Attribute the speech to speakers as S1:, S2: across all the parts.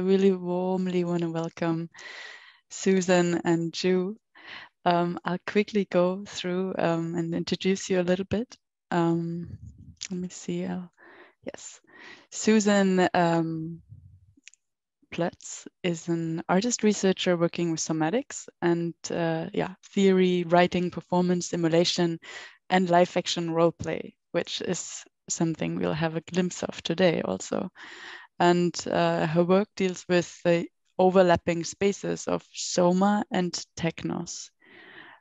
S1: really warmly want to welcome Susan and Ju. I'll quickly go through and introduce you a little bit. Let me see. Yes, Susan Ploetz is an artist researcher working with somatics and theory, writing, performance, simulation, and live action role play, which is something we'll have a glimpse of today also. And her work deals with the overlapping spaces of soma and technos.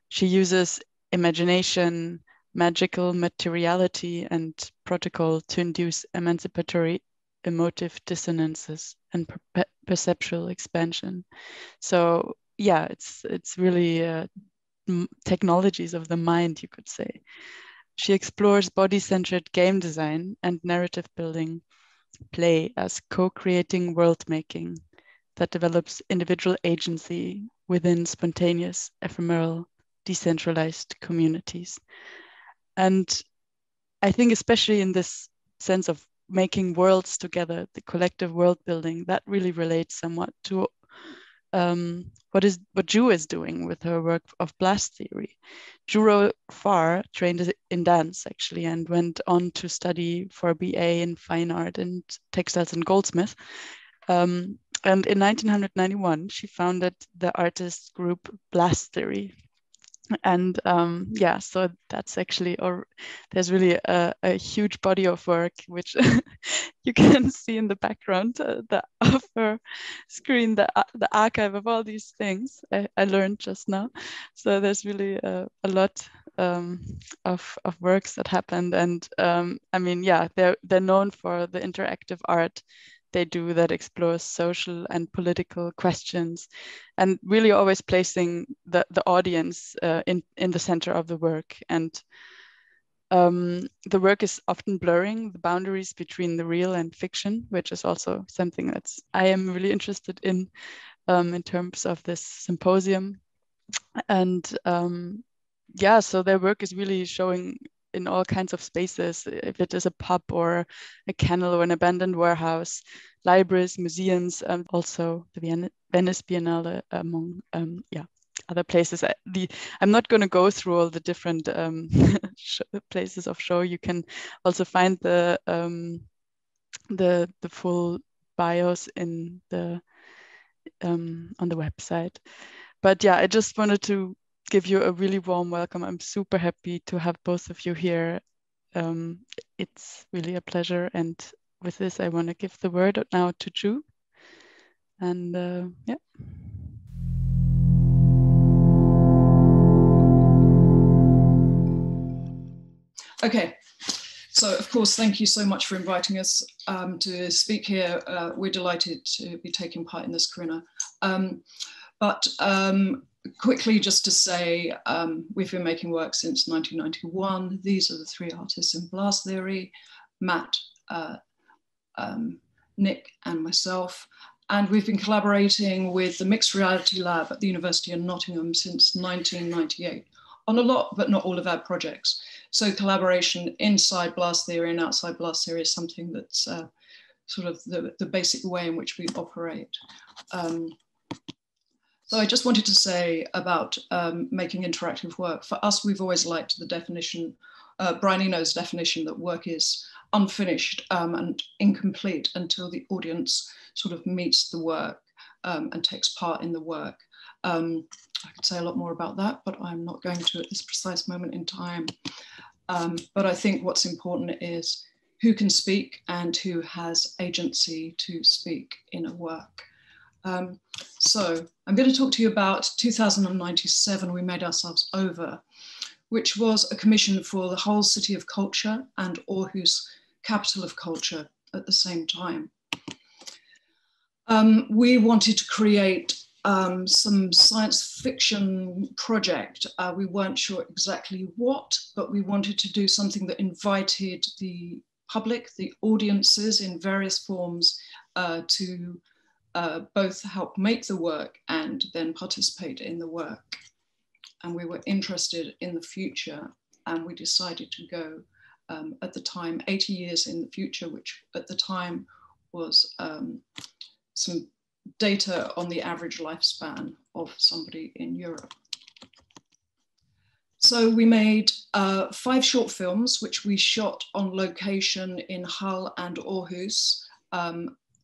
S1: She uses imagination, magical materiality, and protocol to induce emancipatory emotive dissonances and perceptual expansion. So yeah, it's really technologies of the mind, you could say. She explores body-centered game design and narrative building play as co-creating world making that develops individual agency within spontaneous, ephemeral, decentralized communities. And I think especially in this sense of making worlds together, the collective world building, that really relates somewhat to what Ju is doing with her work of blast theory. Row Farr trained in dance actually and went on to study for a BA in fine art and textiles and Goldsmiths. And in 1991, she founded the artist group Blast Theory. And so that's actually, or there's really a huge body of work, which you can see in the background of her screen, the archive of all these things I learned just now. So there's really a lot of works that happened. And they're known for the interactive art they do that explores social and political questions, and really always placing the audience in the center of the work. And the work is often blurring the boundaries between the real and fiction, which is also something I am really interested in terms of this symposium. And so their work is really showing in all kinds of spaces, if it is a pub or a kennel or an abandoned warehouse, libraries, museums, also the Venice Biennale, among other places. I'm not going to go through all the different places of show. You can also find the full bios in the on the website. But yeah, I just wanted to give you a really warm welcome. I'm super happy to have both of you here. It's really a pleasure. And with this, I want to give the word now to Ju. And yeah.
S2: Okay. So, of course, thank you so much for inviting us to speak here. We're delighted to be taking part in this, Carina. Quickly, just to say, we've been making work since 1991. These are the three artists in Blast Theory, Matt, Nick, and myself. And we've been collaborating with the Mixed Reality Lab at the University of Nottingham since 1998 on a lot, but not all of our projects. So collaboration inside Blast Theory and outside Blast Theory is something that's sort of the basic way in which we operate. So I just wanted to say about making interactive work. For us, we've always liked the definition, Brian Eno's definition, that work is unfinished and incomplete until the audience sort of meets the work and takes part in the work. I could say a lot more about that, but I'm not going to at this precise moment in time. But I think what's important is who can speak and who has agency to speak in a work. So I'm going to talk to you about 2097, We Made Ourselves Over, which was a commission for the whole city of culture and Aarhus, capital of culture, at the same time. We wanted to create some science fiction project. We weren't sure exactly what, but we wanted to do something that invited the public, the audiences in various forms to both help make the work and then participate in the work. And we were interested in the future, and we decided to go at the time 80 years in the future, which at the time was some data on the average lifespan of somebody in Europe. So we made 5 short films, which we shot on location in Hull and Aarhus,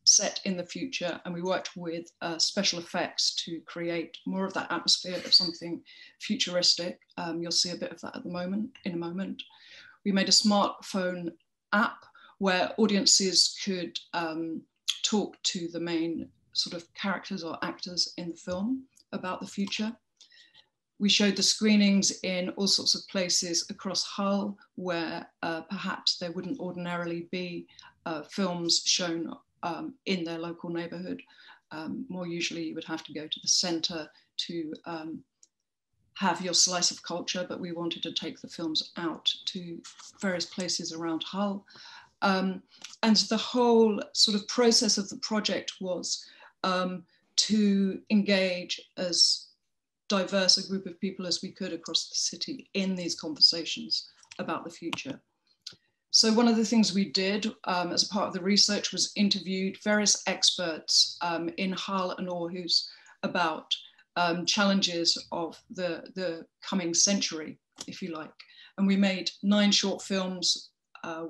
S2: set in the future, and we worked with special effects to create more of that atmosphere of something futuristic. You'll see a bit of that in a moment. We made a smartphone app where audiences could talk to the main sort of characters or actors in the film about the future. We showed the screenings in all sorts of places across Hull where perhaps there wouldn't ordinarily be films shown in their local neighbourhood. More usually you would have to go to the centre to have your slice of culture, but we wanted to take the films out to various places around Hull. And the whole sort of process of the project was to engage as diverse a group of people as we could across the city in these conversations about the future. So one of the things we did as a part of the research was interviewed various experts in Hull and Aarhus about challenges of the coming century, if you like. And we made 9 short films,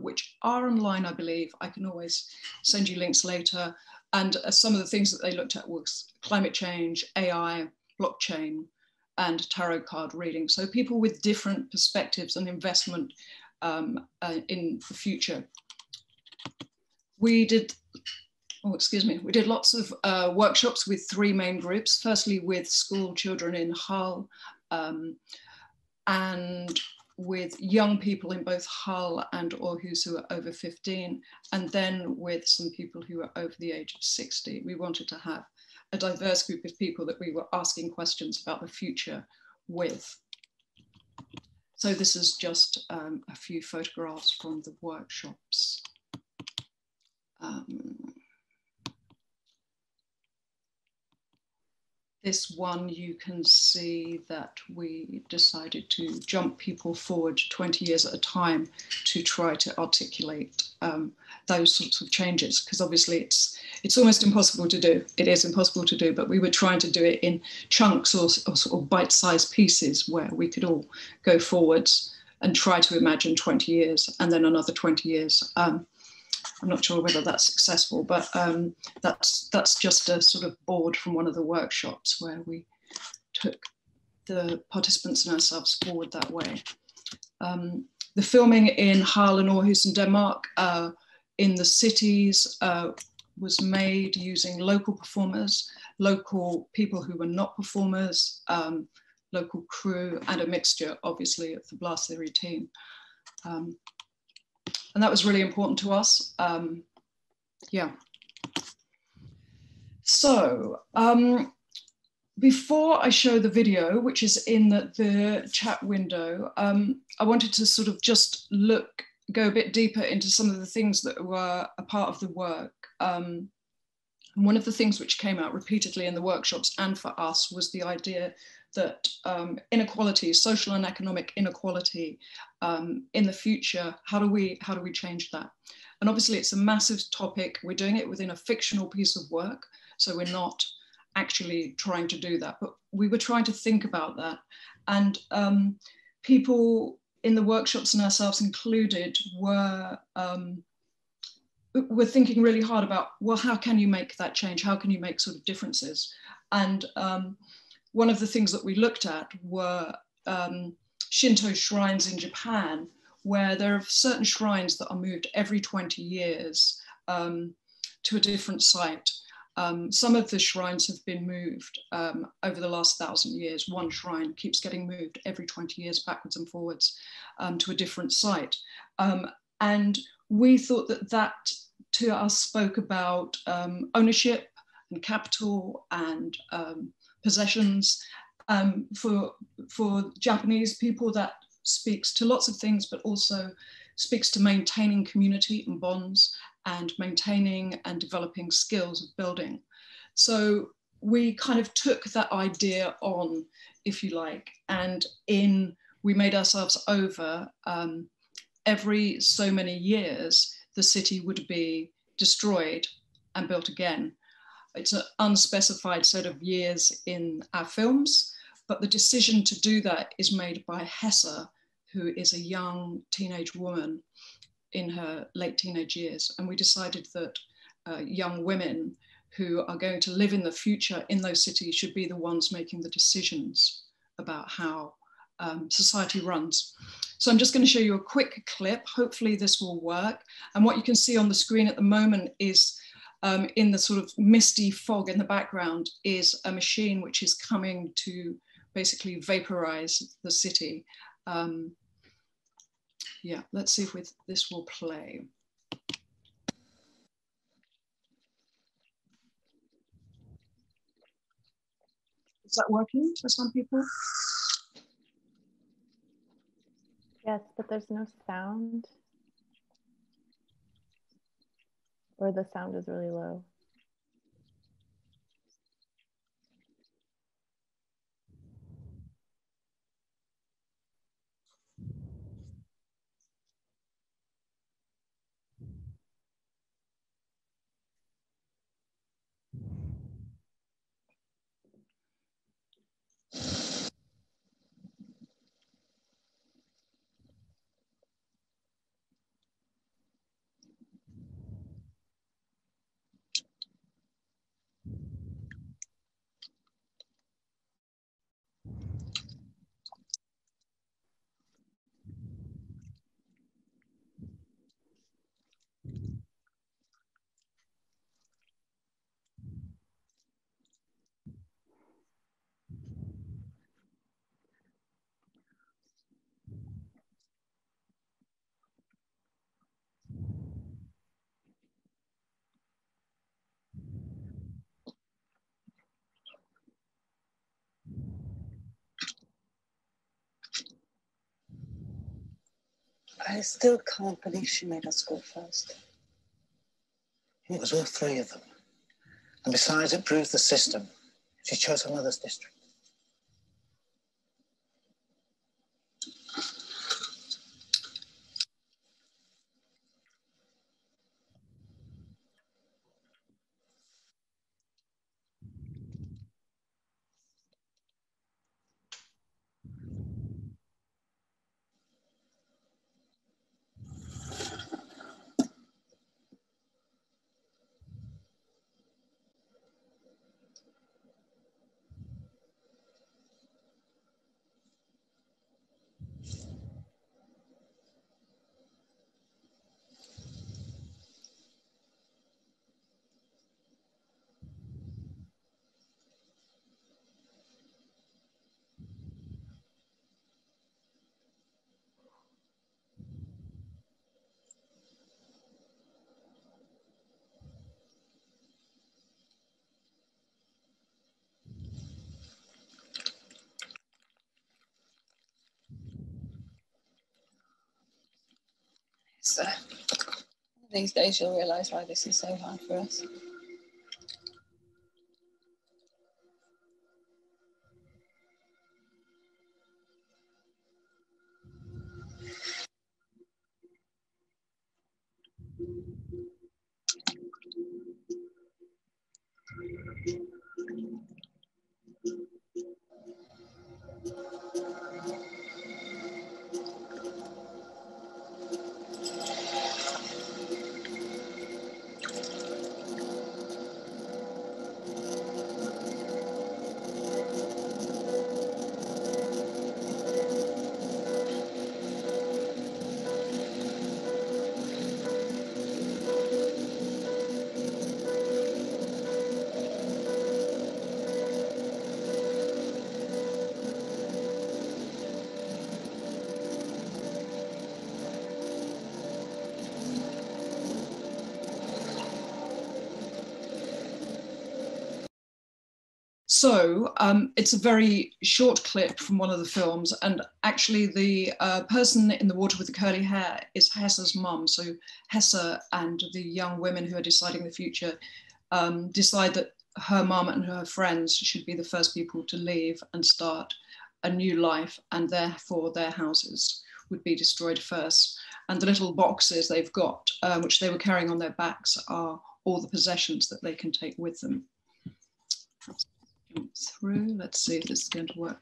S2: which are online, I believe. I can always send you links later. And some of the things that they looked at was climate change, AI, blockchain, and tarot card reading. So people with different perspectives and investment in the future. We did lots of workshops with 3 main groups. Firstly, with school children in Hull and with young people in both Hull and Aarhus who are over 15, and then with some people who are over the age of 60. We wanted to have a diverse group of people that we were asking questions about the future with. So this is just a few photographs from the workshops. This one, you can see that we decided to jump people forward 20 years at a time to try to articulate those sorts of changes, because obviously it's almost impossible to do. It is impossible to do, but we were trying to do it in chunks or sort of bite-sized pieces where we could all go forwards and try to imagine 20 years and then another 20 years. I'm not sure whether that's successful, but that's just a sort of board from one of the workshops where we took the participants and ourselves forward that way. The filming in Hull and Aarhus in Denmark, in the cities, was made using local performers, local people who were not performers, local crew, and a mixture, obviously, of the Blast Theory team. And that was really important to us. Yeah. So before I show the video, which is in the chat window, I wanted to sort of just go a bit deeper into some of the things that were a part of the work. And one of the things which came out repeatedly in the workshops and for us was the idea that inequality, social and economic inequality in the future, how do we change that? And obviously it's a massive topic. We're doing it within a fictional piece of work, so we're not actually trying to do that, but we were trying to think about that. And people in the workshops and ourselves included were thinking really hard about, well, how can you make that change? How can you make sort of differences? And one of the things that we looked at were Shinto shrines in Japan, where there are certain shrines that are moved every 20 years to a different site. Some of the shrines have been moved over the last 1,000 years. One shrine keeps getting moved every 20 years backwards and forwards to a different site. And we thought that to us spoke about ownership and capital and possessions. For Japanese people, that speaks to lots of things, but also speaks to maintaining community and bonds and maintaining and developing skills of building. So we kind of took that idea on, if you like, and we made ourselves over every so many years, the city would be destroyed and built again. it's an unspecified set of years in our films, but the decision to do that is made by Hesse, who is a young teenage woman in her late teenage years. And we decided that young women who are going to live in the future in those cities should be the ones making the decisions about how society runs. So I'm just going to show you a quick clip. Hopefully this will work. And what you can see on the screen at the moment is in the sort of misty fog in the background is a machine which is coming to basically vaporize the city. Yeah, let's see if this will play. Is that working for some people?
S3: Yes, but there's no sound. Or the sound is really low.
S4: I still can't believe she made us go first. It was all three of them. And besides, it proves the system. She chose her mother's district. So, these days you'll realise why this is so hard for us.
S2: So it's a very short clip from one of the films, and actually the person in the water with the curly hair is Hesse's mum. So Hesse and the young women who are deciding the future decide that her mum and her friends should be the first people to leave and start a new life, and therefore their houses would be destroyed first. And the little boxes they've got, which they were carrying on their backs, are all the possessions that they can take with them. jump through. Let's see if this is going to work.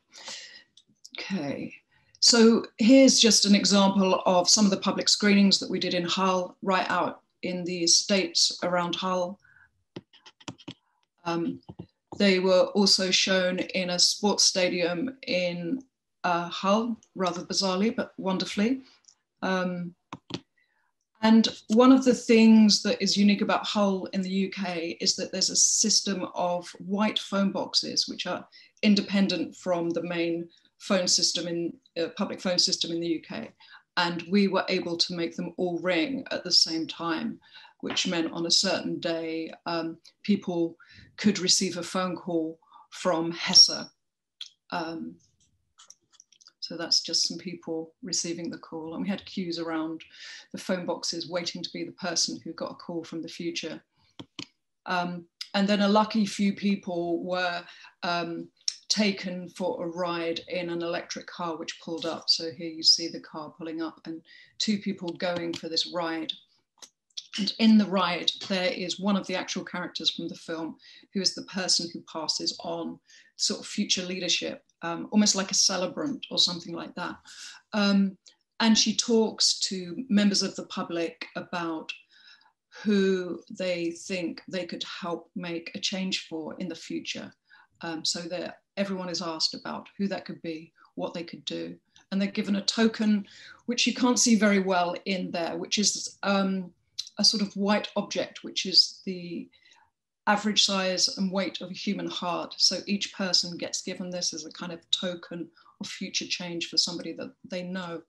S2: Okay, so here's just an example of some of the public screenings that we did in Hull, right out in the estates around Hull. They were also shown in a sports stadium in Hull, rather bizarrely, but wonderfully. And one of the things that is unique about Hull in the UK is that there's a system of white phone boxes, which are independent from the main phone system in public phone system in the UK. And we were able to make them all ring at the same time, which meant on a certain day, people could receive a phone call from Hesse. So that's just some people receiving the call. And we had queues around the phone boxes waiting to be the person who got a call from the future. And then a lucky few people were taken for a ride in an electric car which pulled up. So here you see the car pulling up and 2 people going for this ride. And in the ride, there is one of the actual characters from the film who is the person who passes on sort of future leadership, almost like a celebrant or something like that. And she talks to members of the public about who they think they could help make a change for in the future. So that everyone is asked about who that could be, what they could do. And they're given a token, which you can't see very well in there, which is a sort of white object, which is the average size and weight of a human heart. So each person gets given this as a kind of token of future change for somebody that they know.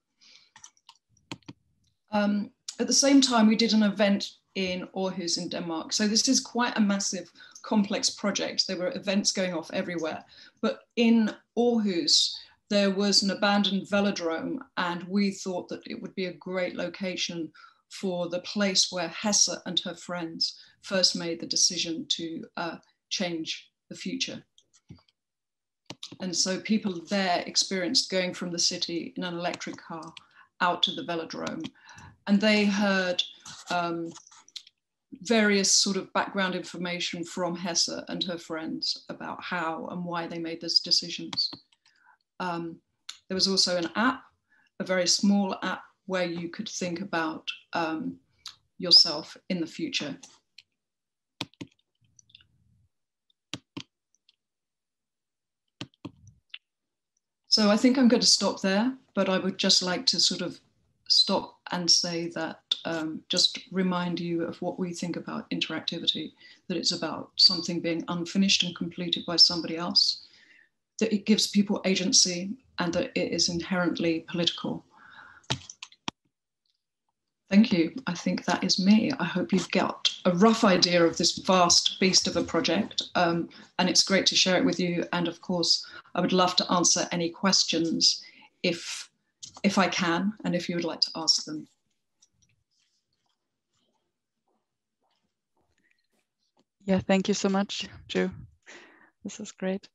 S2: At the same time, we did an event in Aarhus in Denmark. So this is quite a massive, complex project. There were events going off everywhere. But in Aarhus, there was an abandoned velodrome, and we thought that it would be a great location for the place where Hesse and her friends first made the decision to change the future. And so people there experienced going from the city in an electric car out to the velodrome. And they heard various sort of background information from Hesse and her friends about how and why they made those decisions. There was also an app, a very small app, where you could think about yourself in the future. So I think I'm going to stop there, but I would just like to sort of stop and say that, just remind you of what we think about interactivity, that it's about something being unfinished and completed by somebody else, that it gives people agency, and that it is inherently political. Thank you. I think that is me. I hope you've got a rough idea of this vast beast of a project, and it's great to share it with you. And of course, I would love to answer any questions if I can, and if you would like to ask them.
S1: Yeah, thank you so much, Drew. This is great.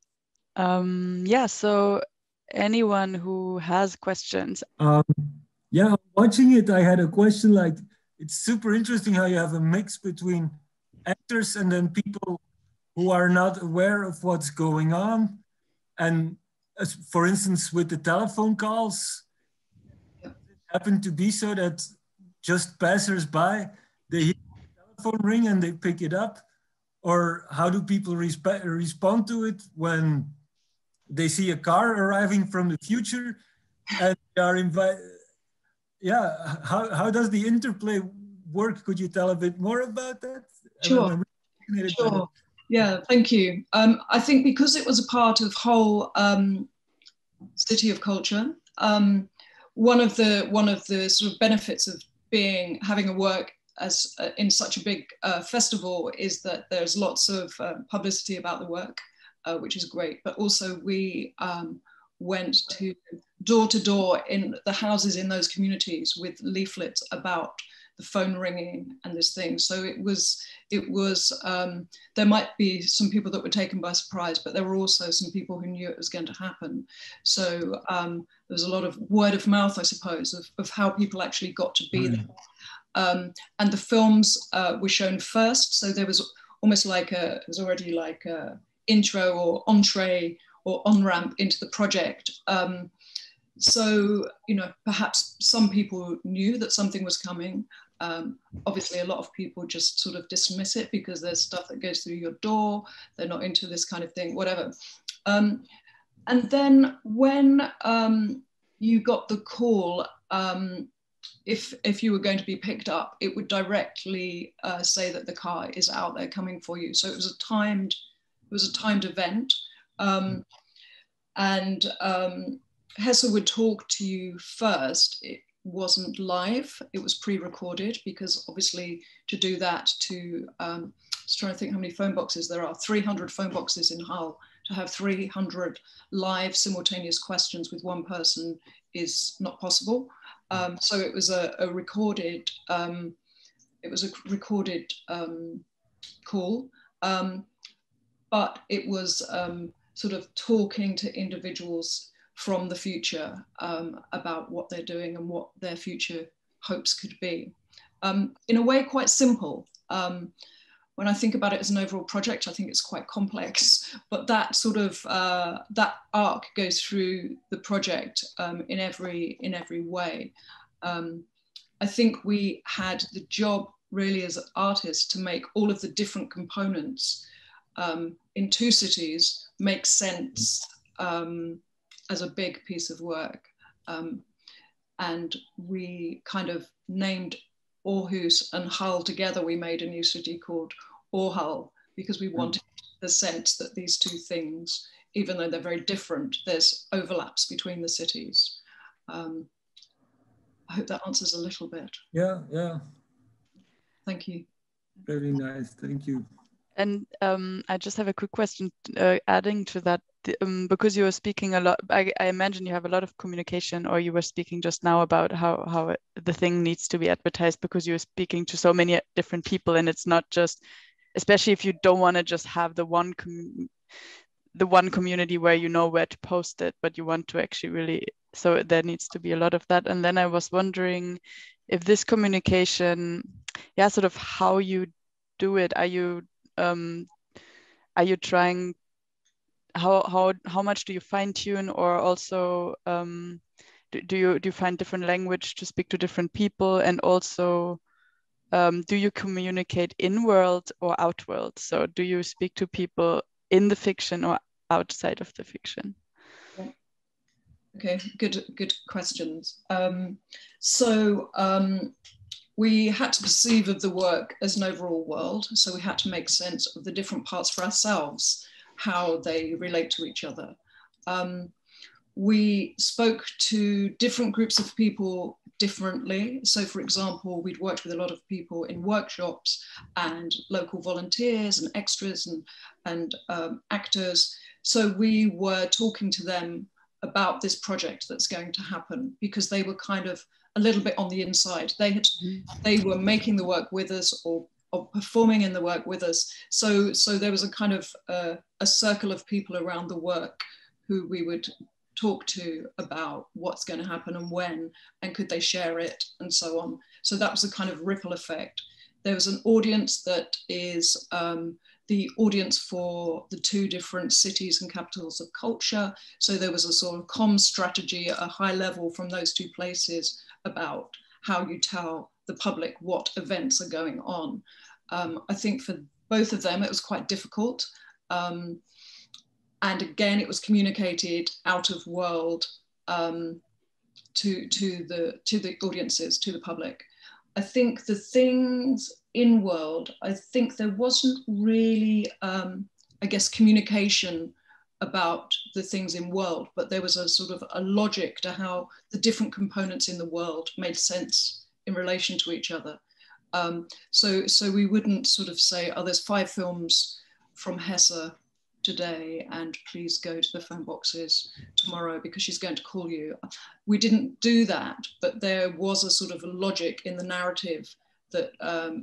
S1: Yeah, so anyone who has questions.
S5: Yeah, watching it, I had a question like, it's super interesting how you have a mix between actors and then people who are not aware of what's going on. And as, for instance, with the telephone calls, it happened to be so that just passers-by, they hear the telephone ring and they pick it up. Or how do people respond to it when they see a car arriving from the future and they are invited? Yeah, how does the interplay work? Could you tell a bit more about that?
S2: Sure. Sure. Yeah, thank you. I think because it was a part of whole City of Culture, one of the sort of benefits of having a work as in such a big festival is that there's lots of publicity about the work, which is great. But also we went to door in the houses in those communities with leaflets about the phone ringing and this thing. So it was there might be some people that were taken by surprise, but there were also some people who knew it was going to happen. So there was a lot of word of mouth, I suppose, of how people actually got to be there. And the films were shown first, so there was almost like it was already like intro or entree or on-ramp into the project. So, you know, perhaps some people knew that something was coming. Obviously, a lot of people just sort of dismiss it because there's stuff that goes through your door. They're not into this kind of thing, whatever. And then when you got the call, if you were going to be picked up, it would directly say that the car is out there coming for you. So it was a timed event. Hesse would talk to you first. It wasn't live, it was pre-recorded, because obviously to do that, just trying to think how many phone boxes there are, 300 phone boxes in Hull, to have 300 live simultaneous questions with one person is not possible. So it was a recorded, call, but it was sort of talking to individuals from the future about what they're doing and what their future hopes could be. In a way, quite simple. When I think about it as an overall project, I think it's quite complex, but that sort of, that arc goes through the project in every way. I think we had the job really as artists to make all of the different components in 2 cities make sense as a big piece of work. And we kind of named Aarhus and Hull together. We made a new city called Aarhull because we wanted the sense that these 2 things, even though they're very different, there's overlaps between the cities. I hope that answers a little bit.
S5: Yeah, yeah.
S2: Thank you.
S5: Very nice, thank you.
S1: And I just have a quick question adding to that, because you were speaking a lot, I imagine you have a lot of communication, or you were speaking just now about how the thing needs to be advertised, because you're speaking to so many different people, and it's not just, especially if you don't want to just have the one community where you know where to post it, but you want to actually really, so there needs to be a lot of that. And then I was wondering if this communication, yeah, sort of how you do it. Are you trying, how much do you fine tune, or also do you find different language to speak to different people, and also do you communicate in world or out world? So do you speak to people in the fiction or outside of the fiction?
S2: Okay, good questions. We had to perceive of the work as an overall world. So we had to make sense of the different parts for ourselves, how they relate to each other. We spoke to different groups of people differently. So for example, we'd worked with a lot of people in workshops and local volunteers and extras and actors. So we were talking to them about this project that's going to happen, because they were kind of a little bit on the inside. They were making the work with us, or performing in the work with us. So there was a kind of a circle of people around the work who we would talk to about what's going to happen and when, and could they share it, and so on. So that was a kind of ripple effect. There was an audience that is the audience for the 2 different cities and capitals of culture. So there was a sort of comms strategy at a high level from those 2 places about how you tell the public what events are going on. I think for both of them, it was quite difficult. And again, it was communicated out of world to the audiences, to the public. I think the things in world, I think there wasn't really, I guess, communication about the things in world, but there was a sort of a logic to how the different components in the world made sense in relation to each other. So we wouldn't sort of say, oh, there's 5 films from Hesse today, and please go to the phone boxes tomorrow because she's going to call you. We didn't do that, but there was a sort of a logic in the narrative that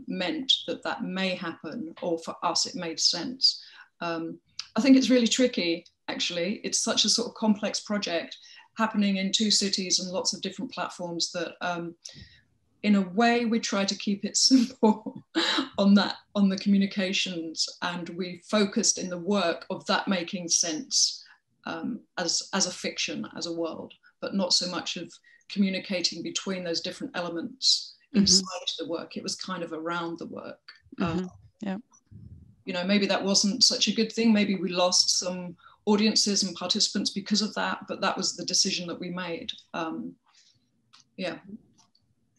S2: meant that may happen, or for us it made sense. I think it's really tricky, actually. It's such a sort of complex project happening in 2 cities and lots of different platforms that in a way, we try to keep it simple on the communications, and we focused in the work of that making sense as a fiction, as a world, but not so much of communicating between those different elements inside the work. It was kind of around the work.
S1: Yeah.
S2: You know, maybe that wasn't such a good thing. Maybe we lost some audiences and participants because of that, but that was the decision that we made. Yeah,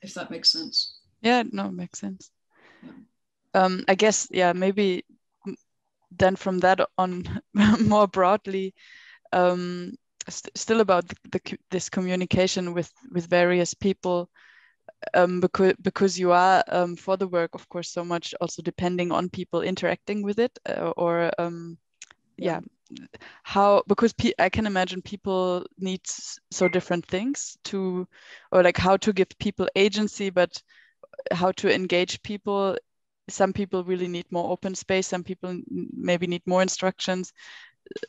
S2: if that makes sense.
S1: Yeah, no, it makes sense. Yeah. I guess, yeah, maybe then from that on more broadly, still about this communication with various people, because you are for the work, of course, so much also depending on people interacting with it, how, because I can imagine people need so different things to, or like how to give people agency, but how to engage people. Some people really need more open space, some people maybe need more instructions.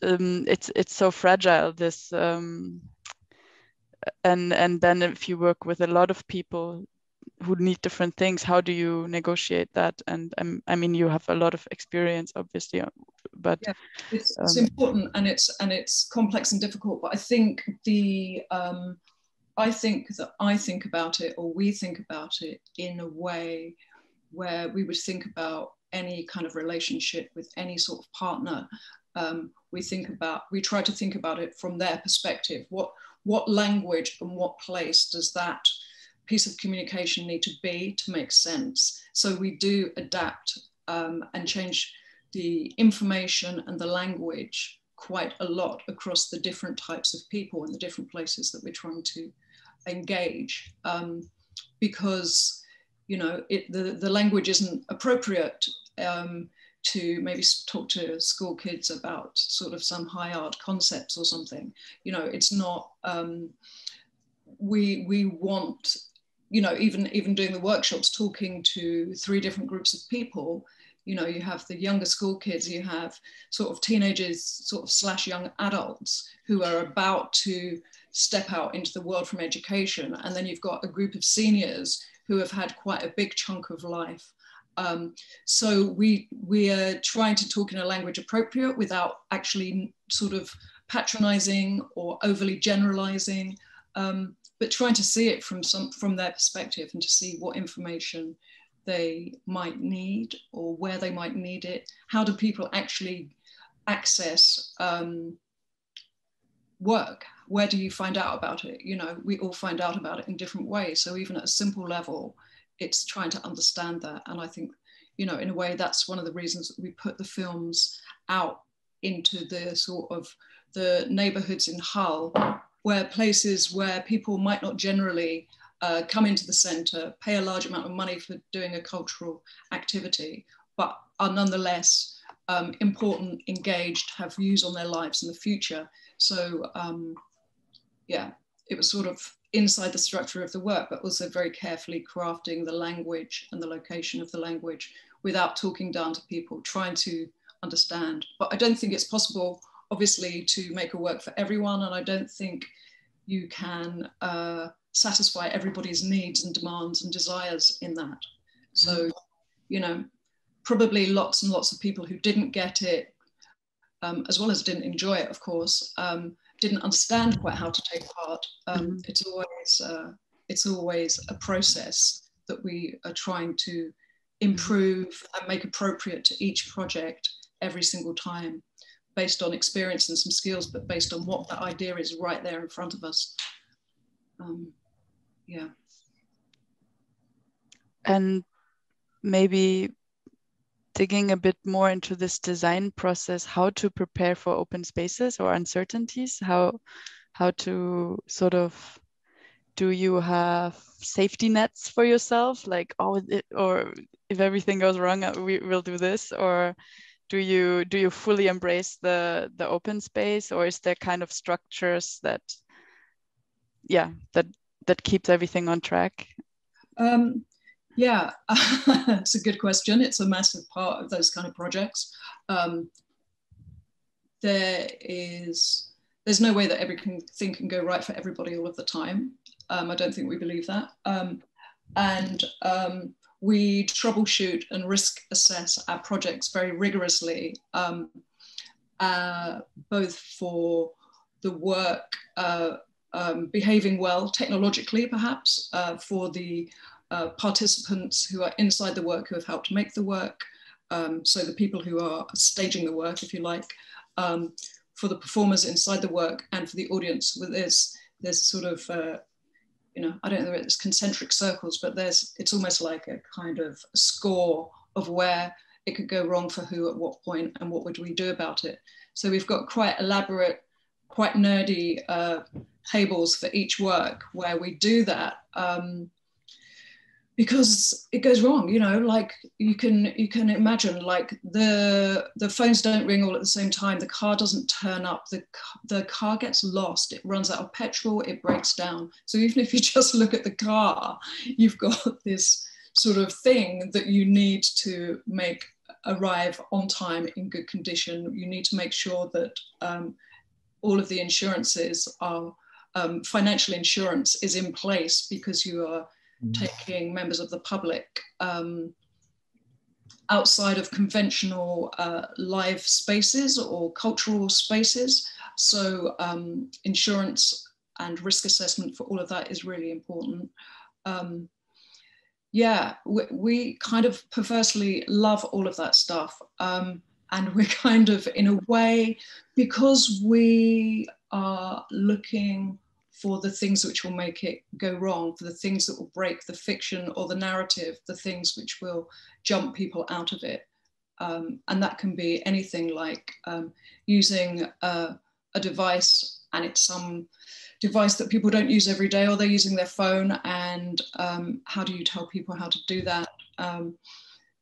S1: It's so fragile, this and then if you work with a lot of people who need different things, how do you negotiate that? And I mean, you have a lot of experience, obviously, but
S2: yeah, it's important, and it's complex and difficult. But I think I think about it, or we think about it in a way where we would think about any kind of relationship with any sort of partner. We try to think about it from their perspective. What language and what place does that piece of communication need to be to make sense? So we do adapt and change the information and the language quite a lot across the different types of people and the different places that we're trying to engage, because, you know, the language isn't appropriate to maybe talk to school kids about sort of some high art concepts or something. You know, it's not, we want, you know, even doing the workshops, talking to 3 different groups of people. You know, you have the younger school kids, you have sort of teenagers, sort of / young adults who are about to step out into the world from education. And then you've got a group of seniors who have had quite a big chunk of life. So we are trying to talk in a language appropriate without actually sort of patronizing or overly generalizing, but trying to see it from their perspective, and to see what information they might need or where they might need it. How do people actually access work? Where do you find out about it? You know, we all find out about it in different ways. So even at a simple level, it's trying to understand that. And I think, you know, in a way, that's one of the reasons that we put the films out into the sort of the neighborhoods in Hull, where places where people might not generally come into the center, pay a large amount of money for doing a cultural activity, but are nonetheless important, engaged, have views on their lives in the future. So yeah, it was sort of inside the structure of the work, but also very carefully crafting the language and the location of the language without talking down to people, trying to understand. But I don't think it's possible, obviously, to make a work for everyone, and I don't think you can satisfy everybody's needs and demands and desires in that. So, you know, probably lots and lots of people who didn't get it, as well as didn't enjoy it, of course, didn't understand quite how to take part. It's always a process that we are trying to improve and make appropriate to each project every single time, based on experience and some skills, but based on what that idea is right there in front of us. Yeah. And
S1: maybe digging a bit more into this design process, how to prepare for open spaces or uncertainties, how to sort of, do you have safety nets for yourself? Like, or if everything goes wrong, we will do this, or do you fully embrace the open space, or is there kind of structures that, yeah, that keeps everything on track?
S2: Yeah, it's a good question. It's a massive part of those kind of projects. There's no way that everything can go right for everybody all of the time. I don't think we believe that. And we troubleshoot and risk assess our projects very rigorously, both for the work behaving well technologically, perhaps, for the participants who are inside the work, who have helped make the work, so the people who are staging the work, if you like, for the performers inside the work, and for the audience. There's sort of, you know, I don't know if it's concentric circles, but it's almost like a kind of score of where it could go wrong for who at what point, and what would we do about it. So we've got quite elaborate, quite nerdy tables for each work where we do that, because it goes wrong, you know, like you can imagine, like the phones don't ring all at the same time, the car doesn't turn up, the car gets lost, it runs out of petrol, it breaks down. So even if you just look at the car, you've got this sort of thing that you need to make arrive on time in good condition. You need to make sure that all of the insurances are, financial insurance is in place, because you are taking members of the public outside of conventional live spaces or cultural spaces. So insurance and risk assessment for all of that is really important. Yeah, we kind of perversely love all of that stuff. And we're kind of, in a way, because we are looking for the things which will make it go wrong, for the things that will break the fiction or the narrative, the things which will jump people out of it. And that can be anything like using a device, and it's some device that people don't use every day, or they're using their phone, and how do you tell people how to do that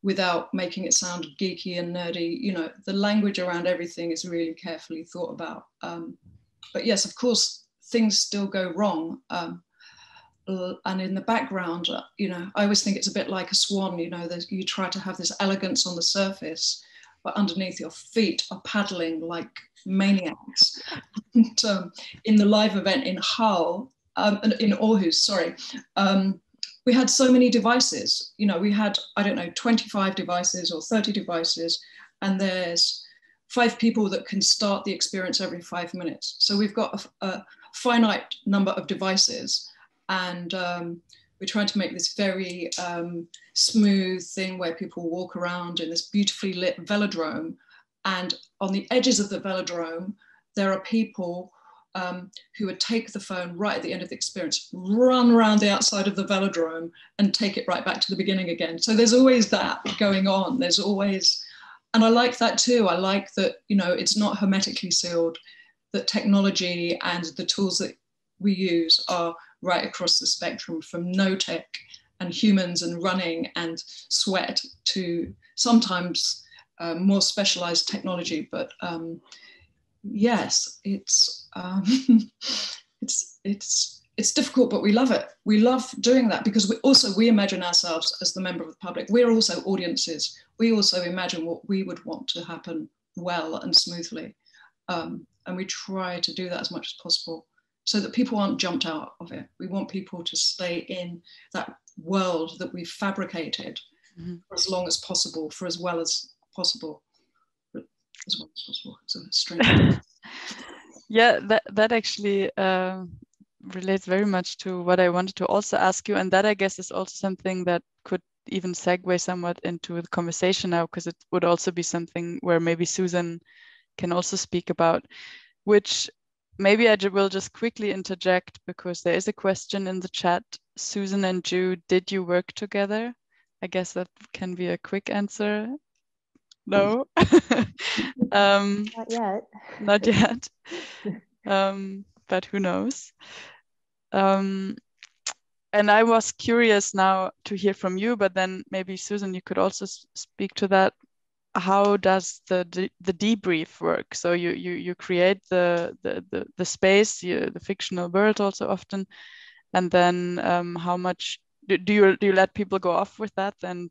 S2: without making it sound geeky and nerdy? You know, the language around everything is really carefully thought about. But yes, of course, things still go wrong. And in the background, you know, I always think it's a bit like a swan, you know, that you try to have this elegance on the surface, but underneath your feet are paddling like maniacs. And, in the live event in Hull, in Aarhus, sorry, we had so many devices. You know, we had, I don't know, 25 devices or 30 devices, and there's 5 people that can start the experience every 5 minutes. So we've got a finite number of devices, and we're trying to make this very smooth thing where people walk around in this beautifully lit velodrome, and on the edges of the velodrome there are people who would take the phone right at the end of the experience, run around the outside of the velodrome and take it right back to the beginning again. So there's always that going on. There's always, and I like that too. I like that, you know, it's not hermetically sealed, that technology and the tools that we use are right across the spectrum, from no tech and humans and running and sweat to sometimes more specialized technology. But yes, it's difficult, but we love it. We love doing that, because we imagine ourselves as the member of the public. We're also audiences. We also imagine what we would want to happen well and smoothly. And we try to do that as much as possible, so that people aren't jumped out of it. We want people to stay in that world that we've fabricated for as long as possible, for as well as possible. As well as possible. So it's strange.
S1: Yeah, that actually relates very much to what I wanted to also ask you, and that I guess is also something that could even segue somewhat into the conversation now, because it would also be something where maybe Susan can also speak about, which maybe I will just quickly interject, because there is a question in the chat. Susan and Ju, did you work together? I guess that can be a quick answer. No.
S3: Not yet.
S1: Not yet. But who knows? And I was curious now to hear from you, but then maybe Susan, you could also speak to that. How does the debrief work? So you create the space, the fictional world also often, and then how much do you let people go off with that and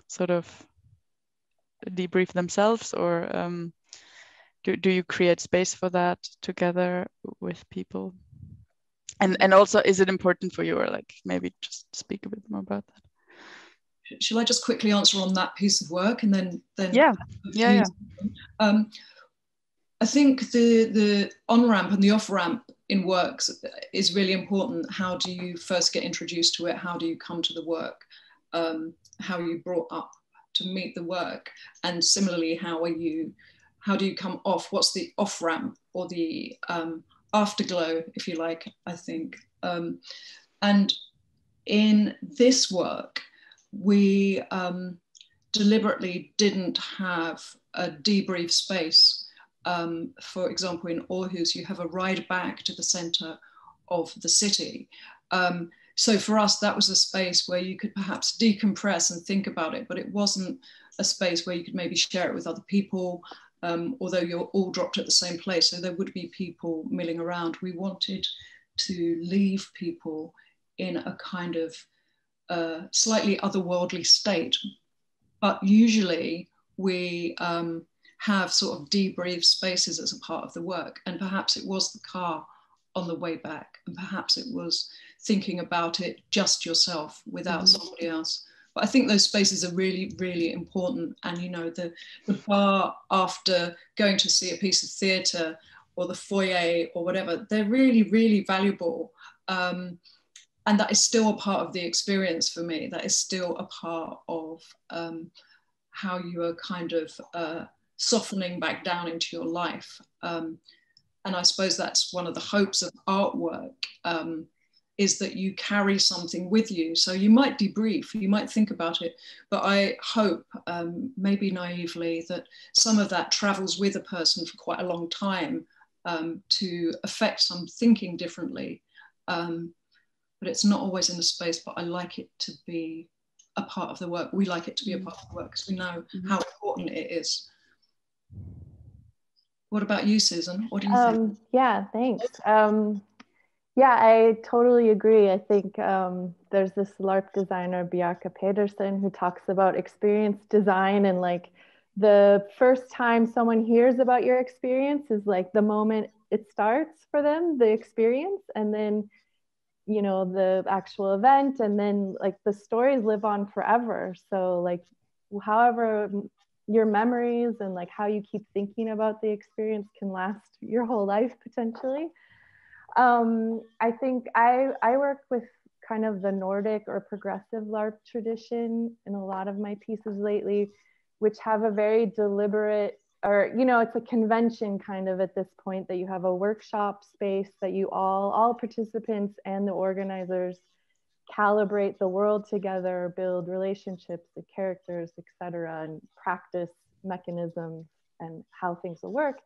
S1: sort of debrief themselves, or do you create space for that together with people? And also, is it important for you, or like maybe just speak a bit more about that?
S2: Shall I just quickly answer on that piece of work, and then
S1: yeah.
S2: I think the on-ramp and the off-ramp in works is really important. How do you first get introduced to it? How do you come to the work? How are you brought up to meet the work? And similarly, how do you come off? What's the off-ramp or the afterglow, if you like, I think. And in this work, we deliberately didn't have a debrief space. For example, in Aarhus, you have a ride back to the center of the city. So for us, that was a space where you could perhaps decompress and think about it, but it wasn't a space where you could maybe share it with other people, although you're all dropped at the same place. So there would be people milling around. We wanted to leave people in a kind of slightly otherworldly state, but usually we have sort of debrief spaces as a part of the work, and perhaps it was the car on the way back, and perhaps it was thinking about it just yourself without somebody else. But I think those spaces are really, really important. And you know, the bar after going to see a piece of theatre, or the foyer or whatever, they're really, really valuable. And that is still a part of the experience for me. That is still a part of how you are kind of softening back down into your life. And I suppose that's one of the hopes of artwork, is that you carry something with you. So you might debrief, you might think about it, but I hope, maybe naively, that some of that travels with a person for quite a long time to affect some thinking differently. But it's not always in the space, but I like it to be a part of the work. We like it to be a part of the work because we know how important it is. What about you, Susan? What do you think?
S3: Yeah, thanks. Yeah, I totally agree. I think there's this LARP designer, Bjarke Pedersen, who talks about experience design, and like the first time someone hears about your experience is like the moment it starts for them, the experience, and then, you know, the actual event, and then like the stories live on forever. So like however your memories and like how you keep thinking about the experience can last your whole life potentially. I think I work with kind of the Nordic or progressive LARP tradition in a lot of my pieces lately, which have a very deliberate, or, you know, it's a convention kind of at this point, that you have a workshop space that you all participants and the organizers calibrate the world together, build relationships, the characters, etc., and practice mechanisms and how things will work.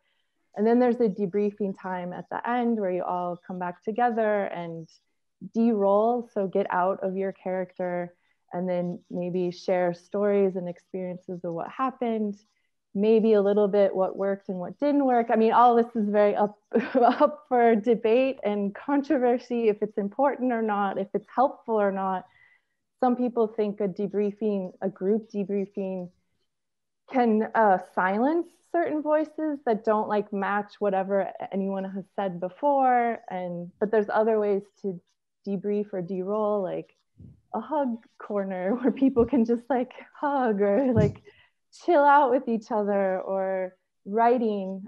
S3: And then there's a debriefing time at the end where you all come back together and de-roll, so get out of your character, and then maybe share stories and experiences of what happened, maybe a little bit what worked and what didn't work. I mean, all this is very up for debate and controversy, if it's important or not, if it's helpful or not. Some people think a group debriefing can silence certain voices that don't like match whatever anyone has said before, but there's other ways to debrief or de-roll, like a hug corner where people can just like hug or like chill out with each other, or writing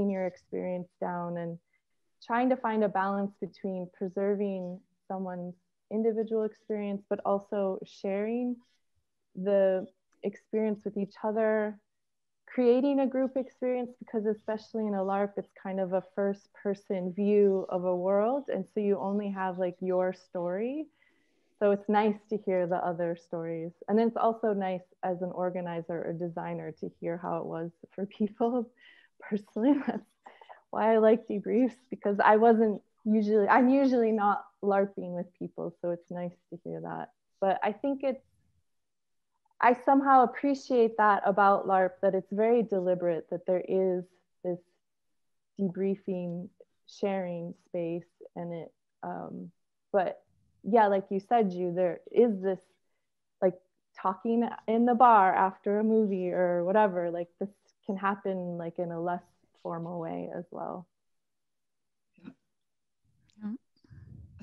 S3: your experience down and trying to find a balance between preserving someone's individual experience but also sharing the experience with each other, creating a group experience, because especially in a LARP, it's kind of a first person view of a world. And so you only have like your story. So it's nice to hear the other stories. And then it's also nice as an organizer or designer to hear how it was for people. Personally, that's why I like debriefs, because I'm usually not LARPing with people. So it's nice to hear that. But I think I somehow appreciate that about LARP, that it's very deliberate, that there is this debriefing, sharing space, and but yeah, like you said, there is this like talking in the bar after a movie or whatever, like this can happen like in a less formal way as well.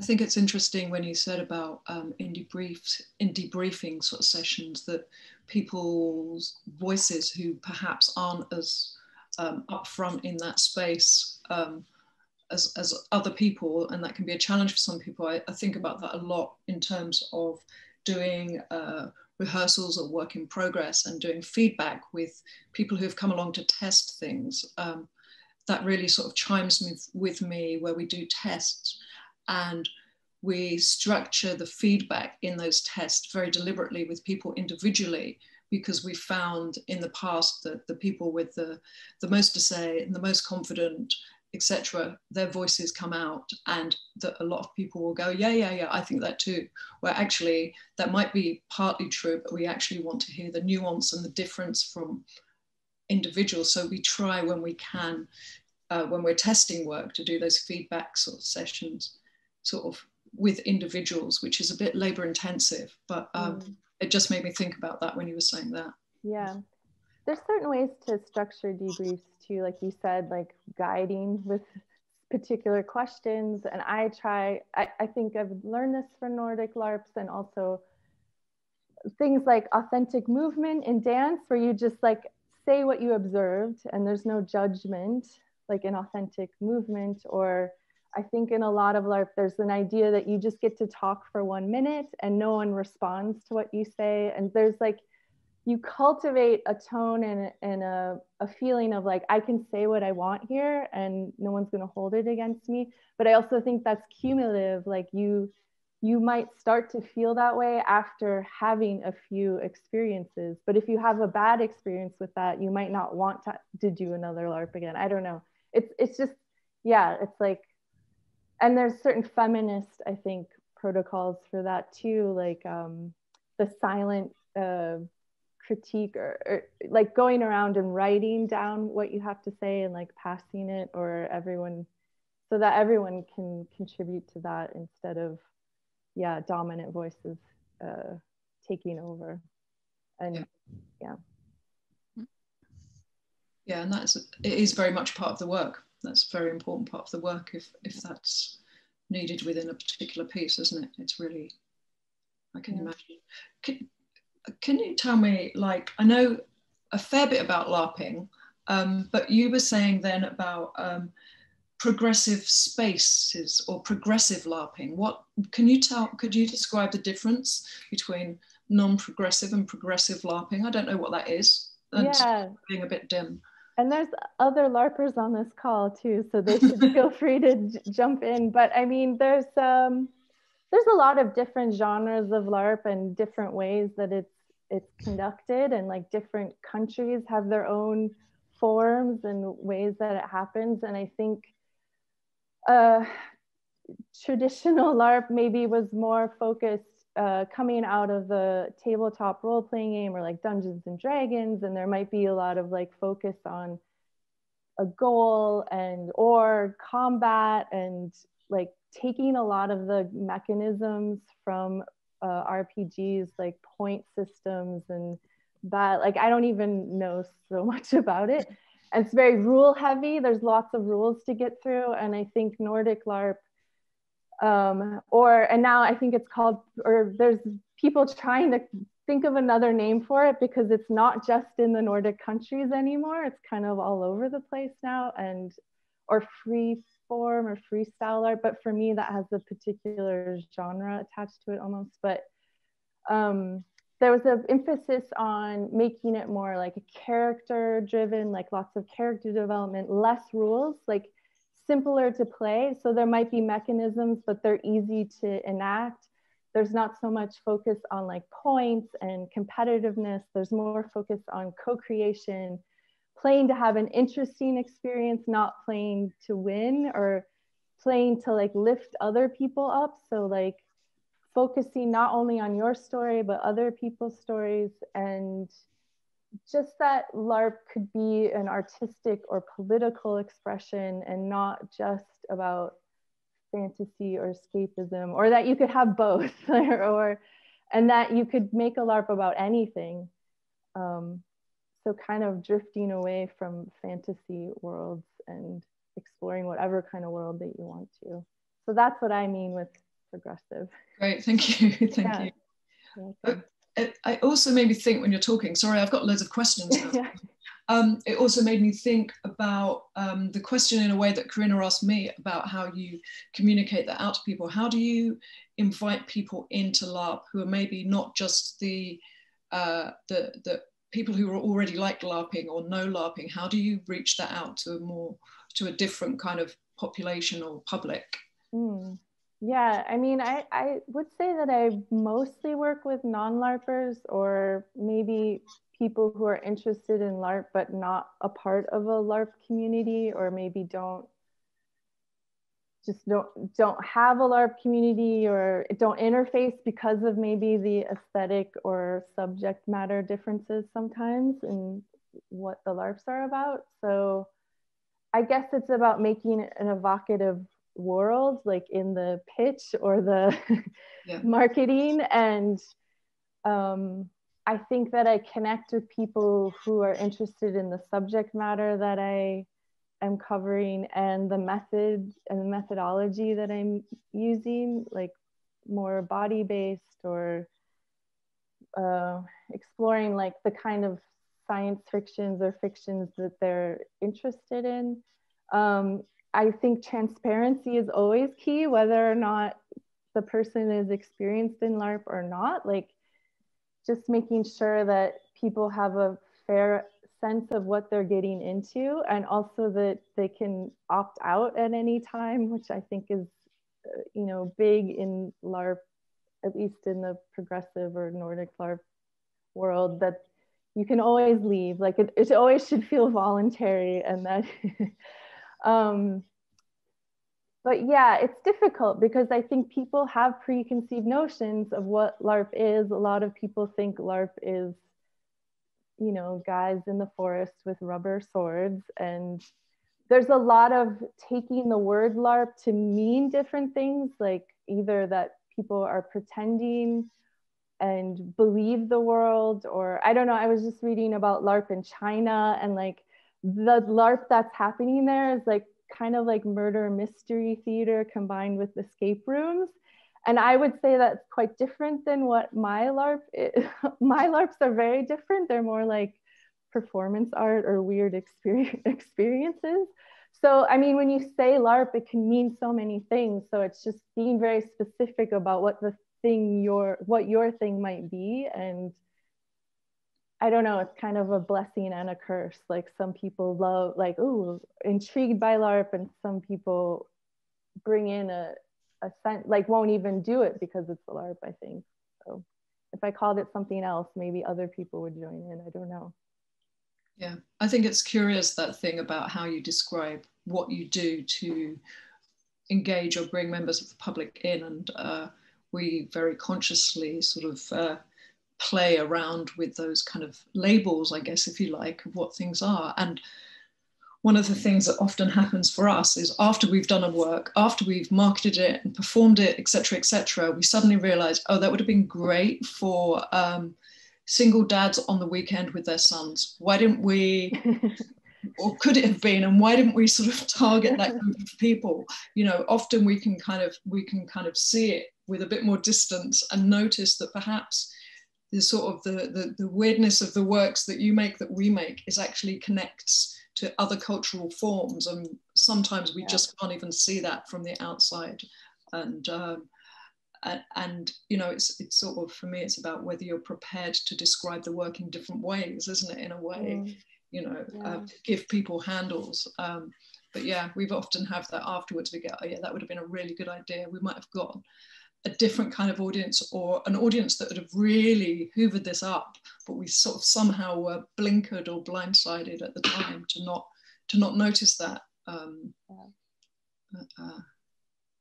S2: I think it's interesting when you said about in debriefing sort of sessions that people's voices who perhaps aren't as upfront in that space as other people, and that can be a challenge for some people. I think about that a lot in terms of doing rehearsals or work in progress and doing feedback with people who have come along to test things. That really sort of chimes with me, where we do tests and we structure the feedback in those tests very deliberately with people individually, because we found in the past that the people with the most to say and the most confident, etc., their voices come out, and that a lot of people will go, yeah, I think that too. Where actually that might be partly true, but we actually want to hear the nuance and the difference from individuals. So we try when we can, when we're testing work, to do those feedback sort of sessions, sort of with individuals, which is a bit labor intensive, but it just made me think about that when you were saying that.
S3: Yeah, there's certain ways to structure debriefs too, like you said, like guiding with particular questions. And I think I've learned this for Nordic LARPs, and also things like authentic movement in dance, where you just like say what you observed and there's no judgment, like in authentic movement. Or I think in a lot of LARP, there's an idea that you just get to talk for 1 minute and no one responds to what you say. And there's like, you cultivate a tone and a feeling of like, I can say what I want here and no one's gonna hold it against me. But I also think that's cumulative. Like you might start to feel that way after having a few experiences. But if you have a bad experience with that, you might not want to do another LARP again. I don't know. It's just, yeah, it's like, and there's certain feminist, I think, protocols for that too, like the silent critique, or like going around and writing down what you have to say and like passing it, or everyone, so that everyone can contribute to that instead of, yeah, dominant voices taking over. And
S2: yeah, and it is very much part of the work. That's a very important part of the work, if that's needed within a particular piece, isn't it? It's really, I can imagine. Can you tell me, like, I know a fair bit about LARPing, but you were saying then about progressive spaces or progressive LARPing. What could you describe the difference between non-progressive and progressive LARPing? I don't know what that is. And
S3: yeah,
S2: being a bit dim.
S3: And there's other LARPers on this call too, so they should feel free to jump in. But I mean, there's a lot of different genres of LARP and different ways that it's conducted, and like different countries have their own forms and ways that it happens. And I think traditional LARP maybe was more focused coming out of the tabletop role-playing game, or like Dungeons and Dragons, and there might be a lot of like focus on a goal or combat, and like taking a lot of the mechanisms from RPGs, like point systems and that. Like I don't even know so much about it, and it's very rule heavy. There's lots of rules to get through, and I think Nordic LARP, and now I think it's called, or there's people trying to think of another name for it, because it's not just in the Nordic countries anymore. It's kind of all over the place now, or free form or freestyle art. But for me, that has a particular genre attached to it almost. But there was an emphasis on making it more like a character driven, like lots of character development, less rules, like simpler to play. So there might be mechanisms, but they're easy to enact. There's not so much focus on like points and competitiveness. There's more focus on co-creation, playing to have an interesting experience, not playing to win, or playing to like lift other people up. So like focusing not only on your story, but other people's stories. And just that LARP could be an artistic or political expression, and not just about fantasy or escapism, or that you could have both, and that you could make a LARP about anything. So kind of drifting away from fantasy worlds and exploring whatever kind of world that you want to. So that's what I mean with progressive.
S2: Great, thank you, thank you. It also made me think when you're talking, sorry, I've got loads of questions now.
S3: Yeah.
S2: It also made me think about the question in a way that Carina asked me about how you communicate that out to people. How do you invite people into LARP who are maybe not just the people who are already like LARPing or know LARPing? How do you reach that out to a different kind of population or public?
S3: Yeah, I mean, I would say that I mostly work with non-LARPers, or maybe people who are interested in LARP but not a part of a LARP community, or maybe don't have a LARP community, or don't interface because of maybe the aesthetic or subject matter differences sometimes in what the LARPs are about. So I guess it's about making an evocative world, like in the pitch or the marketing. And I think that I connect with people who are interested in the subject matter that I am covering, and the method and the methodology that I'm using, like more body-based, or exploring like the kind of science fictions or fictions that they're interested in. I think transparency is always key, whether or not the person is experienced in LARP or not. Like, just making sure that people have a fair sense of what they're getting into, and also that they can opt out at any time, which I think is, you know, big in LARP, at least in the progressive or Nordic LARP world, that you can always leave. Like it always should feel voluntary, and that but yeah, it's difficult because I think people have preconceived notions of what LARP is. A lot of people think LARP is, you know, guys in the forest with rubber swords. And there's a lot of taking the word LARP to mean different things, like either that people are pretending and believe the world, or I don't know. I was just reading about LARP in China, and like the LARP that's happening there is like kind of like murder mystery theater combined with escape rooms. And I would say that's quite different than what my LARP is. My LARPs are very different. They're more like performance art or weird experiences. So, I mean, when you say LARP, it can mean so many things. So it's just being very specific about what the thing what your thing might be. And I don't know, it's kind of a blessing and a curse. Like some people love, like, ooh, intrigued by LARP, and some people bring in a sense, like won't even do it because it's a LARP, I think. So if I called it something else, maybe other people would join in, I don't know.
S2: Yeah, I think it's curious, that thing about how you describe what you do to engage or bring members of the public in. And we very consciously sort of play around with those kind of labels, I guess, if you like, of what things are. And one of the things that often happens for us is after we've done a work, after we've marketed it and performed it, etc., we suddenly realize, oh, that would have been great for single dads on the weekend with their sons. Why didn't we, or could it have been, and why didn't we sort of target that group of people? You know, often we can kind of see it with a bit more distance and notice that perhaps the sort of the weirdness of the works that you make, that we make, is actually connects to other cultural forms, and sometimes we just can't even see that from the outside. And you know, it's sort of, for me, it's about whether you're prepared to describe the work in different ways, isn't it? In a way, you know, to give people handles. But yeah, we've often have that afterwards. We go, oh yeah, that would have been a really good idea. We might have got a different kind of audience, or an audience that would have really hoovered this up, but we sort of somehow were blinkered or blindsided at the time to not notice that.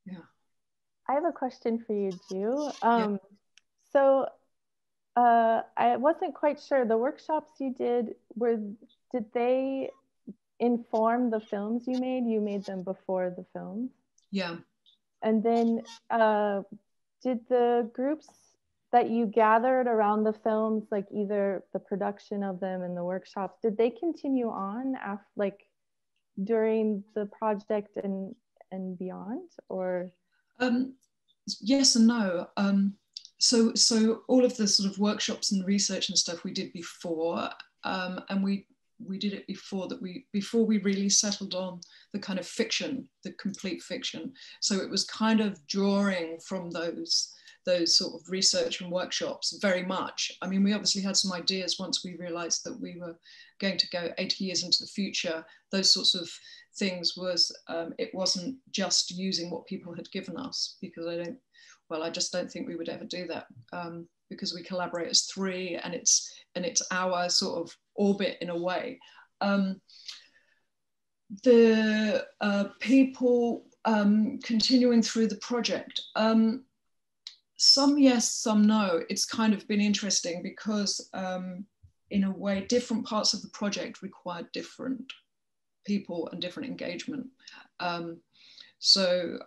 S2: Yeah.
S3: I have a question for you, Ju. So I wasn't quite sure, the workshops you did, did they inform the films you made? You made them before the films?
S2: Yeah.
S3: And then did the groups that you gathered around the films, like either the production of them and the workshops, did they continue on after, like during the project and beyond, or?
S2: yes and no. So all of the sort of workshops and research and stuff we did before, and we did it before we really settled on the kind of fiction, the complete fiction. So it was kind of drawing from those sort of research and workshops very much. I mean, we obviously had some ideas once we realized that we were going to go 80 years into the future. Those sorts of things was, it wasn't just using what people had given us, because I just don't think we would ever do that, because we collaborate as three, and it's our sort of orbit in a way. The people continuing through the project, some yes, some no. It's kind of been interesting because in a way, different parts of the project required different people and different engagement. So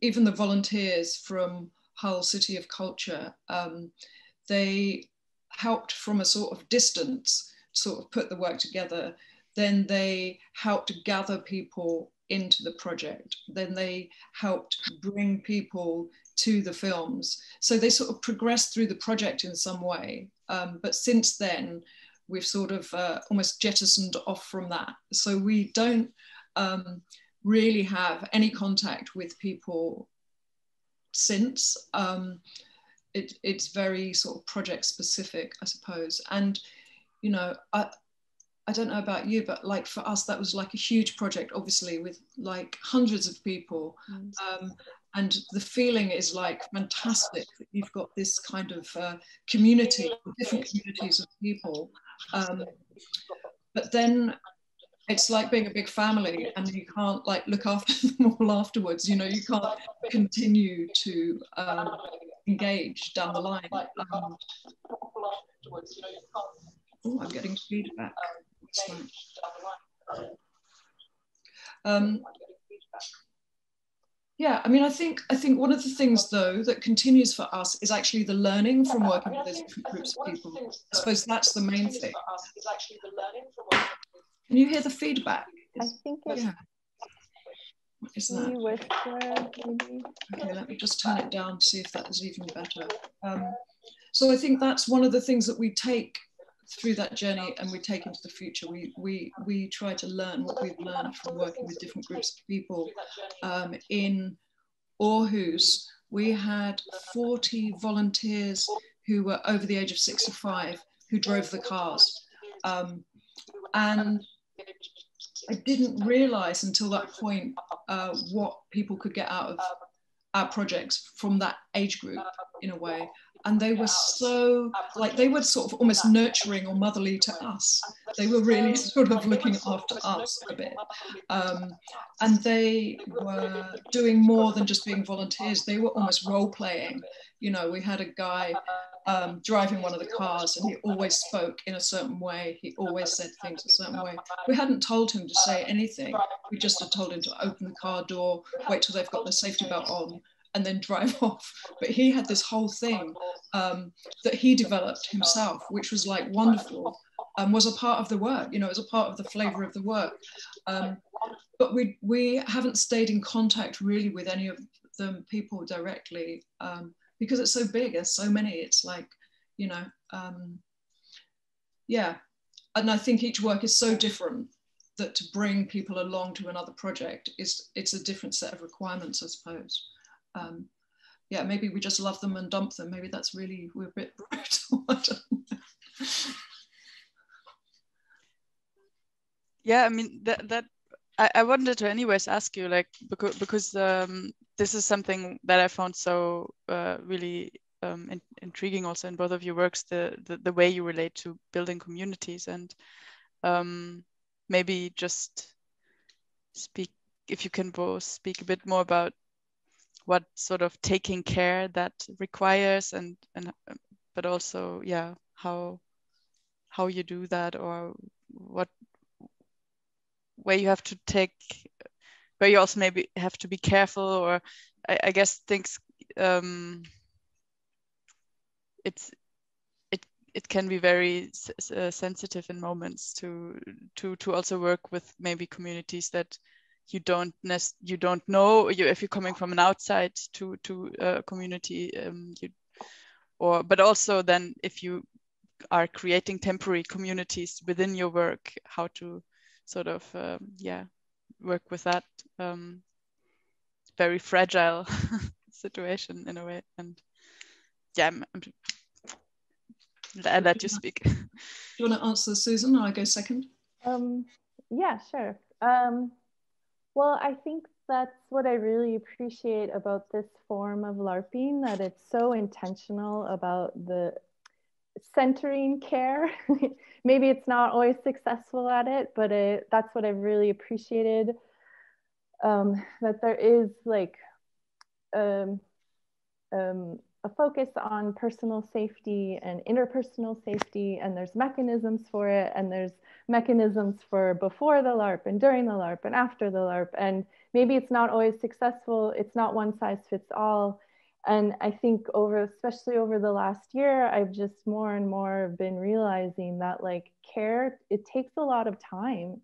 S2: even the volunteers from Hull City of Culture, they helped from a sort of distance, sort of put the work together. Then they helped gather people into the project. Then they helped bring people to the films. So they sort of progressed through the project in some way. But since then, we've sort of almost jettisoned off from that. So we don't really have any contact with people since. It's very sort of project specific, I suppose. And, you know, I don't know about you, but like for us, that was like a huge project, obviously, with like hundreds of people. And the feeling is like fantastic that you've got this kind of community, different communities of people. But then it's like being a big family, and you can't like look after them all afterwards. You know, you can't continue to engage down the line. Oh, I'm getting feedback. Yeah, I mean, I think one of the things though that continues for us is actually the learning from working with those different groups of people. I suppose that's the main thing. Can you hear the feedback?
S3: I think it's,
S2: yeah. What is that? Okay, let me just turn it down to see if that is even better. So I think that's one of the things that we take through that journey and we take into the future. We try to learn what we've learned from working with different groups of people. In Aarhus, we had 40 volunteers who were over the age of 65 who drove the cars. And I didn't realize until that point what people could get out of our projects from that age group in a way. And they were so, like, they were sort of almost nurturing or motherly to us. They were really sort of looking after us a bit. And they were doing more than just being volunteers. They were almost role playing. You know, we had a guy driving one of the cars, and he always spoke in a certain way. He always said things a certain way. We hadn't told him to say anything. We just had told him to open the car door, wait till they've got their safety belt on, and then drive off. But he had this whole thing that he developed himself, which was like wonderful, and was a part of the work. You know, it was a part of the flavor of the work. But we haven't stayed in contact really with any of the people directly, because it's so big, there's so many. It's like, you know, yeah. And I think each work is so different that to bring people along to another project it's a different set of requirements, I suppose. Yeah, maybe we just love them and dump them. Maybe that's really, we're a bit brutal. I don't know.
S1: Yeah, I mean, I wanted to anyways ask you, like, because this is something that I found so really intriguing also in both of your works, the way you relate to building communities. And maybe just speak, if you can both speak a bit more about what sort of taking care that requires, and but also, yeah, how you do that, or what, where you have to take, where you also maybe have to be careful, or I guess things, it can be very sensitive in moments to also work with maybe communities that you don't know if you're coming from an outside to a community, but also then if you are creating temporary communities within your work, how to sort of work with that very fragile situation in a way. And yeah, I'll let you speak.
S2: Do you want to answer, Susan, or I go second?
S3: Yeah, sure. Well, I think that's what I really appreciate about this form of LARPing, that it's so intentional about the centering care. Maybe it's not always successful at it, but that's what I've really appreciated, that there is like a focus on personal safety and interpersonal safety, and there's mechanisms for it, and there's mechanisms for before the LARP and during the LARP and after the LARP, and maybe it's not always successful, it's not one size fits all. And I think especially over the last year, I've just more and more been realizing that like care, it takes a lot of time.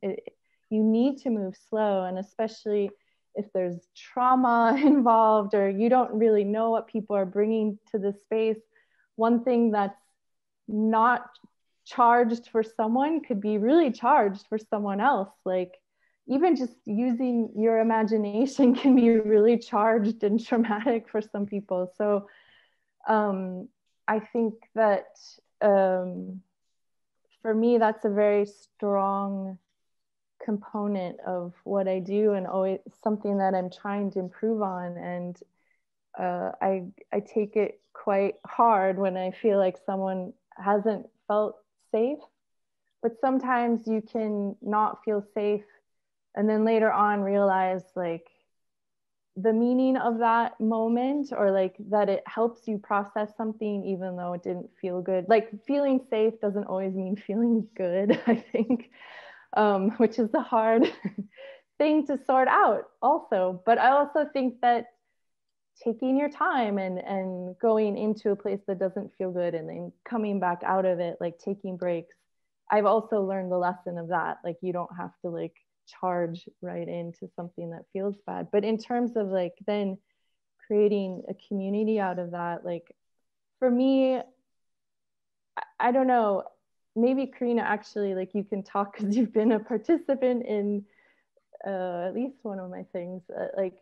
S3: You need to move slow, and especially if there's trauma involved or you don't really know what people are bringing to the space, one thing that's not charged for someone could be really charged for someone else. Like even just using your imagination can be really charged and traumatic for some people. So I think that for me, that's a very strong component of what I do, and always something that I'm trying to improve on. And I take it quite hard when I feel like someone hasn't felt safe, but sometimes you can not feel safe and then later on realize like the meaning of that moment, or like that it helps you process something even though it didn't feel good. Like feeling safe doesn't always mean feeling good, I think. Which is the hard thing to sort out also. But I also think that taking your time and going into a place that doesn't feel good and then coming back out of it, like taking breaks, I've also learned the lesson of that. Like you don't have to like charge right into something that feels bad. But in terms of like then creating a community out of that, like for me, I don't know, maybe Carina, actually, like you can talk because you've been a participant in at least one of my things. Like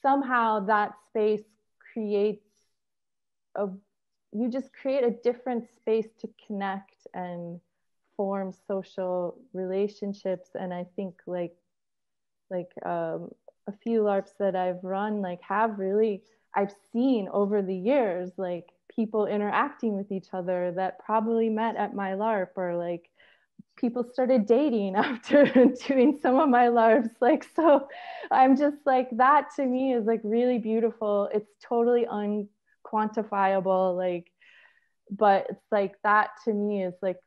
S3: somehow that space creates you just create a different space to connect and form social relationships. And I think like a few LARPs that I've run like have really, I've seen over the years like people interacting with each other that probably met at my LARP, or like people started dating after doing some of my LARPs. Like, so I'm just like, that to me is like really beautiful. It's totally unquantifiable, like, but it's like that to me is like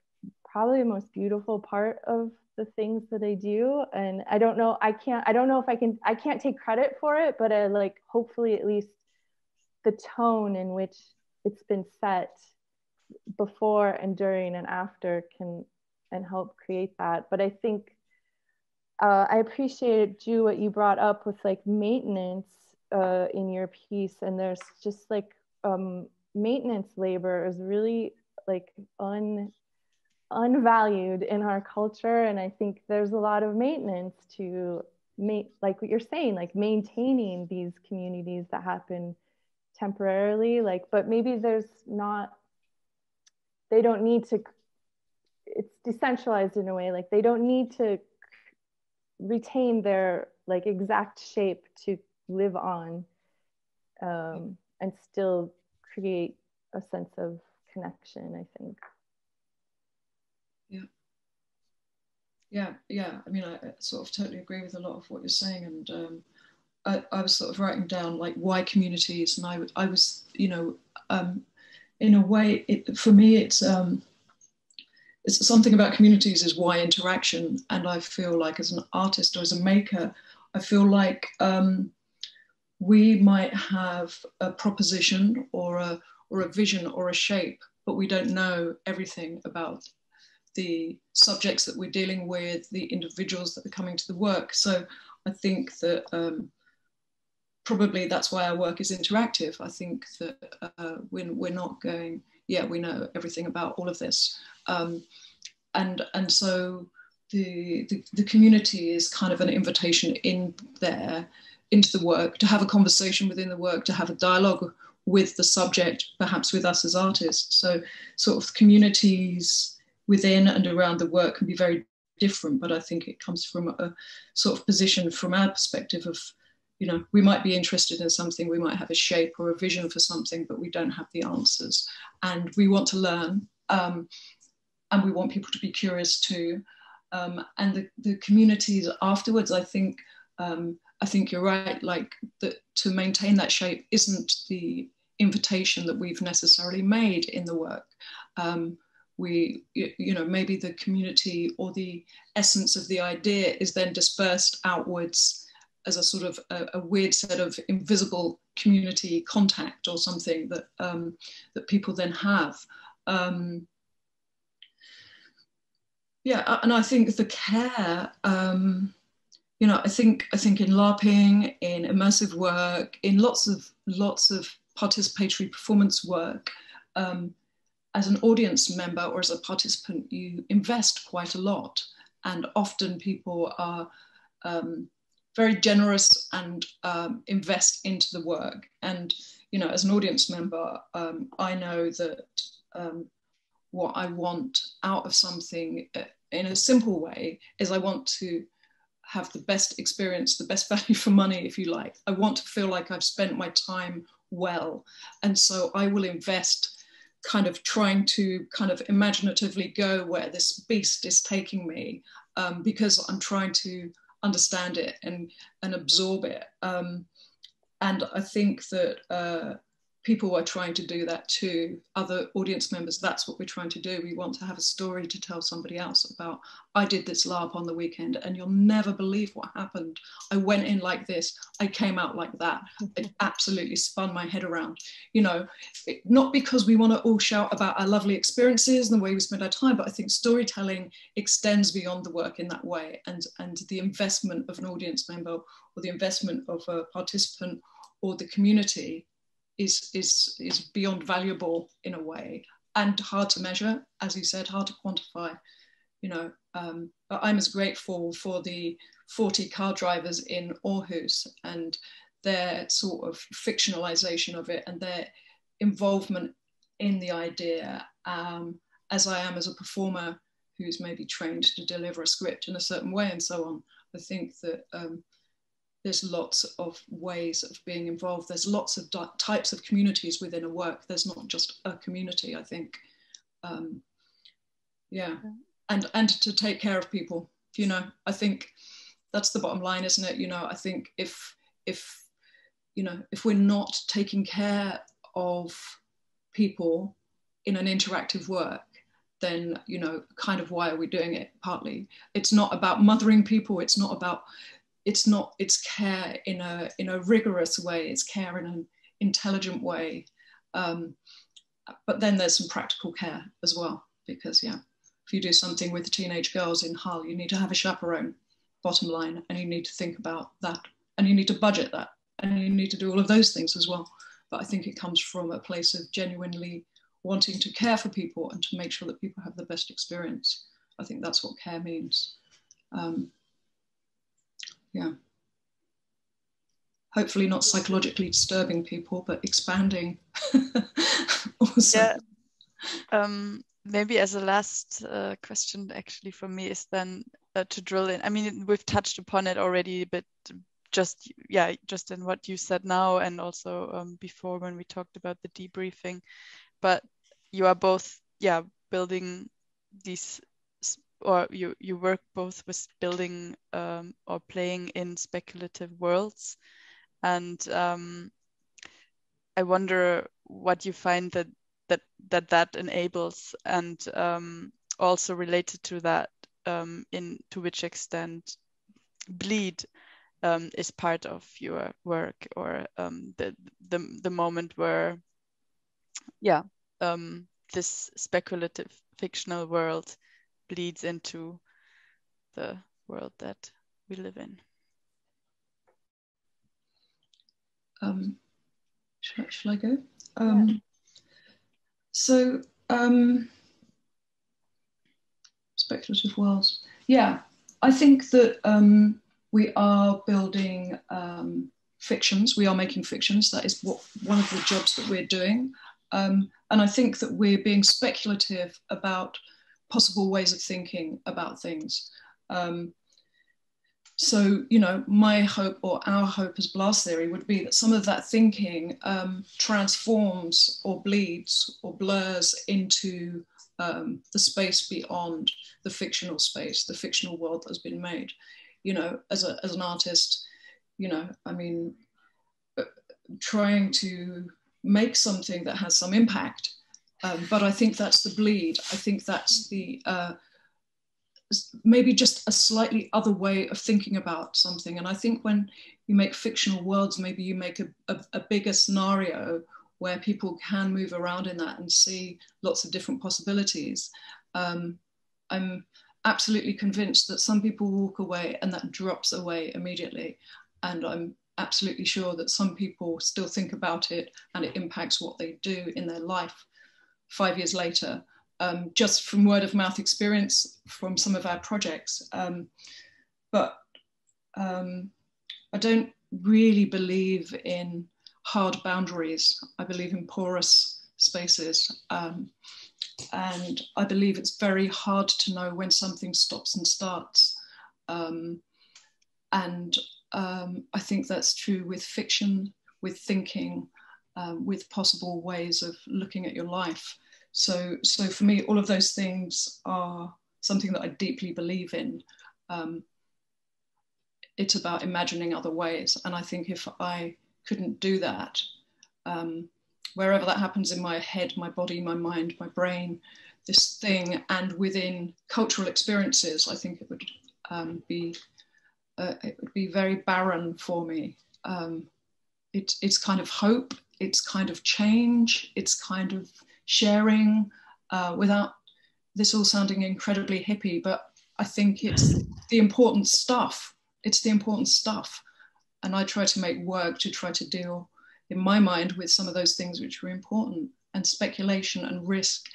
S3: probably the most beautiful part of the things that I do. And I don't know, I can't take credit for it, but I like, hopefully at least the tone in which it's been set before and during and after can and help create that. But I think I appreciated, Ju, what you brought up with like maintenance in your piece. And there's just like maintenance labor is really like unvalued in our culture. And I think there's a lot of maintenance to like what you're saying, like maintaining these communities that happen temporarily, like, but maybe there's not, they don't need to, it's decentralized in a way, like they don't need to retain their like exact shape to live on and still create a sense of connection, I think.
S2: Yeah. I mean, I sort of totally agree with a lot of what you're saying. And I was sort of writing down like why communities, and I was, you know, in a way, for me, it's something about communities is why interaction. And I feel like as an artist or as a maker, I feel like we might have a proposition or a vision or a shape, but we don't know everything about the subjects that we're dealing with, the individuals that are coming to the work. So I think that probably that's why our work is interactive. I think that we're not going, yeah, we know everything about all of this. And so the community is kind of an invitation in there, into the work, to have a conversation within the work, to have a dialogue with the subject, perhaps with us as artists. So sort of communities within and around the work can be very different, but I think it comes from a sort of position from our perspective of, you know, we might be interested in something, we might have a shape or a vision for something, but we don't have the answers. And we want to learn, and we want people to be curious too. And the communities afterwards, I think you're right, like to maintain that shape isn't the invitation that we've necessarily made in the work. You know, maybe the community or the essence of the idea is then dispersed outwards as a sort of a weird set of invisible community contact or something that that people then have. Yeah, and I think the care, you know, I think in LARPing, in immersive work, in lots of participatory performance work, as an audience member or as a participant, you invest quite a lot, and often people are very generous and invest into the work. And you know, as an audience member, I know that what I want out of something in a simple way is I want to have the best experience, the best value for money, if you like. I want to feel like I've spent my time well. And so I will invest kind of trying to kind of imaginatively go where this beast is taking me, because I'm trying to understand it and absorb it. And I think that people are trying to do that too. Other audience members, that's what we're trying to do. We want to have a story to tell somebody else about, I did this LARP on the weekend and you'll never believe what happened. I went in like this, I came out like that. It absolutely spun my head around. You know, not because we want to all shout about our lovely experiences and the way we spend our time, but I think storytelling extends beyond the work in that way. And the investment of an audience member or the investment of a participant or the community is beyond valuable in a way, and hard to measure, as you said, hard to quantify. You know, but I'm as grateful for the 40 car drivers in Aarhus and their sort of fictionalization of it and their involvement in the idea, as I am as a performer who's maybe trained to deliver a script in a certain way and so on. I think that there's lots of ways of being involved. There's lots of types of communities within a work. There's not just a community, I think. Yeah, and to take care of people, you know, I think that's the bottom line, isn't it? You know, I think if you know, if we're not taking care of people in an interactive work, then, you know, kind of why are we doing it? Partly, it's not about mothering people. It's care in a rigorous way. It's care in an intelligent way. But then there's some practical care as well, because yeah, if you do something with teenage girls in Hull, you need to have a chaperone, bottom line, and you need to think about that, and you need to budget that, and you need to do all of those things as well. But I think it comes from a place of genuinely wanting to care for people and to make sure that people have the best experience. I think that's what care means. Yeah. Hopefully not psychologically disturbing people, but expanding. Also.
S1: Yeah. Maybe as a last question, actually, for me is then to drill in. I mean, we've touched upon it already, but just in what you said now, and also before when we talked about the debriefing. But you are both, building these, or you work both with building or playing in speculative worlds, and I wonder what you find that enables, and also related to that, to which extent bleed is part of your work, or the moment where this speculative fictional world bleeds into the world that we live in.
S2: Shall I go?
S3: Yeah.
S2: So, speculative worlds. Yeah, I think that we are building fictions. We are making fictions. That is one of the jobs that we're doing. And I think that we're being speculative about possible ways of thinking about things. So, you know, my hope or our hope as Blast Theory would be that some of that thinking transforms or bleeds or blurs into the space beyond the fictional space, the fictional world that's been made. You know, as an artist, you know, I mean, trying to make something that has some impact. But I think that's the bleed. I think that's the maybe just a slightly other way of thinking about something. And I think when you make fictional worlds, maybe you make a bigger scenario where people can move around in that and see lots of different possibilities. I'm absolutely convinced that some people walk away and that drops away immediately. And I'm absolutely sure that some people still think about it and it impacts what they do in their life 5 years later. Just from word of mouth experience from some of our projects. But I don't really believe in hard boundaries. I believe in porous spaces. And I believe it's very hard to know when something stops and starts. And I think that's true with fiction, with thinking, with possible ways of looking at your life. So for me, all of those things are something that I deeply believe in. It's about imagining other ways. And I think if I couldn't do that, wherever that happens in my head, my body, my mind, my brain, this thing, and within cultural experiences, I think it would be very barren for me. It's kind of hope, it's kind of change, it's kind of sharing, without this all sounding incredibly hippie, but I think it's the important stuff. It's the important stuff. And I try to make work to try to deal, in my mind, with some of those things which are important. And speculation and risk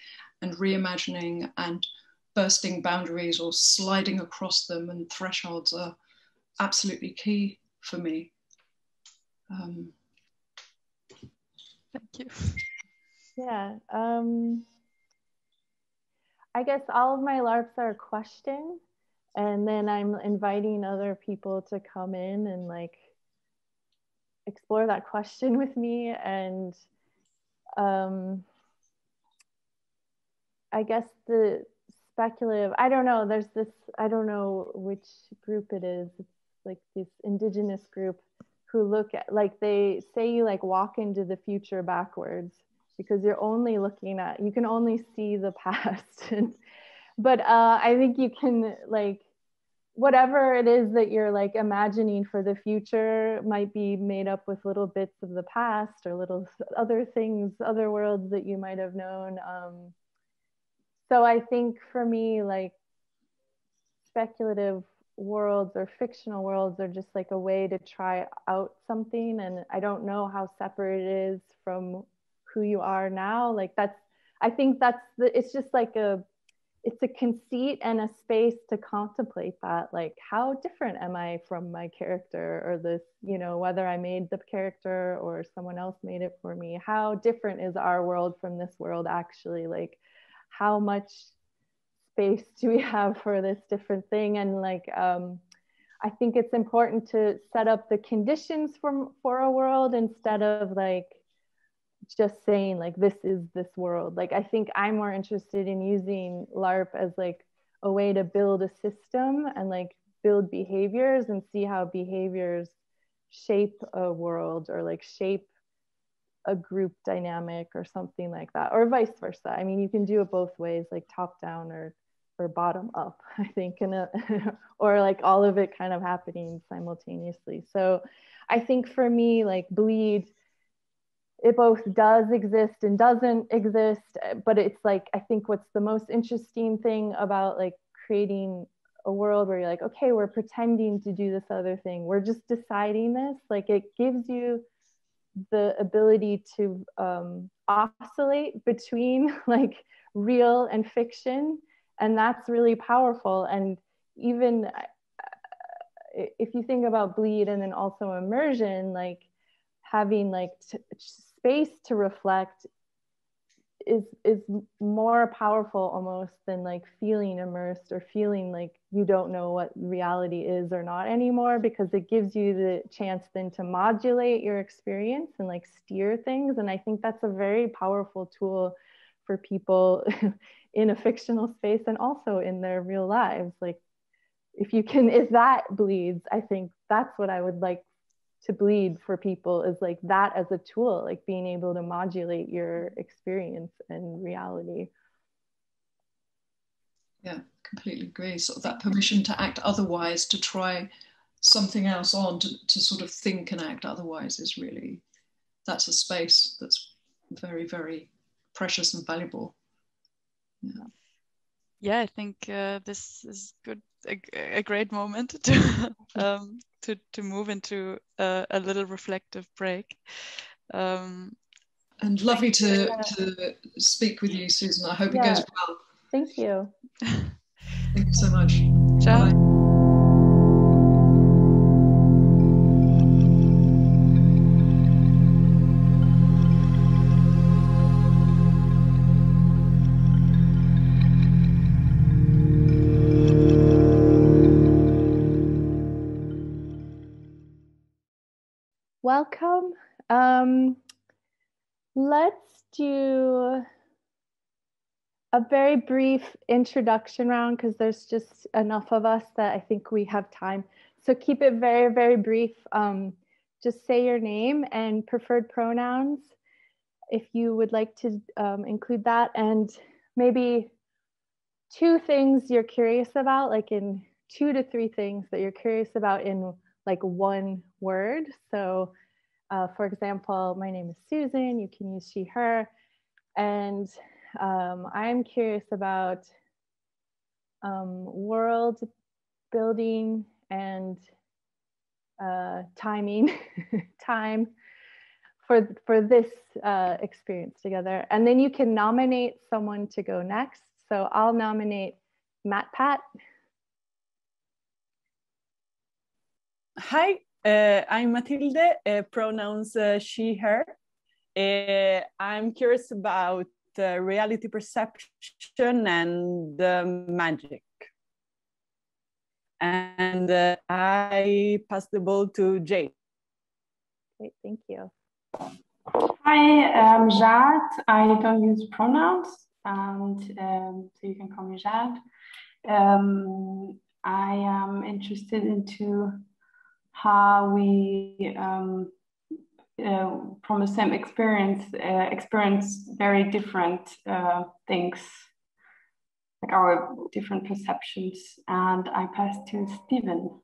S2: and reimagining and bursting boundaries or sliding across them and thresholds are absolutely key for me.
S1: Thank you.
S3: Yeah, I guess all of my LARPs are a question, and then I'm inviting other people to come in and like explore that question with me. And I guess the speculative, I don't know, there's this, I don't know which group it is. It's like this indigenous group who look at, like they say you like walk into the future backwards because you're only looking at, you can only see the past. But I think you can like, whatever it is that you're like imagining for the future might be made up with little bits of the past or little other things, other worlds that you might have known. So I think for me, like speculative worlds or fictional worlds are just like a way to try out something. And I don't know how separate it is from who you are now. Like that's, I think that's it's just like it's a conceit and a space to contemplate that, like how different am I from my character, or this, you know, whether I made the character or someone else made it for me, how different is our world from this world actually, like how much space do we have for this different thing. And like I think it's important to set up the conditions for a world instead of like just saying like this is this world. Like I think I'm more interested in using LARP as like a way to build a system and like build behaviors and see how behaviors shape a world or like shape a group dynamic or something like that, or vice versa. I mean, you can do it both ways, like top down or bottom up, I think, or like all of it kind of happening simultaneously. So I think for me, like Bleed, it both does exist and doesn't exist, but it's like, I think what's the most interesting thing about like creating a world where you're like, okay, we're pretending to do this other thing, we're just deciding this, like it gives you the ability to oscillate between like real and fiction, and that's really powerful. And even if you think about bleed and then also immersion, like having like space to reflect is more powerful almost than like feeling immersed or feeling like you don't know what reality is or not anymore, because it gives you the chance then to modulate your experience and like steer things. And I think that's a very powerful tool for people in a fictional space and also in their real lives. Like if that bleeds, I think that's what I would like to bleed for people, is like that as a tool, like being able to modulate your experience and reality.
S2: Yeah, completely agree. Sort of that permission to act otherwise, to try something else on, to sort of think and act otherwise is really, that's a space that's very, very precious and valuable. Yeah.
S1: Yeah, I think this is good, a great moment to to move into a little reflective break.
S2: And lovely to speak with you, Susan. I hope it goes well.
S3: Thank you.
S2: Thank you so much.
S1: Ciao.
S2: Bye.
S3: Welcome. Let's do a very brief introduction round because there's just enough of us that I think we have time. So keep it very, very brief. Just say your name and preferred pronouns if you would like to include that, and maybe 2 things you're curious about, like in 2 to 3 things that you're curious about in like 1 word. So for example, my name is Susan, you can use she, her, and I'm curious about world building and timing, time for this experience together. And then you can nominate someone to go next. So I'll nominate Matt Pat.
S6: Hi, I'm Matilde, pronouns she, her. I'm curious about reality perception and magic. And I pass the ball to Jade.
S3: Great, thank you.
S7: Hi, I'm Jade. I don't use pronouns, and so you can call me Jade. I am interested into how we, from the same experience very different things, like our different perceptions. And I pass to Steven.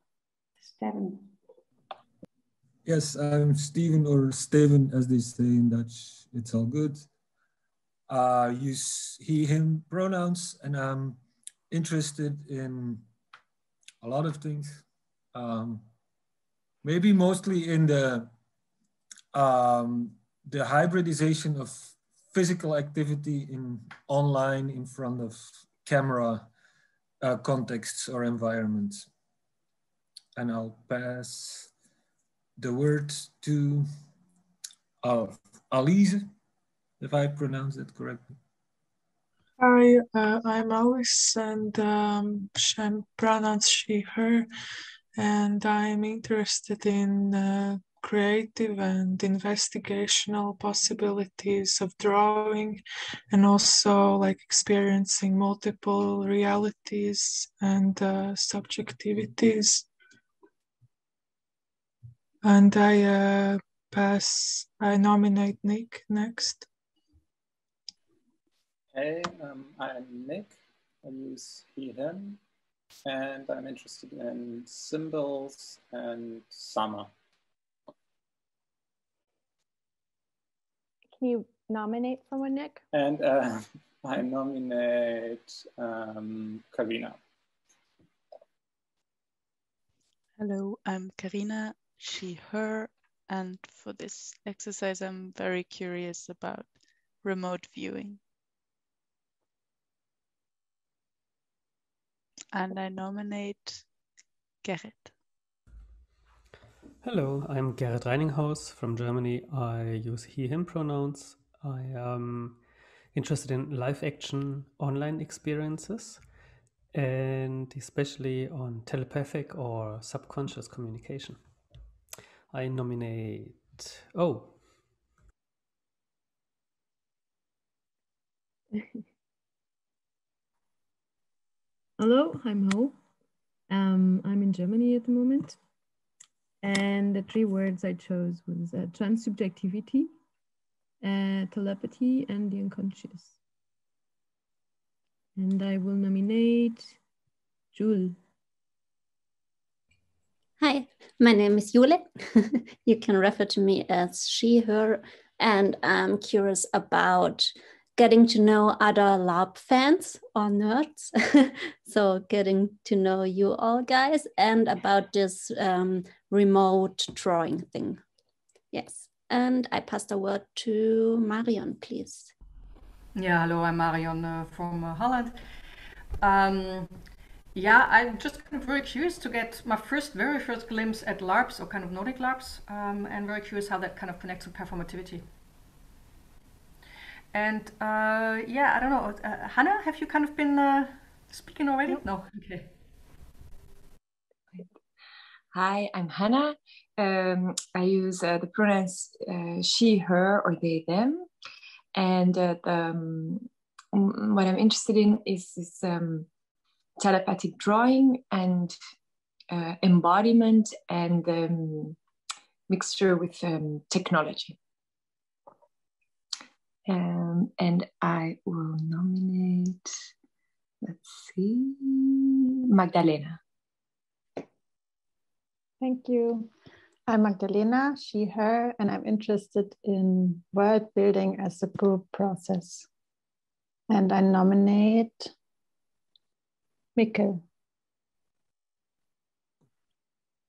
S5: Yes, I'm Steven, or Steven as they say in Dutch. It's all good. Use he, him pronouns, and I'm interested in a lot of things. Maybe mostly in the hybridization of physical activity in online in front of camera contexts or environments. And I'll pass the word to Alice, if I pronounce it correctly.
S8: Hi, I'm Alice, and I'm pronouns she, her, and I'm interested in creative and investigational possibilities of drawing, and also like experiencing multiple realities and subjectivities. And I nominate Nick next.
S9: Hey, I'm Nick. I use he, him, and I'm interested in symbols and summer.
S3: Can you nominate someone, Nick?
S9: And I nominate Carina.
S1: Hello, I'm Carina, she, her, And for this exercise, I'm very curious about remote viewing. And I nominate Gerrit.
S10: Hello, I'm Gerrit Reininghaus from Germany. I use he, him pronouns. I am interested in live action online experiences and especially on telepathic or subconscious communication. I nominate O.
S11: Hello, I'm Ho. I'm in Germany at the moment. And the 3 words I chose was transsubjectivity, telepathy, and the unconscious. And I will nominate Jule.
S12: Hi, my name is Jule. You can refer to me as she, her, and I'm curious about getting to know other LARP fans or nerds. So getting to know you all guys and about this remote drawing thing. Yes, and I pass the word to Marion, please.
S13: Yeah, hello, I'm Marion from Holland. Yeah, I'm just kind of very curious to get my very first glimpse at LARPs or kind of Nordic LARPs, and very curious how that kind of connects with performativity. And yeah, I don't know, Hannah, have you kind of been speaking already? No, okay.
S14: Hi, I'm Hannah. I use the pronouns she, her, or they, them. And what I'm interested in is this telepathic drawing and embodiment and mixture with technology. And I will nominate, let's see, Magdalena.
S3: Thank you. I'm Magdalena, she, her, and I'm interested in world building as a group process. And I nominate Mikkel.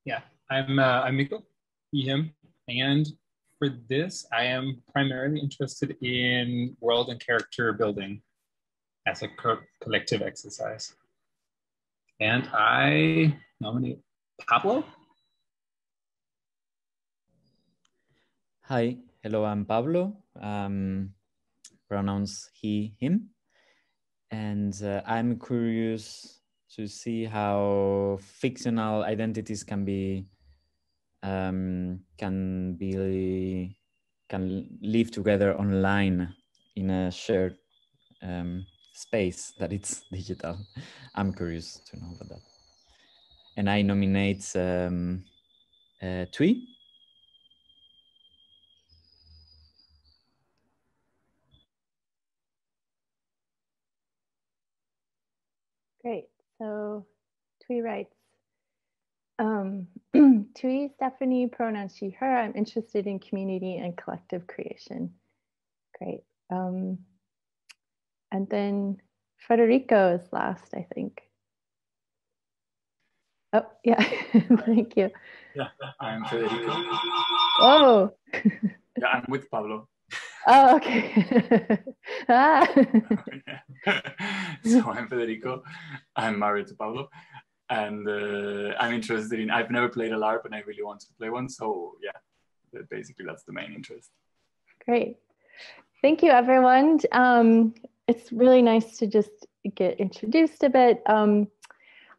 S15: Yeah, I'm Mikkel, he, him, and for this, I am primarily interested in world and character building as a collective exercise. And I nominate Pablo.
S16: Hi, hello, I'm Pablo. Pronouns he, him. And I'm curious to see how fictional identities can live together online in a shared space that it's digital. I'm curious to know about that. And I nominate Tui.
S3: Great. So Tui writes, Tui, Stephanie, pronouns she, her. I'm interested in community and collective creation. Great. And then Federico is last, I think. Oh, yeah. Thank you.
S17: Yeah, I'm Federico.
S3: Oh.
S17: Yeah, I'm with Pablo.
S3: Oh, okay. Ah.
S17: So I'm Federico. I'm married to Pablo. And I'm interested in, I've never played a LARP and I really want to play one. So yeah, basically that's the main interest.
S3: Great. Thank you, everyone. It's really nice to just get introduced a bit.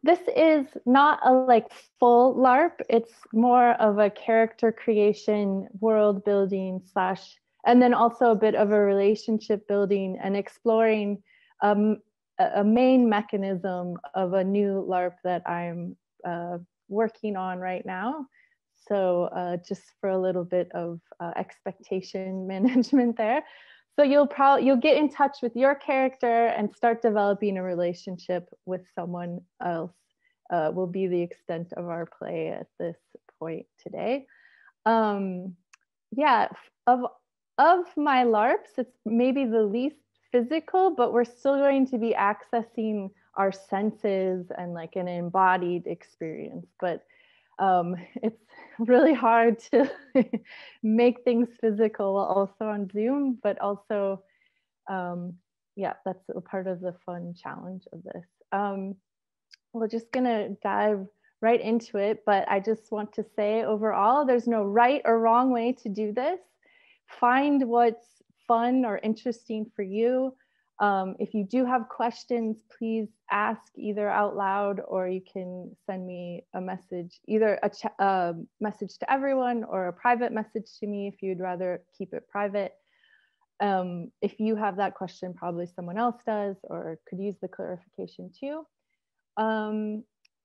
S3: This is not a full LARP. It's more of a character creation, world building / and then also a bit of a relationship building and exploring a main mechanism of a new LARP that I'm working on right now. So just for a little bit of expectation management there. So you'll get in touch with your character and start developing a relationship with someone else. Will be the extent of our play at this point today. Yeah, of my LARPs, it's maybe the least physical, but we're still going to be accessing our senses and an embodied experience. But It's really hard to make things physical also on Zoom, but also, yeah, that's a part of the fun challenge of this. We're just gonna dive right into it, but I just want to say overall, there's no right or wrong way to do this. Find what's fun or interesting for you. If you do have questions, please ask either out loud, or you can send me a message, either a message to everyone or a private message to me if you'd rather keep it private. If you have that question, probably someone else does or could use the clarification too.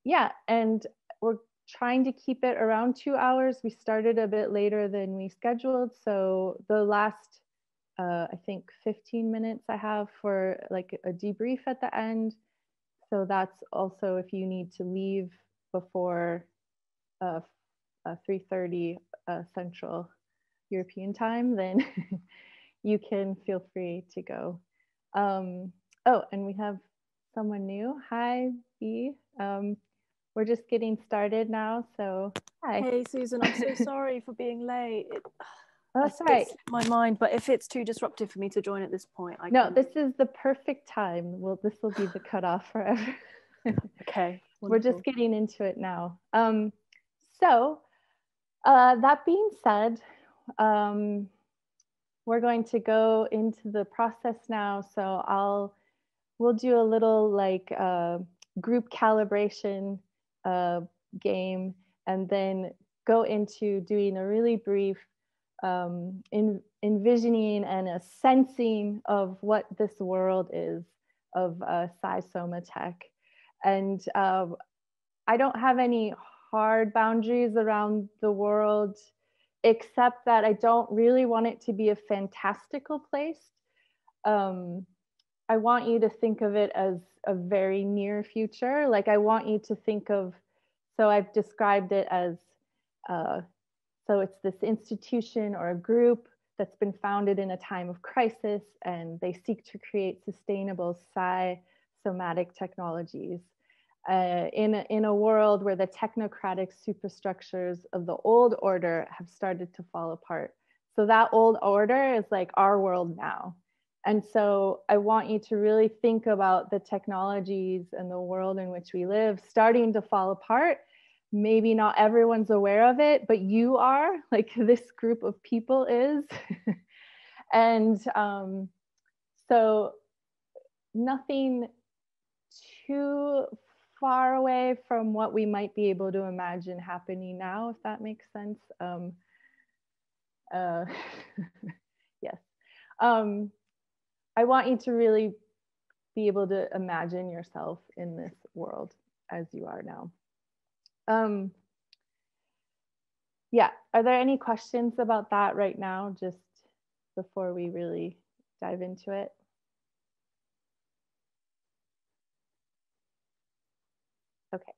S3: Yeah, and we're trying to keep it around 2 hours. We started a bit later than we scheduled, so the last I think 15 minutes I have for like a debrief at the end. So that's also if you need to leave before 3:30 Central European time, then you can feel free to go. Oh, and we have someone new. Hi, B. We're just getting started now, so hi.
S18: Hey, Susan, I'm so sorry for being late.
S3: Oh, that's right.
S18: It slipped my mind, but if it's too disruptive for me to join at this point, I
S3: No,
S18: can...
S3: this is the perfect time. Well, this will be the cutoff forever.
S18: Okay, wonderful.
S3: We're just getting into it now. So that being said, we're going to go into the process now. So we'll do a little like group calibration game, and then go into doing a really brief envisioning and a sensing of what this world is of PSY-SOMA-TEK. And I don't have any hard boundaries around the world, except that I don't really want it to be a fantastical place. I want you to think of it as a very near future. Like I want you to think of, so I've described it as, so it's this institution or a group that's been founded in a time of crisis, and they seek to create sustainable somatic technologies in a world where the technocratic superstructures of the old order have started to fall apart. So that old order is like our world now. And so I want you to really think about the technologies and the world in which we live starting to fall apart. Maybe not everyone's aware of it, but you are, like this group of people is. And so nothing too far away from what we might be able to imagine happening now, if that makes sense. Yes. I want you to really be able to imagine yourself in this world as you are now. Yeah, are there any questions about that right now, just before we really dive into it? Okay.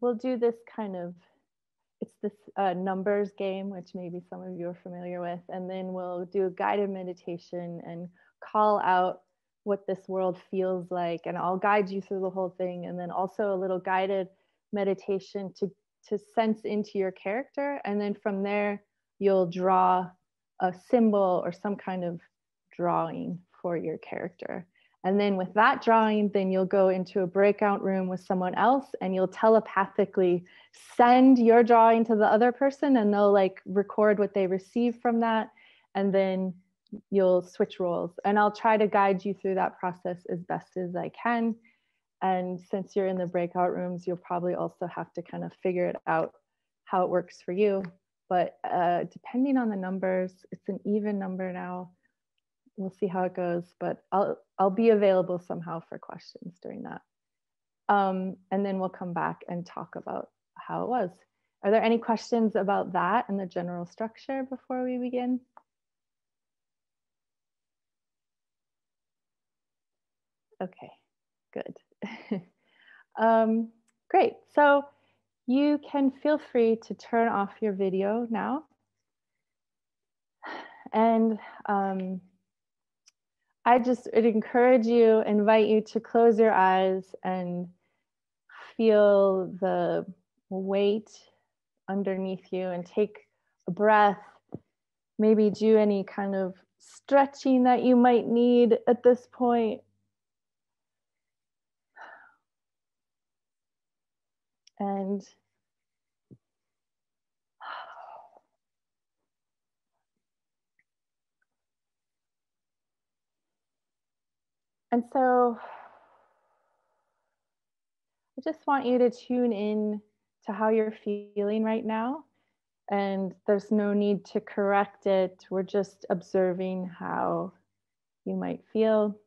S3: We'll do this kind of, it's this numbers game, which maybe some of you are familiar with, and then we'll do a guided meditation and call out what this world feels like, and I'll guide you through the whole thing, and then also a little guided meditation to sense into your character, and then from there you'll draw a symbol or some kind of drawing for your character. And then with that drawing, then you'll go into a breakout room with someone else, and you'll telepathically send your drawing to the other person, and they'll like record what they receive from that, and then you'll switch roles. And I'll try to guide you through that process as best as I can. And since you're in the breakout rooms, you'll probably also have to kind of figure it out how it works for you. But depending on the numbers, it's an even number now. We'll see how it goes, but I'll be available somehow for questions during that. And then we'll come back and talk about how it was. Are there any questions about that and the general structure before we begin? Okay, good. Great, so you can feel free to turn off your video now. And I just would encourage you, invite you to close your eyes and feel the weight underneath you and take a breath. Maybe do any kind of stretching that you might need at this point. And so I just want you to tune in to how you're feeling right now. And there's no need to correct it. We're just observing how you might feel.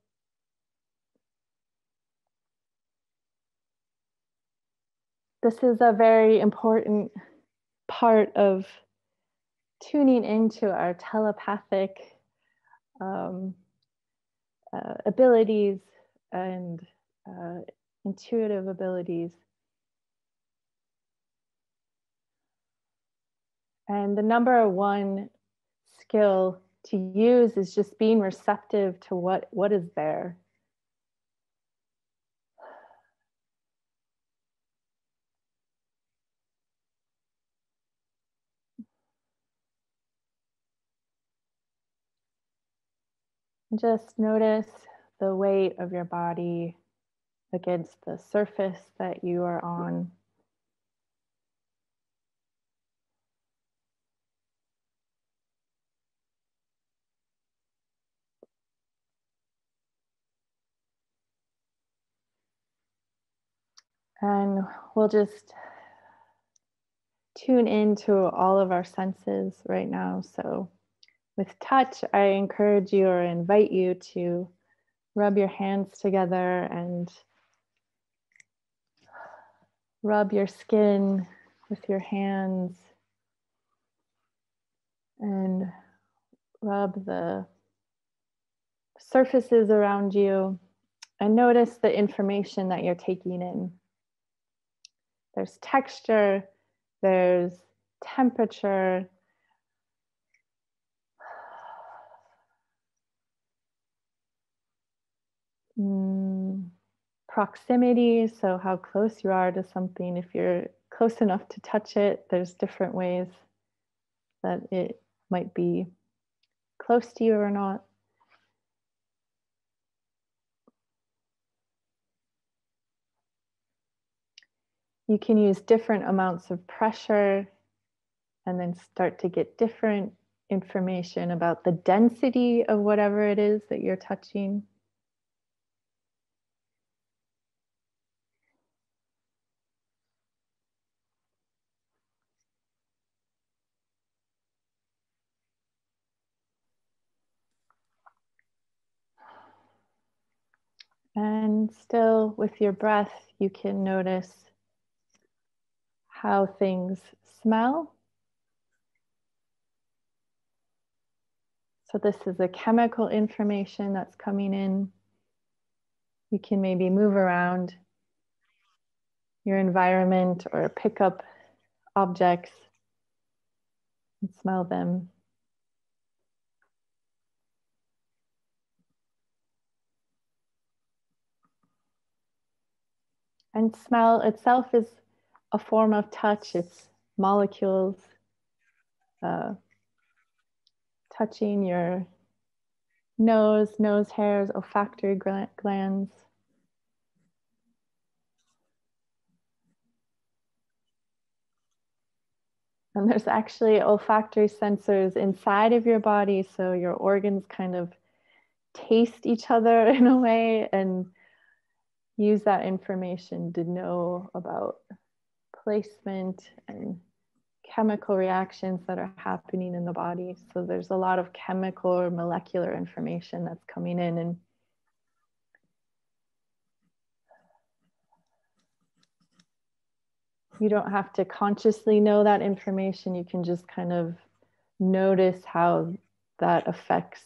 S3: This is a very important part of tuning into our telepathic abilities and intuitive abilities. And the number one skill to use is just being receptive to what is there. Just notice the weight of your body against the surface that you are on. And we'll just tune into all of our senses right now. So with touch, I encourage you or invite you to rub your hands together and rub your skin with your hands and rub the surfaces around you and notice the information that you're taking in. There's texture, there's temperature, proximity, so how close you are to something. If you're close enough to touch it, there's different ways that it might be close to you or not. You can use different amounts of pressure and then start to get different information about the density of whatever it is that you're touching. And still with your breath, you can notice how things smell. So this is the chemical information that's coming in. You can maybe move around your environment or pick up objects and smell them. And smell itself is a form of touch. It's molecules touching your nose hairs, olfactory glands. And there's actually olfactory sensors inside of your body, so your organs kind of taste each other in a way and use that information to know about placement and chemical reactions that are happening in the body. So there's a lot of chemical or molecular information that's coming in, and you don't have to consciously know that information. You can just kind of notice how that affects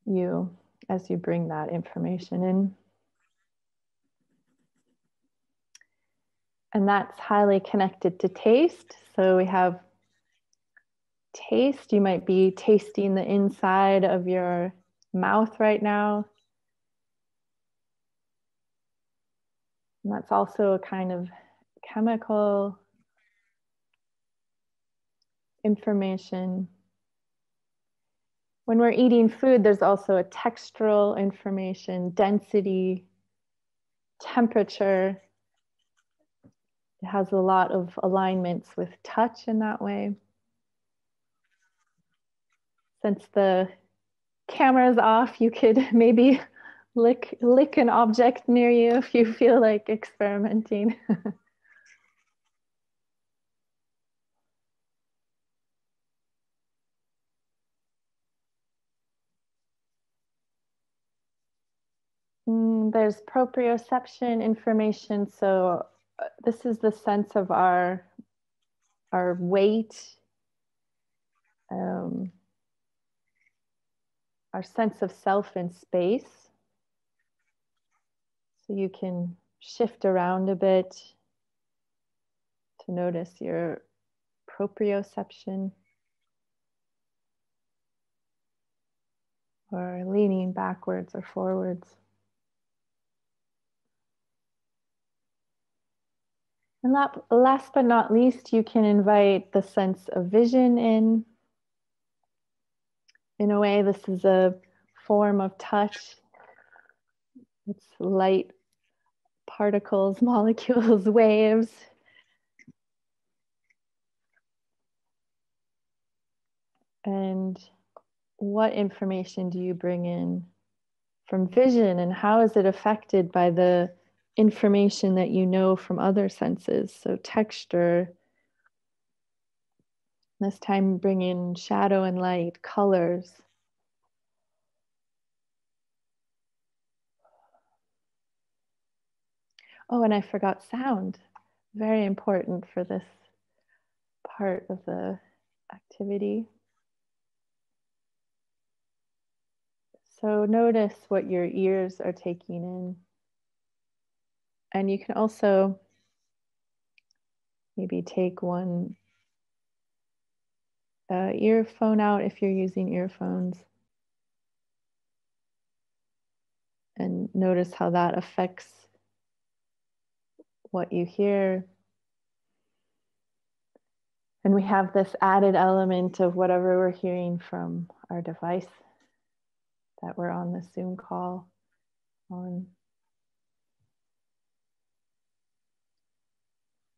S3: you as you bring that information in. And that's highly connected to taste. So we have taste. You might be tasting the inside of your mouth right now. And that's also a kind of chemical information. When we're eating food, there's also a textural information, density, temperature. It has a lot of alignments with touch in that way. Since the camera's off, you could maybe lick an object near you if you feel like experimenting. There's proprioception information. So this is the sense of our weight, our sense of self in space. So you can shift around a bit to notice your proprioception, or leaning backwards or forwards. And last but not least, you can invite the sense of vision in. In a way, this is a form of touch. It's light particles, molecules, waves. And what information do you bring in from vision, and how is it affected by the information that you know from other senses? So texture, this time bring in shadow and light, colors. Oh, and I forgot sound. Very important for this part of the activity. So notice what your ears are taking in. And you can also maybe take one earphone out if you're using earphones. And notice how that affects what you hear. And we have this added element of whatever we're hearing from our device that we're on the Zoom call on.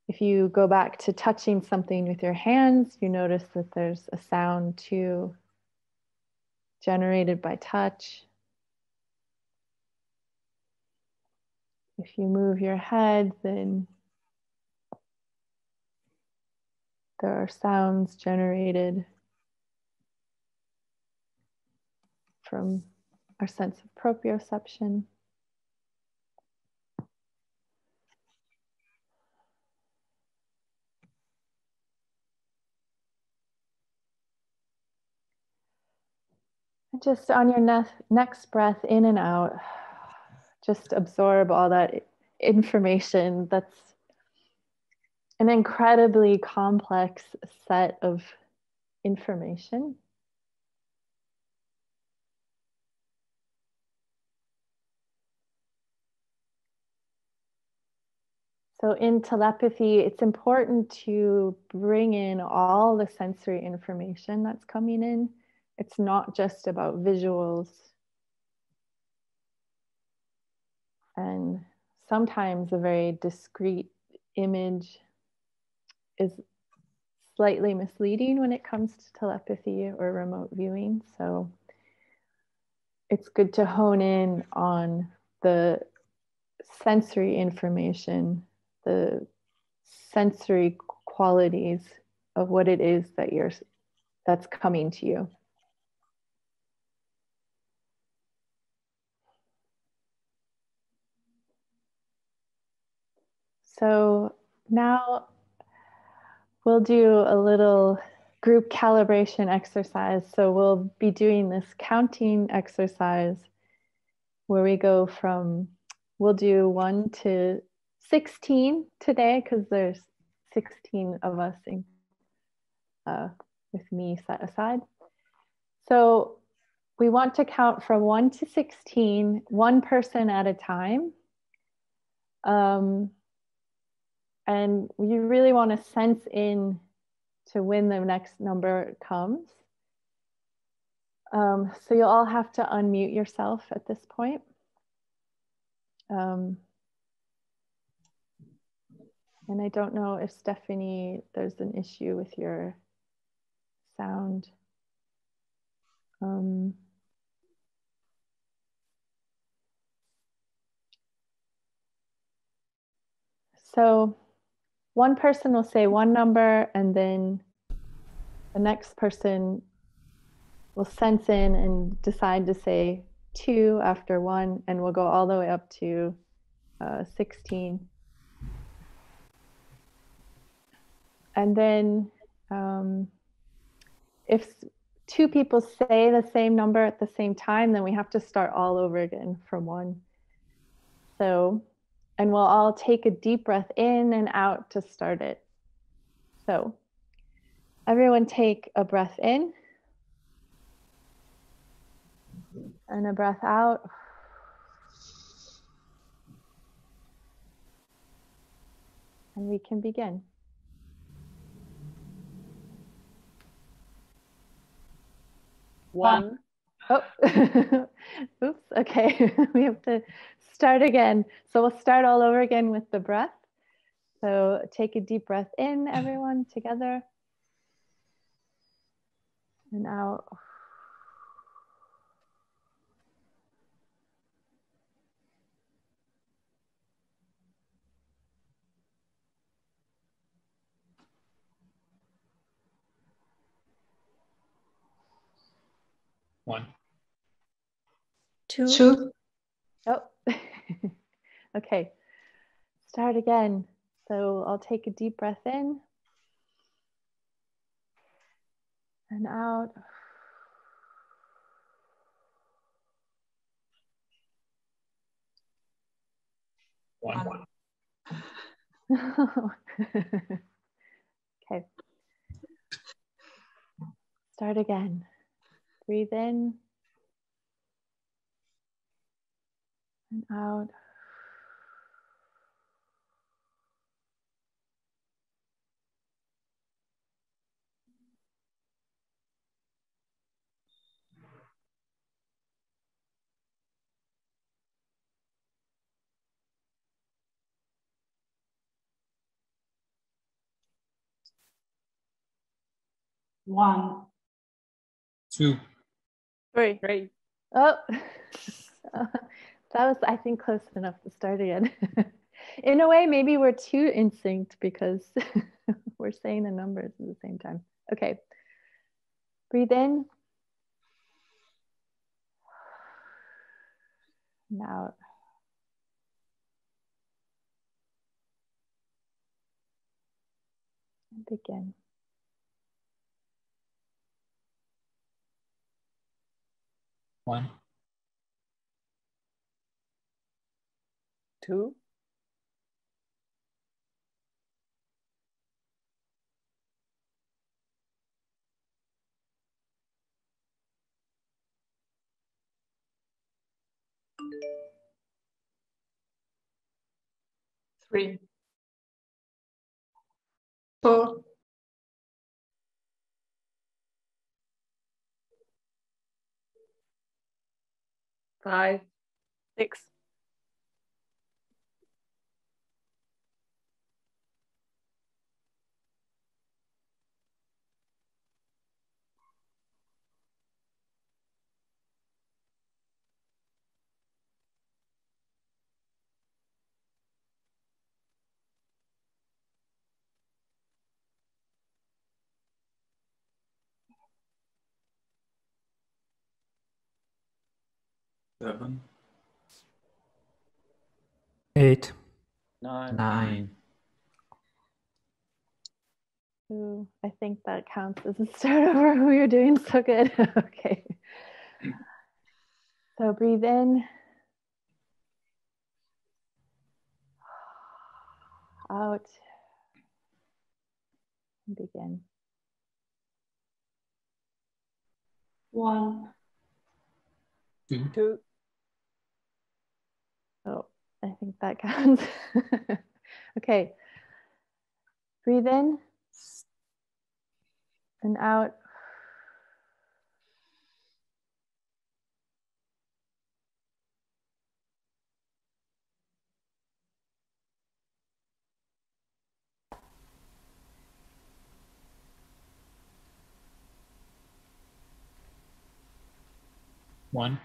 S3: If you go back to touching something with your hands, you notice that there's a sound too generated by touch. If you move your head, then there are sounds generated from our sense of proprioception. Just on your next breath in and out, just absorb all that information. That's an incredibly complex set of information. So in telepathy, it's important to bring in all the sensory information that's coming in. It's not just about visuals. And sometimes a very discrete image is slightly misleading when it comes to telepathy or remote viewing. So it's good to hone in on the sensory information, the sensory qualities of what it is that's coming to you. So now we'll do a little group calibration exercise. So we'll be doing this counting exercise where we go from, we'll do 1 to 16 today because there's 16 of us with me set aside. So we want to count from 1 to 16, one person at a time. And you really want to sense in to when the next number comes. So you'll all have to unmute yourself at this point. And I don't know if Stephanie, there's an issue with your sound. So one person will say one number, and then the next person will sense in and decide to say 2 after 1, and we'll go all the way up to 16. And then if 2 people say the same number at the same time, then we have to start all over again from 1. So, and we'll all take a deep breath in and out to start it. So everyone take a breath in and a breath out. And we can begin.
S18: 1.
S3: Oh, oops, okay. We have to start again. So we'll start all over again with the breath. So take a deep breath in, everyone, together. And out.
S15: One.
S12: 2.
S3: Oh, okay. Start again. So I'll take a deep breath in and out.
S15: One.
S3: Okay. Start again. Breathe in and out.
S7: One.
S15: 2.
S18: 3.
S3: Oh, that was, I think, close enough to start again. In a way, maybe we're too in sync because we're saying the numbers at the same time. Okay. Breathe in. And out. And begin.
S15: 1.
S18: 2. 3. 4. 5. 6.
S17: 7.
S10: 8.
S16: 9.
S3: Ooh, I think that counts as a start over. You're doing so good. Okay. So breathe in. Out. And begin.
S7: 1.
S15: 2.
S18: 2.
S3: Oh, I think that counts. Okay. Breathe in and out.
S15: One.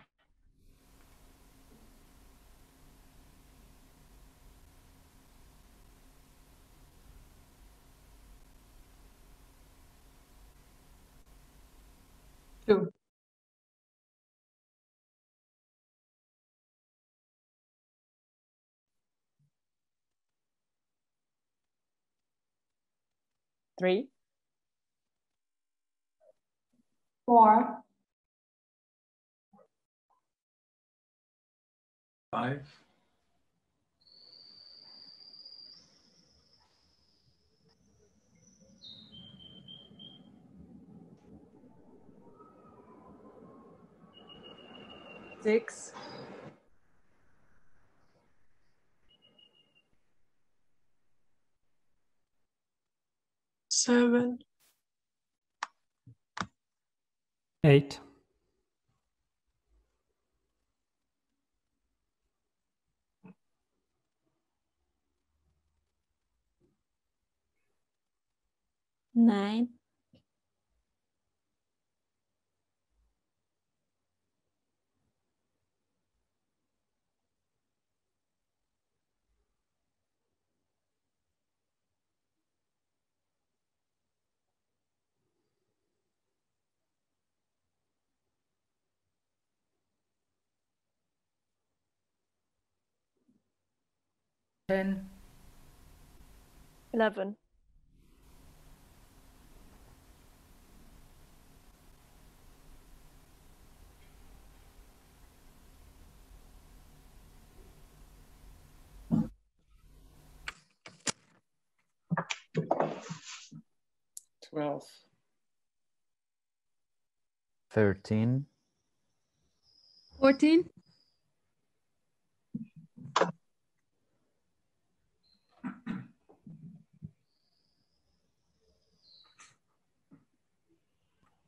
S6: Two. Three.
S7: Four.
S15: 5.
S6: 6.
S8: 7.
S10: 8.
S12: 9.
S13: 10.
S18: 11.
S9: 12.
S16: 13.
S11: 14.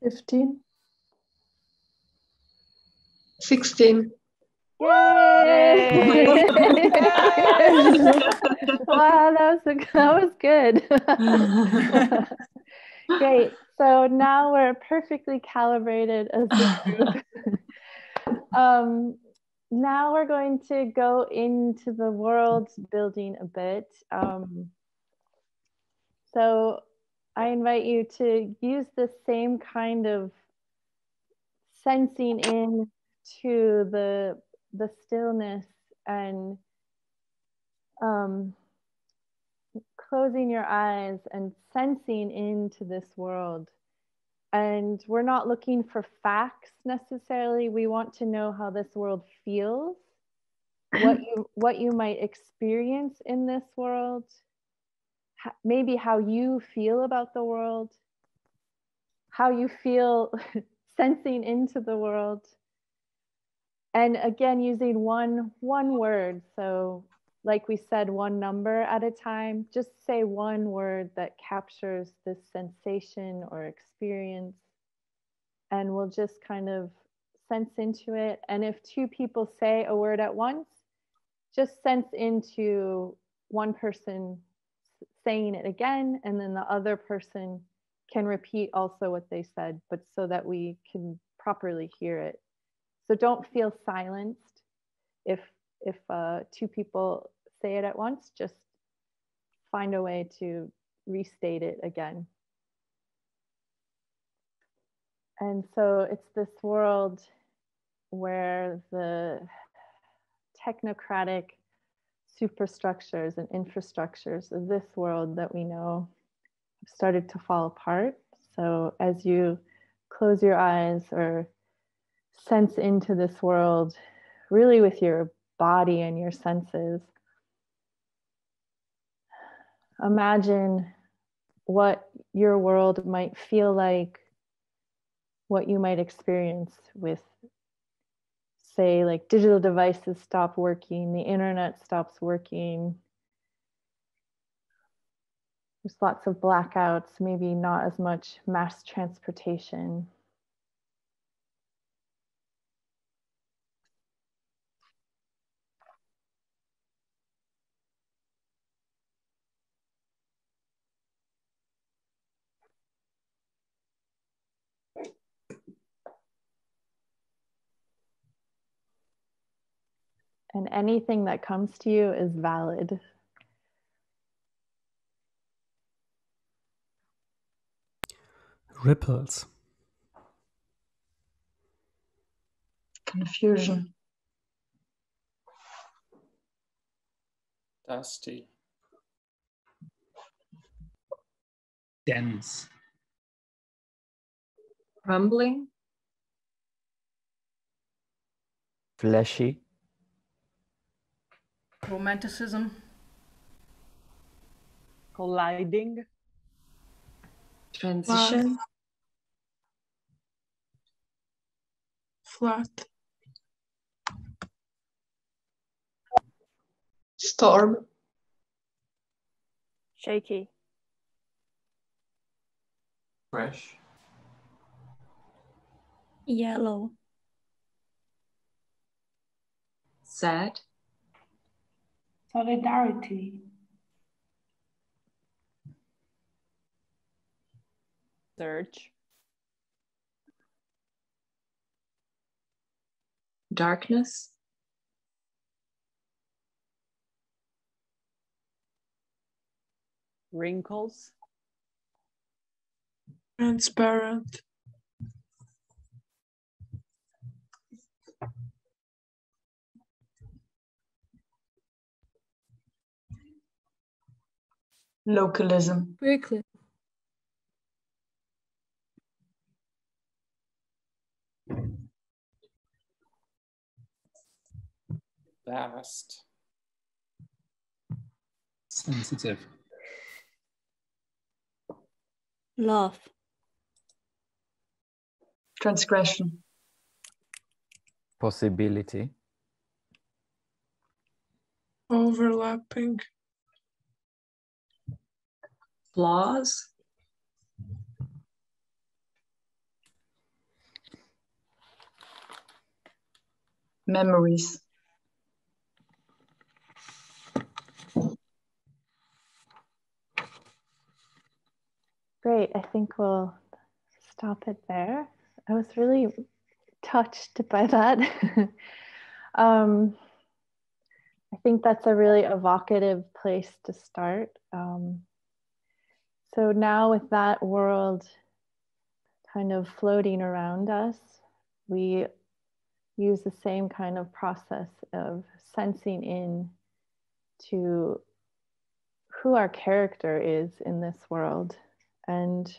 S3: 15.
S19: 16.
S3: Yay! Wow, that was good. Great. So now we're perfectly calibrated as a group. Now we're going to go into the world building a bit. So I invite you to use the same kind of sensing in to the stillness and closing your eyes and sensing into this world. And we're not looking for facts necessarily. We want to know how this world feels, what you might experience in this world, maybe how you feel about the world, how you feel sensing into the world. And again, using one word. So like we said, one number at a time, just say one word that captures this sensation or experience. And we'll just kind of sense into it. And if two people say a word at once, just sense into one person saying it again, and then the other person can repeat also what they said, but so that we can properly hear it. So don't feel silenced. If two people say it at once, just find a way to restate it again. And so it's this world where the technocratic superstructures and infrastructures of this world that we know have started to fall apart. So as you close your eyes or sense into this world, really with your body and your senses, imagine what your world might feel like, what you might experience with, say like digital devices stop working, the internet stops working. There's lots of blackouts, maybe not as much mass transportation. And anything that comes to you is valid.
S10: Ripples.
S19: Confusion.
S9: Dusty.
S15: Dense.
S14: Rumbling.
S16: Fleshy.
S13: Romanticism.
S6: Colliding.
S14: Transition.
S8: Flat.
S19: Storm.
S18: Shaky.
S17: Fresh.
S12: Yellow.
S14: Sad.
S7: Solidarity.
S6: Search.
S14: Darkness.
S6: Wrinkles.
S8: Transparent.
S19: Localism.
S8: Quickly.
S9: Vast.
S15: Sensitive.
S12: Love.
S19: Transgression.
S16: Possibility.
S8: Overlapping.
S14: Flaws.
S19: Memories.
S3: Great, I think we'll stop it there. I was really touched by that. I think that's a really evocative place to start. So now with that world kind of floating around us, we use the same kind of process of sensing in to who our character is in this world. And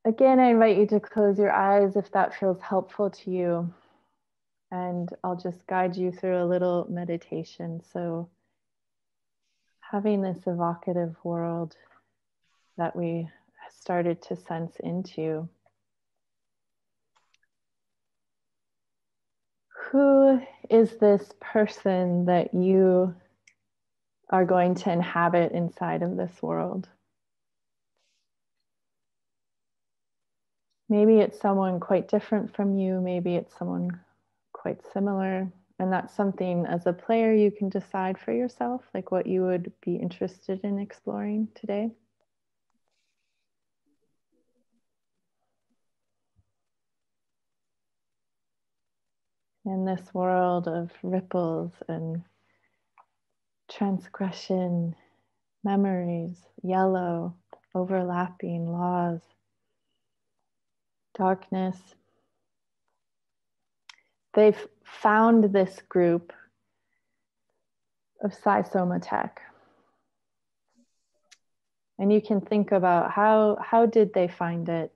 S3: again, I invite you to close your eyes if that feels helpful to you. And I'll just guide you through a little meditation. So having this evocative world that we started to sense into. Who is this person that you are going to inhabit inside of this world? Maybe it's someone quite different from you. Maybe it's someone quite similar. And that's something as a player you can decide for yourself, like what you would be interested in exploring today. In this world of ripples and transgression, memories, yellow, overlapping laws, darkness. They've found this group of PSY-SOMA-TEK. And you can think about how did they find it?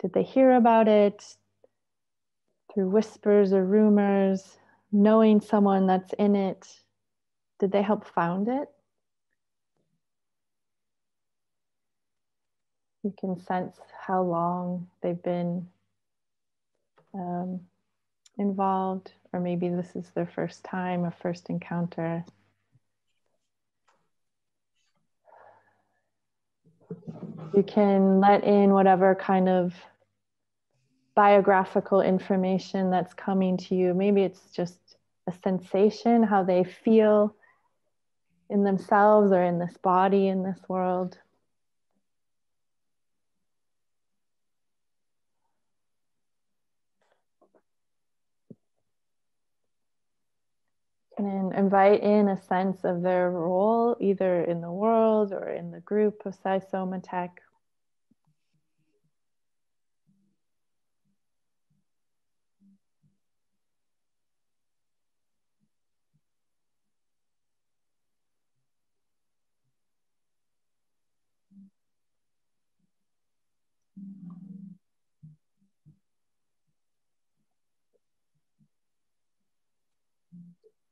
S3: Did they hear about it through whispers or rumors, knowing someone that's in it? Did they help found it? You can sense how long they've been involved, or maybe this is their first time, a first encounter. You can let in whatever kind of biographical information that's coming to you. Maybe it's just a sensation, how they feel in themselves or in this body, in this world. And then invite in a sense of their role, either in the world or in the group of PSY-SOMA-TEK.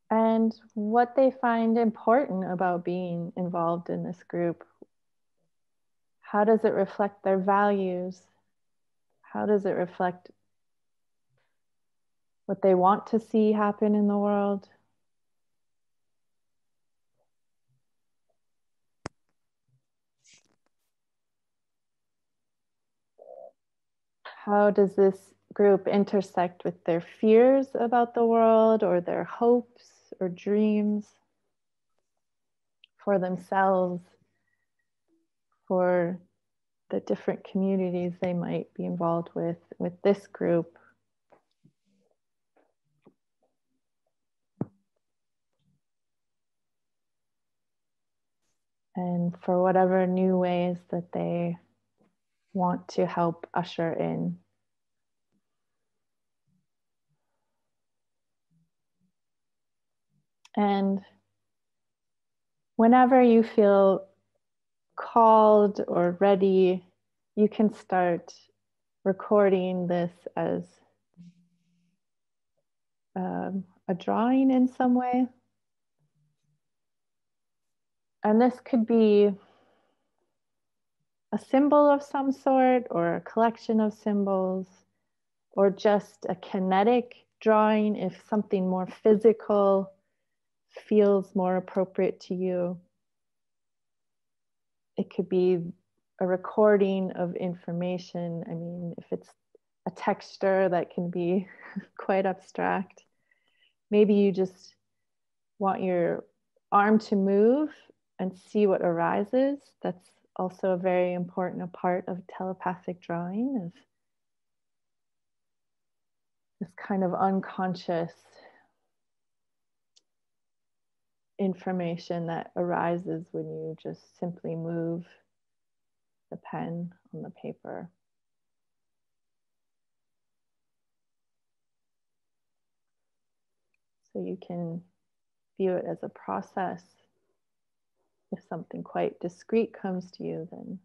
S3: And what they find important about being involved in this group. How does it reflect their values? How does it reflect what they want to see happen in the world? How does this group intersect with their fears about the world, or their hopes or dreams for themselves, for the different communities they might be involved with this group? And for whatever new ways that they want to help usher in. And whenever you feel called or ready, you can start recording this as a drawing in some way. And this could be a symbol of some sort, or a collection of symbols, or just a kinetic drawing if something more physical feels more appropriate to you. It could be a recording of information. I mean, if it's a texture, that can be quite abstract. Maybe you just want your arm to move and see what arises. That's also a very important part of telepathic drawing, of this kind of unconscious information that arises when you just simply move the pen on the paper. So you can view it as a process. If something quite discrete comes to you, then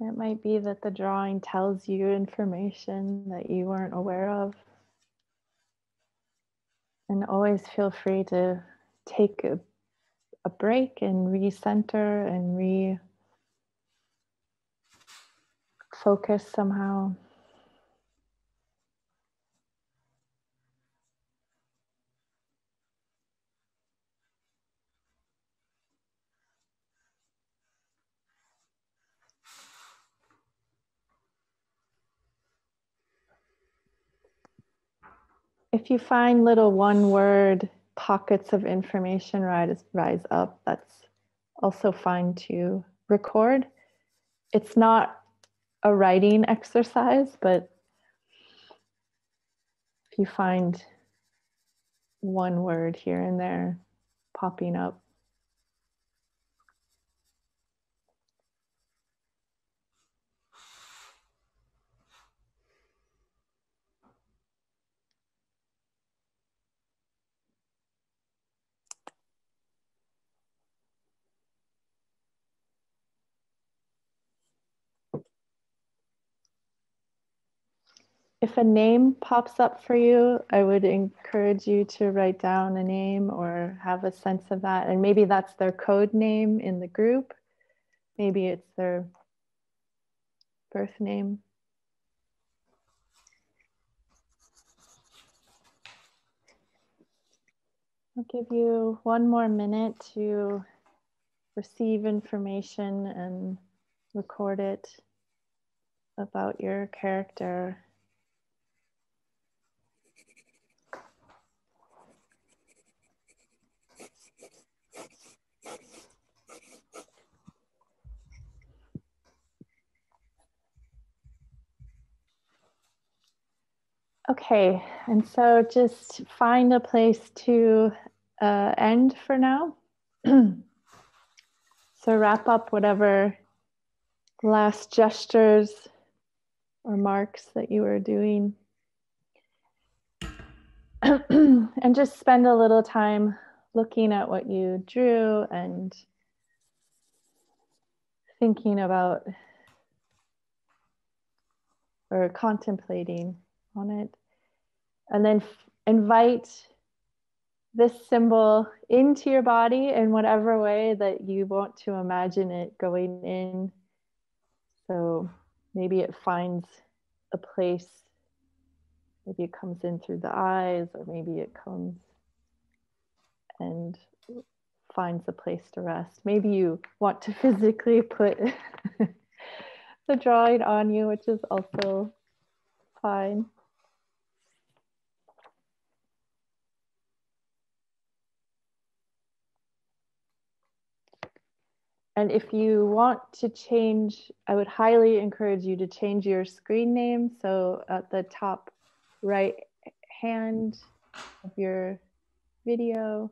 S3: it might be that the drawing tells you information that you weren't aware of. And always feel free to take a break and recenter and refocus somehow. if you find little one-word pockets of information rise up, that's also fine to record. It's not a writing exercise, but if you find one word here and there popping up. If a name pops up for you, I would encourage you to write down a name or have a sense of that. And maybe that's their code name in the group. Maybe it's their birth name. I'll give you one more minute to receive information and record it about your character. Okay, and so just find a place to end for now. So wrap up whatever last gestures or marks that you were doing. And just spend a little time looking at what you drew and thinking about or contemplating on it. And then invite this symbol into your body in whatever way that you want to imagine it going in. So maybe it finds a place, maybe it comes in through the eyes, or maybe it comes and finds a place to rest. Maybe you want to physically put the drawing on you, which is also fine. And if you want to change, I would highly encourage you to change your screen name. So at the top right hand of your video,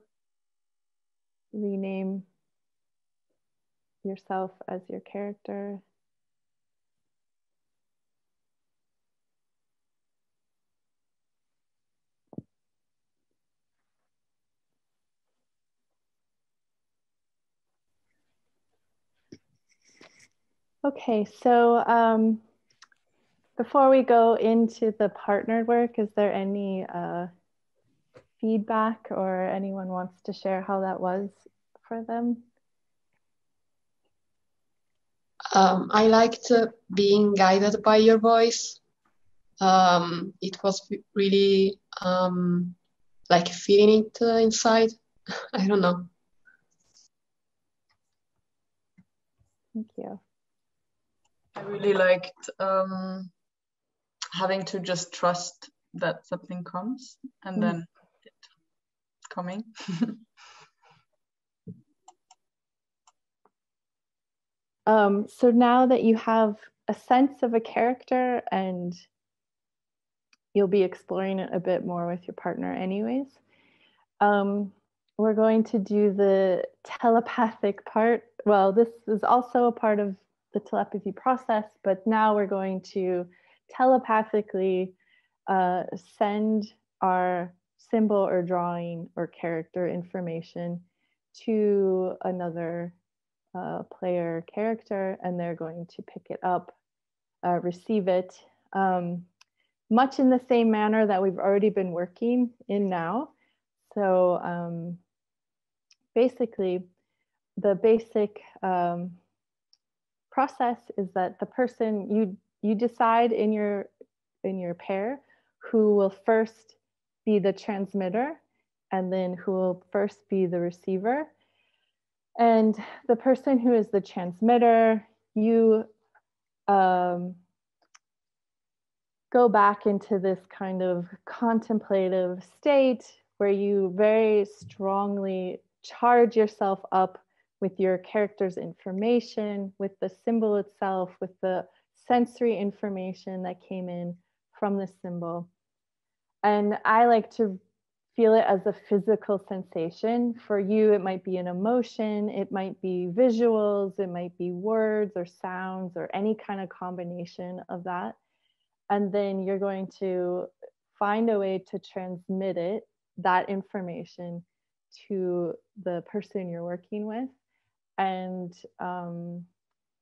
S3: rename yourself as your character. Okay, so before we go into the partnered work, is there any feedback or anyone wants to share how that was for them?
S19: I liked being guided by your voice. It was really like feeling it inside. I don't know.
S3: Thank you.
S19: I really liked having to just trust that something comes and then it's coming.
S3: So now that you have a sense of a character and you'll be exploring it a bit more with your partner anyways, we're going to do the telepathic part. Well, this is also a part of the telepathy process, but now we're going to telepathically send our symbol or drawing or character information to another player character, and they're going to pick it up, receive it, much in the same manner that we've already been working in now. So basically, the basic process is that the person, you decide in your pair who will first be the transmitter and then who will first be the receiver. And the person who is the transmitter, you go back into this kind of contemplative state where you very strongly charge yourself up with your character's information, with the symbol itself, with the sensory information that came in from the symbol. And I like to feel it as a physical sensation. For you, it might be an emotion, it might be visuals, it might be words or sounds or any kind of combination of that. And then you're going to find a way to transmit it, that information, to the person you're working with. And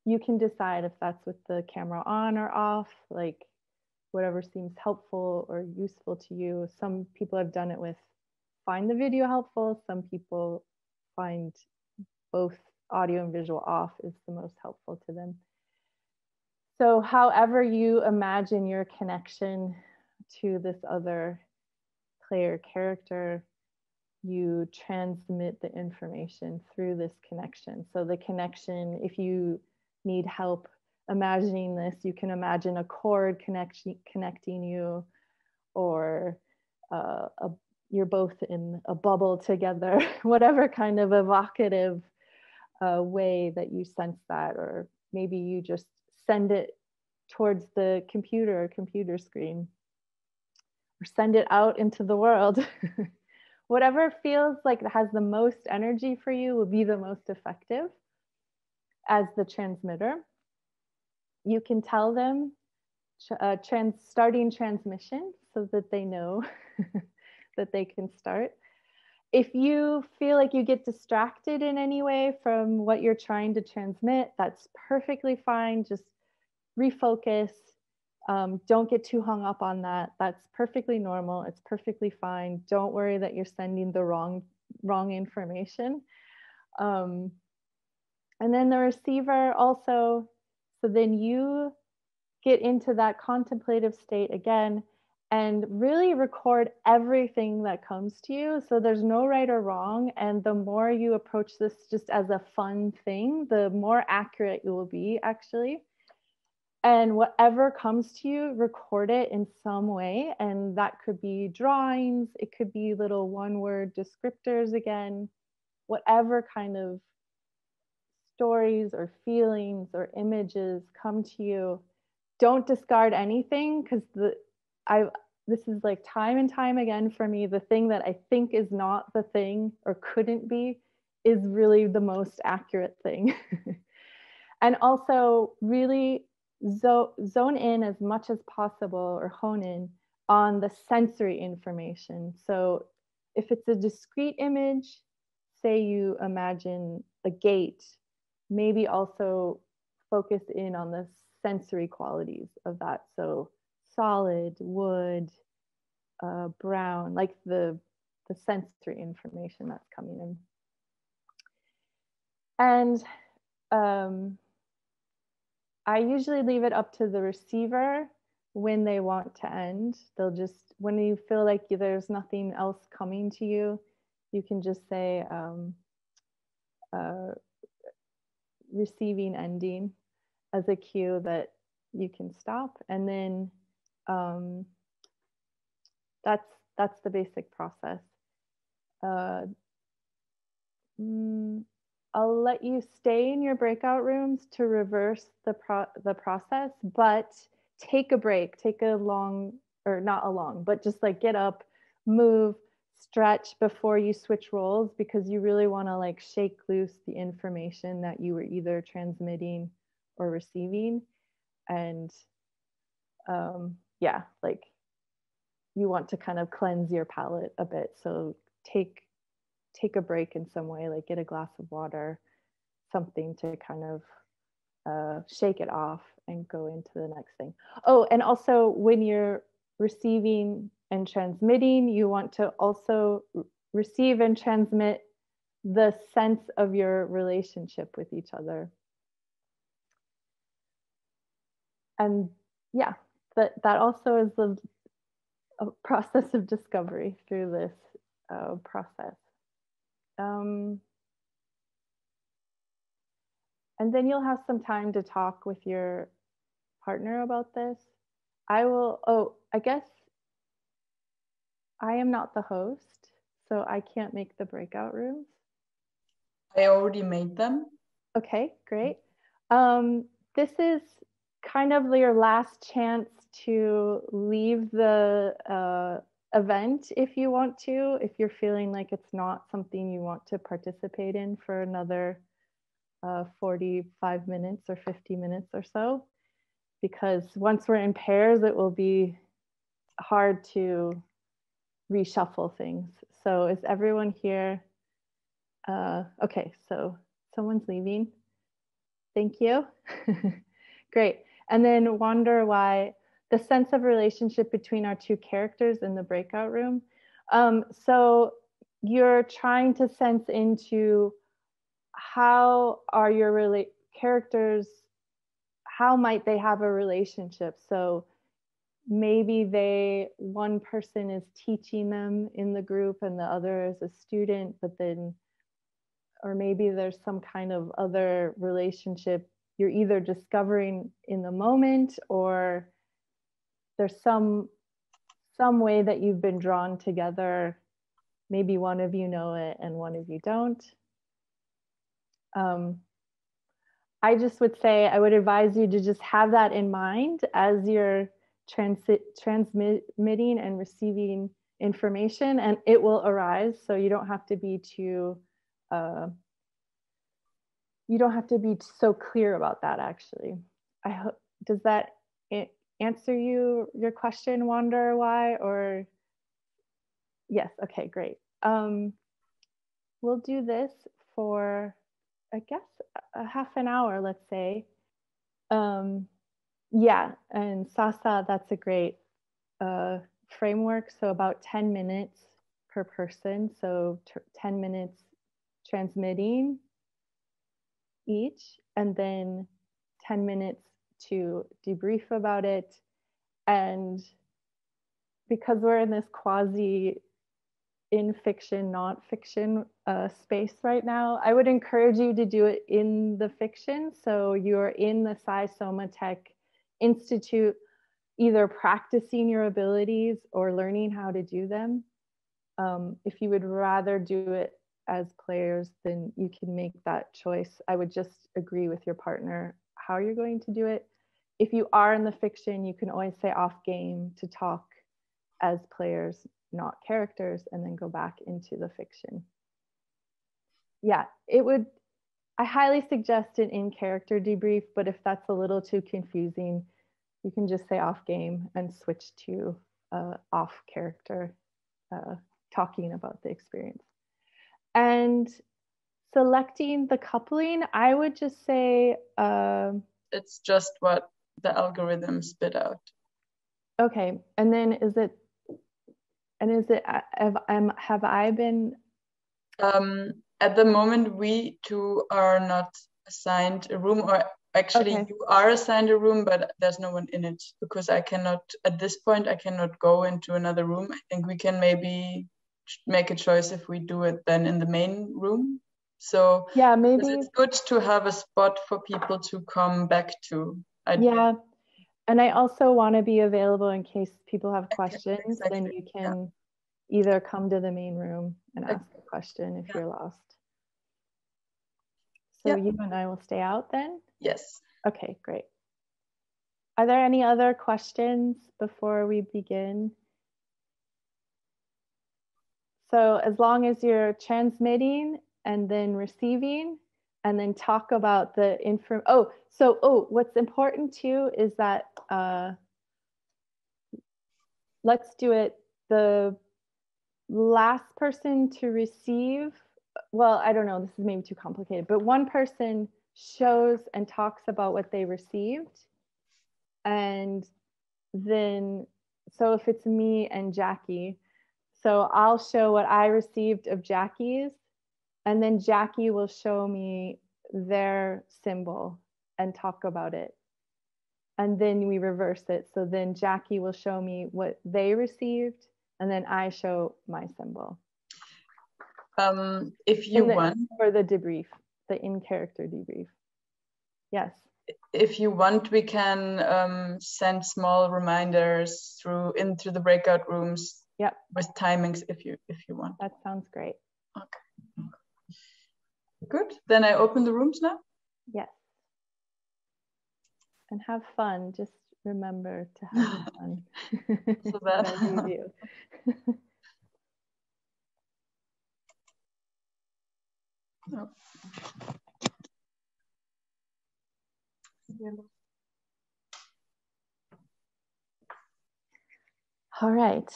S3: you can decide if that's with the camera on or off, like whatever seems helpful or useful to you. Some people have done it with find the video helpful. Some people find both audio and visual off is the most helpful to them. So however you imagine your connection to this other player character, you transmit the information through this connection. So the connection, if you need help imagining this, you can imagine a cord connecting you, or you're both in a bubble together, whatever kind of evocative way that you sense that, or maybe you just send it towards the computer or computer screen, or send it out into the world. Whatever feels like it has the most energy for you will be the most effective as the transmitter. You can tell them starting transmission so that they know that they can start. If you feel like you get distracted in any way from what you're trying to transmit, that's perfectly fine. Just refocus. Don't get too hung up on that. That's perfectly normal. It's perfectly fine. Don't worry that you're sending the wrong information. And then the receiver also, so then you get into that contemplative state again and really record everything that comes to you. So there's no right or wrong. And the more you approach this just as a fun thing, the more accurate you will be, actually. And whatever comes to you, record it in some way. And that could be drawings, it could be little one-word descriptors again, whatever kind of stories or feelings or images come to you. Don't discard anything, because this is like time and time again for me, the thing that I think is not the thing or couldn't be is really the most accurate thing. And also really zone in as much as possible, or hone in on the sensory information. So if it's a discrete image, say you imagine a gate, maybe also focus in on the sensory qualities of that. So solid, wood, brown, like the sensory information that's coming in. And I usually leave it up to the receiver when they want to end. They'll just, when you feel like there's nothing else coming to you, you can just say receiving ending as a cue that you can stop. And then that's the basic process. I'll let you stay in your breakout rooms to reverse the process, but take a break, take a long, or not a long, but just like get up, move, stretch before you switch roles, because you really want to like shake loose the information that you were either transmitting or receiving. And yeah, like you want to kind of cleanse your palate a bit. So take a break in some way, like get a glass of water, something to kind of shake it off and go into the next thing. Oh, and also when you're receiving and transmitting, you want to also receive and transmit the sense of your relationship with each other. And yeah, that also is a process of discovery through this process. And then you'll have some time to talk with your partner about this. I guess I am not the host, so I can't make the breakout rooms.
S19: I already made them.
S3: Okay, great. This is kind of your last chance to leave the event if you want to, if you're feeling like it's not something you want to participate in for another 45 minutes or 50 minutes or so, because once we're in pairs, it will be hard to reshuffle things. So is everyone here? Okay, so someone's leaving. Thank you. Great. And then wonder why the sense of relationship between our two characters in the breakout room. So you're trying to sense into how are your characters, how might they have a relationship? So maybe one person is teaching them in the group and the other is a student, but then, or maybe there's some kind of other relationship you're either discovering in the moment, or there's some way that you've been drawn together. Maybe one of you know it and one of you don't. I just would say, I would advise you to just have that in mind as you're transmitting and receiving information, and it will arise. So you don't have to be too, you don't have to be so clear about that, actually. I hope, does that answer your question, wonder why, or? Yes, okay, great. We'll do this for, I guess, a half an hour, let's say. Yeah, and Sasa, that's a great framework. So about 10 minutes per person. So 10 minutes transmitting each, and then 10 minutes to debrief about it. And because we're in this quasi in fiction, not fiction space right now, I would encourage you to do it in the fiction. So you're in the PSY-SOMA-TEK Institute, either practicing your abilities or learning how to do them. If you would rather do it as players, then you can make that choice. I would just agree with your partner how you're going to do it. If you are in the fiction, you can always say off game to talk as players, not characters, and then go back into the fiction. Yeah, I highly suggest an in-character debrief, but if that's a little too confusing, you can just say off game and switch to off character, talking about the experience. And selecting the coupling, I would just say
S19: it's just what the algorithm spit out.
S3: Okay, and then have I been?
S19: At the moment, we two are not assigned a room, or actually okay. You are assigned a room, but there's no one in it, because I cannot, at this point, I cannot go into another room. I think we can maybe make a choice if we do it then in the main room. So
S3: yeah, maybe
S19: it's good to have a spot for people to come back to.
S3: Yeah, and I also want to be available in case people have questions.
S19: Exactly.
S3: Then you can either come to the main room and ask a question if you're lost. So you and I will stay out then?
S19: Yes.
S3: Okay, great. Are there any other questions before we begin? So as long as you're transmitting and then receiving, and then talk about the info. What's important too is that let's do it. The last person to receive, well, I don't know, this is maybe too complicated, but one person shows and talks about what they received. And then, so if it's me and Jackie, so I'll show what I received of Jackie's, and then Jackie will show me their symbol and talk about it. And then we reverse it. So then Jackie will show me what they received, and then I show my symbol.
S19: If you want.
S3: For the debrief, the in-character debrief. Yes.
S19: if you want, we can send small reminders into the breakout rooms.
S3: Yeah.
S19: With timings, if you want.
S3: That sounds great.
S19: Okay. Good. Then I open the rooms now.
S3: Yes. And have fun. Just remember to have fun.
S19: So that
S3: Whatever you do.
S19: Oh.
S3: All right.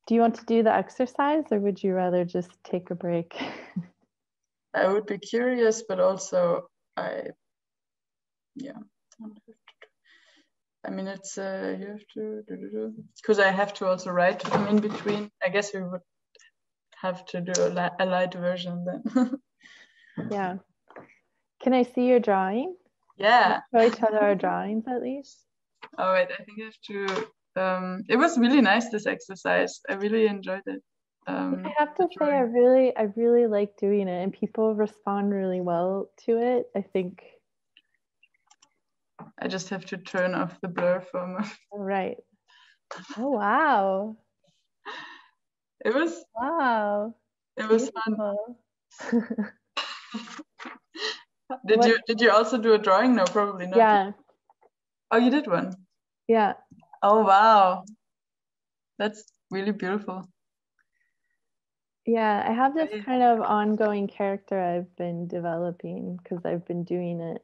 S3: Do you want to do the exercise, or would you rather just take a break?
S19: I would be curious, but also I mean, it's you have to because I have to also write them in between. I guess we would have to do a light version then.
S3: Yeah. Can I see your drawing?
S19: Yeah.
S3: Show each other our drawings at least.
S19: Oh wait, I think I have to. It was really nice, this exercise. I really enjoyed it.
S3: I have to say, I really like doing it, and people respond really well to it. I think.
S19: I just have to turn off the blur from.
S3: All right. Oh wow.
S19: It was.
S3: Wow.
S19: It was fun. Did you also do a drawing? No, probably not.
S3: Yeah.
S19: Oh, you did one?
S3: Yeah.
S19: Oh, wow. That's really beautiful.
S3: Yeah, I have this kind of ongoing character I've been developing because I've been doing it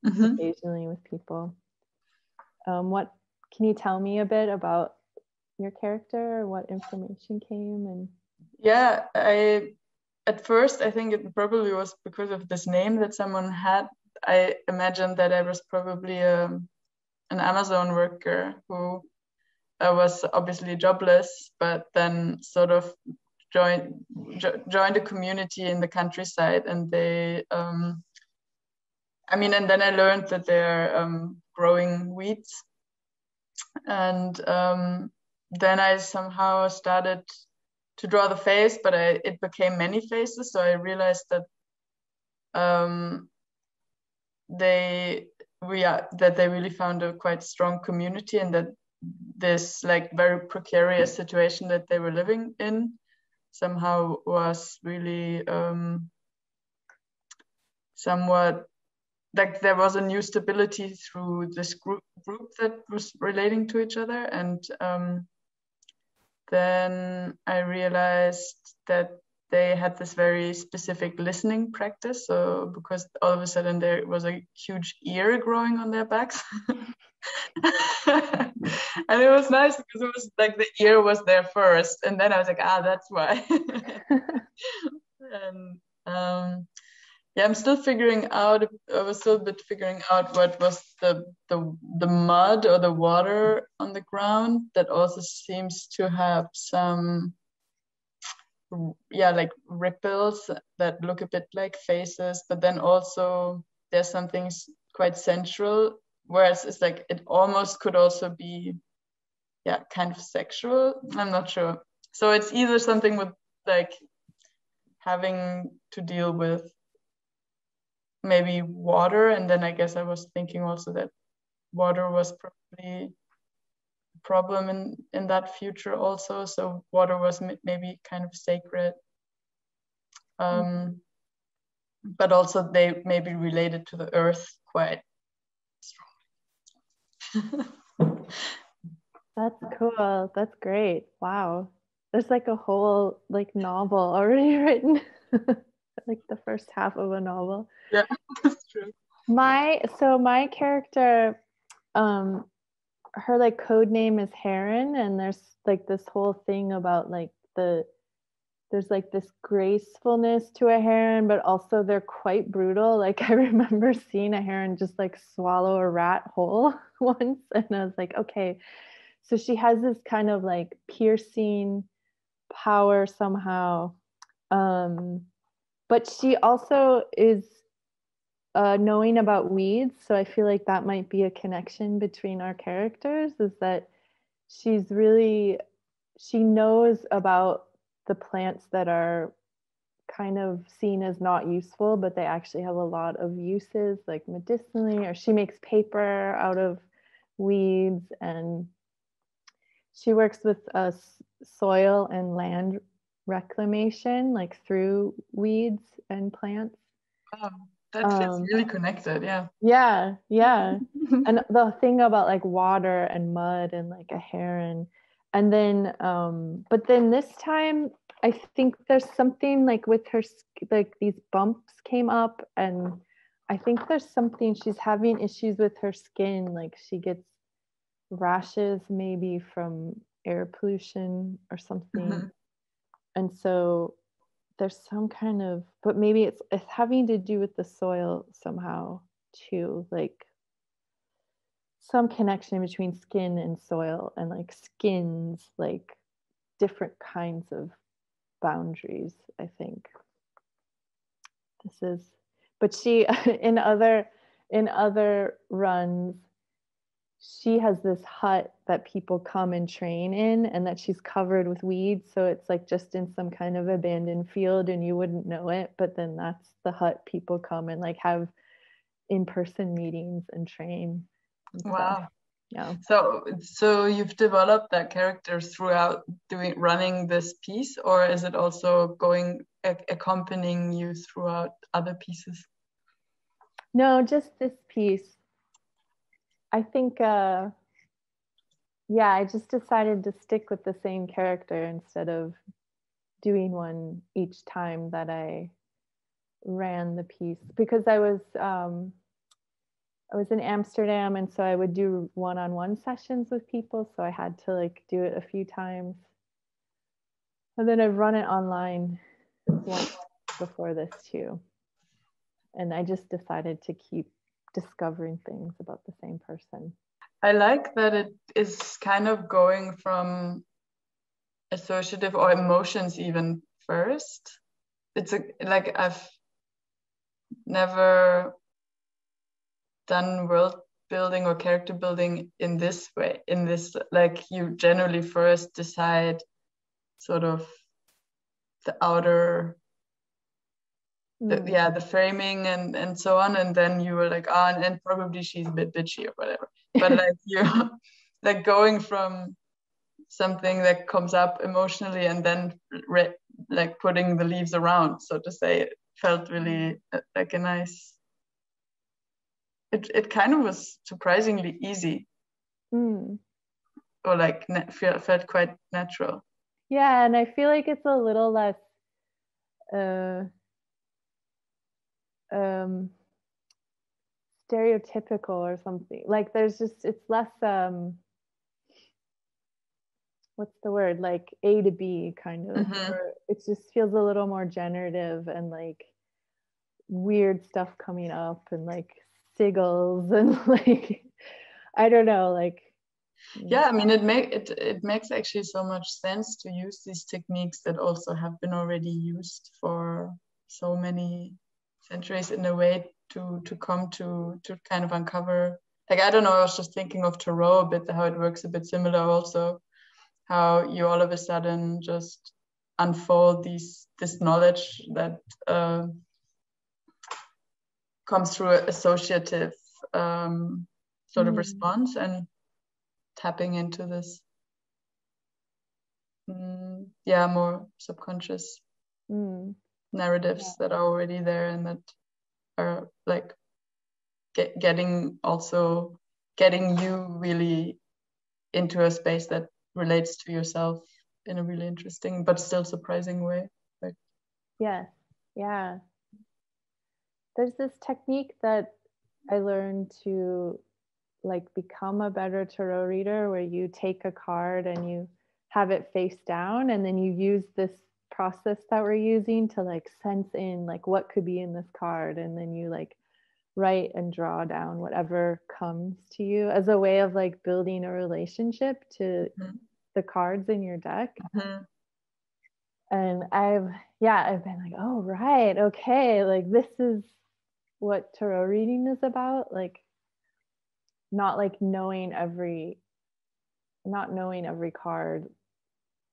S3: occasionally with people. What can you tell me a bit about your character, or what information came? And
S19: yeah, at first I think it probably was because of this name that someone had. I imagined that I was probably an Amazon worker who was obviously jobless, but then sort of joined a community in the countryside, and they and then I learned that they're growing weeds, and then I somehow started to draw the face, but it became many faces, so I realized that they really found a quite strong community, and that this like very precarious situation that they were living in somehow was really somewhat like there was a new stability through this group that was relating to each other. And then I realized that they had this very specific listening practice. So because all of a sudden there was a huge ear growing on their backs. And it was nice because it was like the ear was there first, and then I was like, that's why. And I'm still figuring out. I was still a bit figuring out what was the mud or the water on the ground that also seems to have some like ripples that look a bit like faces, but then also there's some things quite central, whereas it's like it almost could also be kind of sexual. I'm not sure. So it's either something with like having to deal with maybe water, and then I guess I was thinking also that water was probably a problem in that future also, so water was maybe kind of sacred, but also they may be related to the earth quite strongly.
S3: That's cool. That's great. Wow. There's like a whole like novel already written. Like the first half of a novel.
S19: Yeah, that's true.
S3: My character, her like code name is Heron, and there's like this whole thing about like there's like this gracefulness to a heron, but also they're quite brutal. Like I remember seeing a heron just like swallow a rat whole once, and I was like, okay, so she has this kind of like piercing power somehow, but she also is knowing about weeds. So I feel like that might be a connection between our characters, is that she knows about the plants that are kind of seen as not useful, but they actually have a lot of uses, like medicinally, or she makes paper out of weeds, and she works with soil and land reclamation, like through weeds and plants.
S19: Oh, that feels really connected. Yeah.
S3: Yeah. And the thing about like water and mud and like a heron, and then but then this time I think there's something like with her, like these bumps came up, and I think there's something, she's having issues with her skin, like she gets rashes maybe from air pollution or something. And so there's some kind of, but maybe it's having to do with the soil somehow too, like some connection between skin and soil, and like skins, like different kinds of boundaries, I think. This is, but she in other runs, she has this hut that people come and train in, and that she's covered with weeds, so it's like just in some kind of abandoned field and you wouldn't know it, but then that's the hut people come and like have in-person meetings and train and
S19: Wow.
S3: stuff. Yeah.
S19: So you've developed that character throughout running this piece, or is it also accompanying you throughout other pieces?
S3: No, just this piece. I think, yeah, I just decided to stick with the same character instead of doing one each time that I ran the piece, because I was in Amsterdam, and so I would do one-on-one sessions with people, so I had to like do it a few times. And then I've run it online once before this too. And I just decided to keep discovering things about the same person.
S19: I like that it is kind of going from associative or emotions even first. It's like I've never done world building or character building in this way, like you generally first decide sort of the outer, the framing and so on, and then you were like, oh, and probably she's a bit bitchy or whatever. But like you like going from something that comes up emotionally and then like putting the leaves around, so to say, it felt really like a nice, it kind of was surprisingly easy. Or like felt quite natural.
S3: Yeah, and I feel like it's a little less stereotypical or something. Like there's just, it's less what's the word, like A to B kind of, or it just feels a little more generative, and like weird stuff coming up, and like sigils, and like I don't know, like
S19: yeah, I mean, it makes actually so much sense to use these techniques that also have been already used for so many centuries in a way to come to kind of uncover, like, I don't know, I was just thinking of Tarot a bit, how it works a bit similar also, how you all of a sudden just unfold this knowledge that comes through an associative sort of response, and tapping into this more subconscious narratives that are already there, and that are like getting you really into a space that relates to yourself in a really interesting but still surprising way. Like,
S3: yeah, there's this technique that I learned to like become a better tarot reader, where you take a card and you have it face down, and then you use this process that we're using to like sense in like what could be in this card, and then you like write and draw down whatever comes to you as a way of like building a relationship to the cards in your deck. And I've been like, oh right, okay, like this is what tarot reading is about, like not knowing every card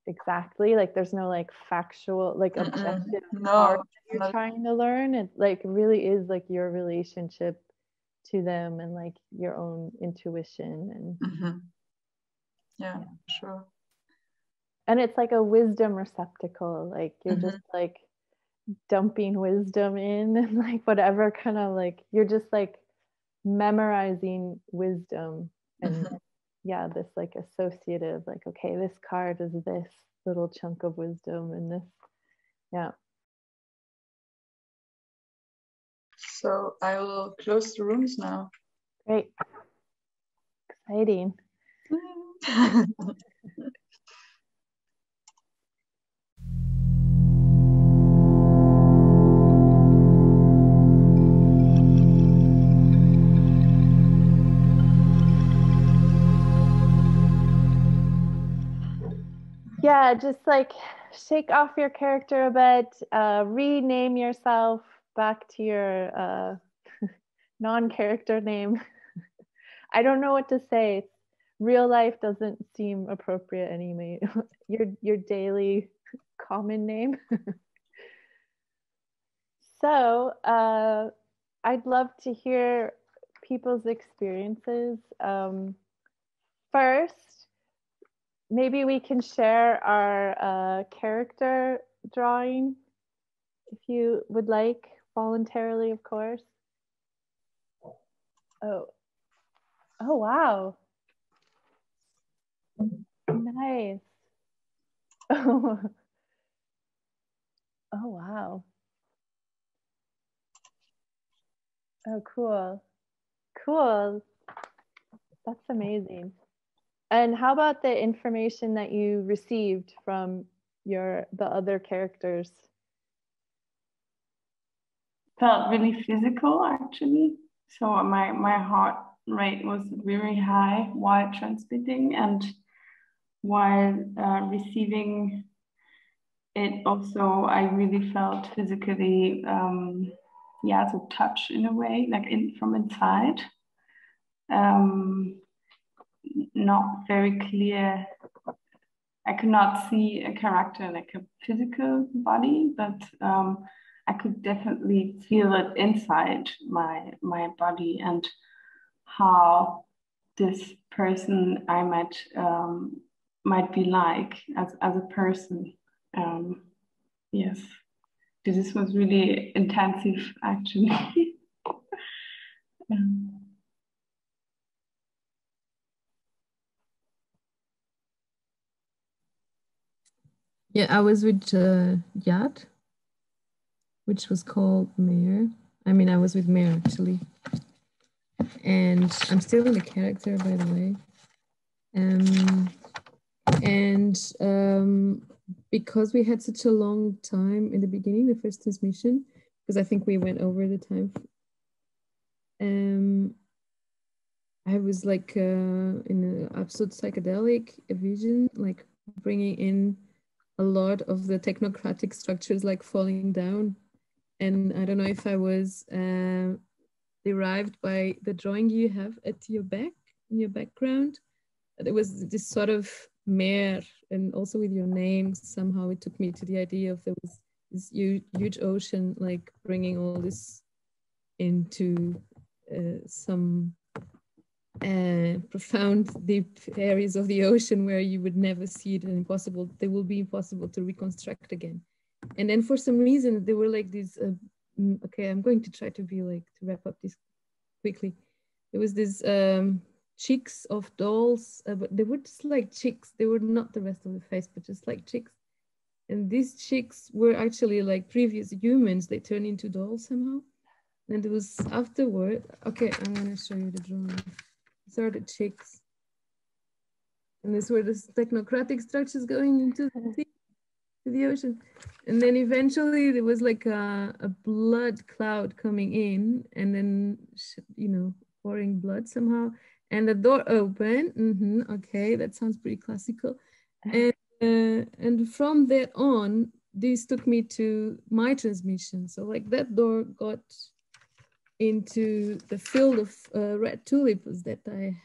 S3: exactly. Like there's no like factual, like objective
S19: No,
S3: part that you're trying to learn. It like really is like your relationship to them and like your own intuition and
S19: yeah, sure.
S3: And it's like a wisdom receptacle. Like you're just like dumping wisdom in and like whatever kind of like you're just like memorizing wisdom and yeah, this like associative, like, okay, this card is this little chunk of wisdom and this, yeah.
S19: So I will close the rooms now.
S3: Great. Exciting. Yeah, just like shake off your character a bit, rename yourself back to your non-character name. I don't know what to say. Real life doesn't seem appropriate anyway. Your daily common name. So I'd love to hear people's experiences. First, maybe we can share our character drawing, if you would like, voluntarily, of course. Oh, wow. Nice. Oh, wow. Oh, cool. Cool. That's amazing. And how about the information that you received from the other characters?
S7: Felt really physical, actually. So my heart rate was very high while transmitting, and while receiving it also, I really felt physically, yeah, so touch in a way, like from inside. Not very clear. I could not see a character like a physical body, but I could definitely feel it inside my body, and how this person I met might be like as a person. Yes, this was really intensive, actually.
S11: Yeah, I was with Yad, which was called Mare. I mean, I was with Mare, actually. And I'm still in the character, by the way. Because we had such a long time in the beginning, the first transmission, because I think we went over the time. I was like in an absolute psychedelic vision, like bringing in a lot of the technocratic structures like falling down. And I don't know if I was derived by the drawing you have at your back, in your background. There was this sort of mare, and also with your name, somehow it took me to the idea of there was this huge ocean, like bringing all this into some profound, deep areas of the ocean where you would never see it, and impossible. They will be impossible to reconstruct again. And then for some reason, there were like these. Okay, I'm going to try to be like to wrap up this quickly. There was this cheeks of dolls, but they were just like cheeks. They were not the rest of the face, but just like cheeks. And these cheeks were actually like previous humans. They turned into dolls somehow. And it was afterward. Okay, I'm gonna show you the drawing. These are the cheeks. And these were the technocratic structures going into the sea, to the ocean. And then eventually there was like a blood cloud coming in, and then, you know, pouring blood somehow. And the door opened. Okay, that sounds pretty classical. And from that on, this took me to my transmission. So like that door got into the field of red tulips that I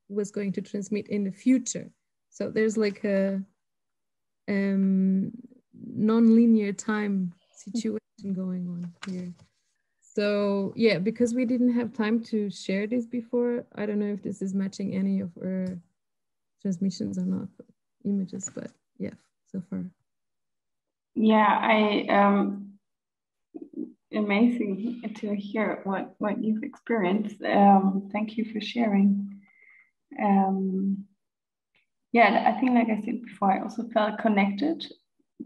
S11: was going to transmit in the future. So there's like a non-linear time situation going on here. So yeah, because we didn't have time to share this before, I don't know if this is matching any of our transmissions or not, but images, but yeah, so far.
S7: Yeah, amazing to hear what you've experienced. Thank you for sharing. Yeah, I think, like I said before, I also felt connected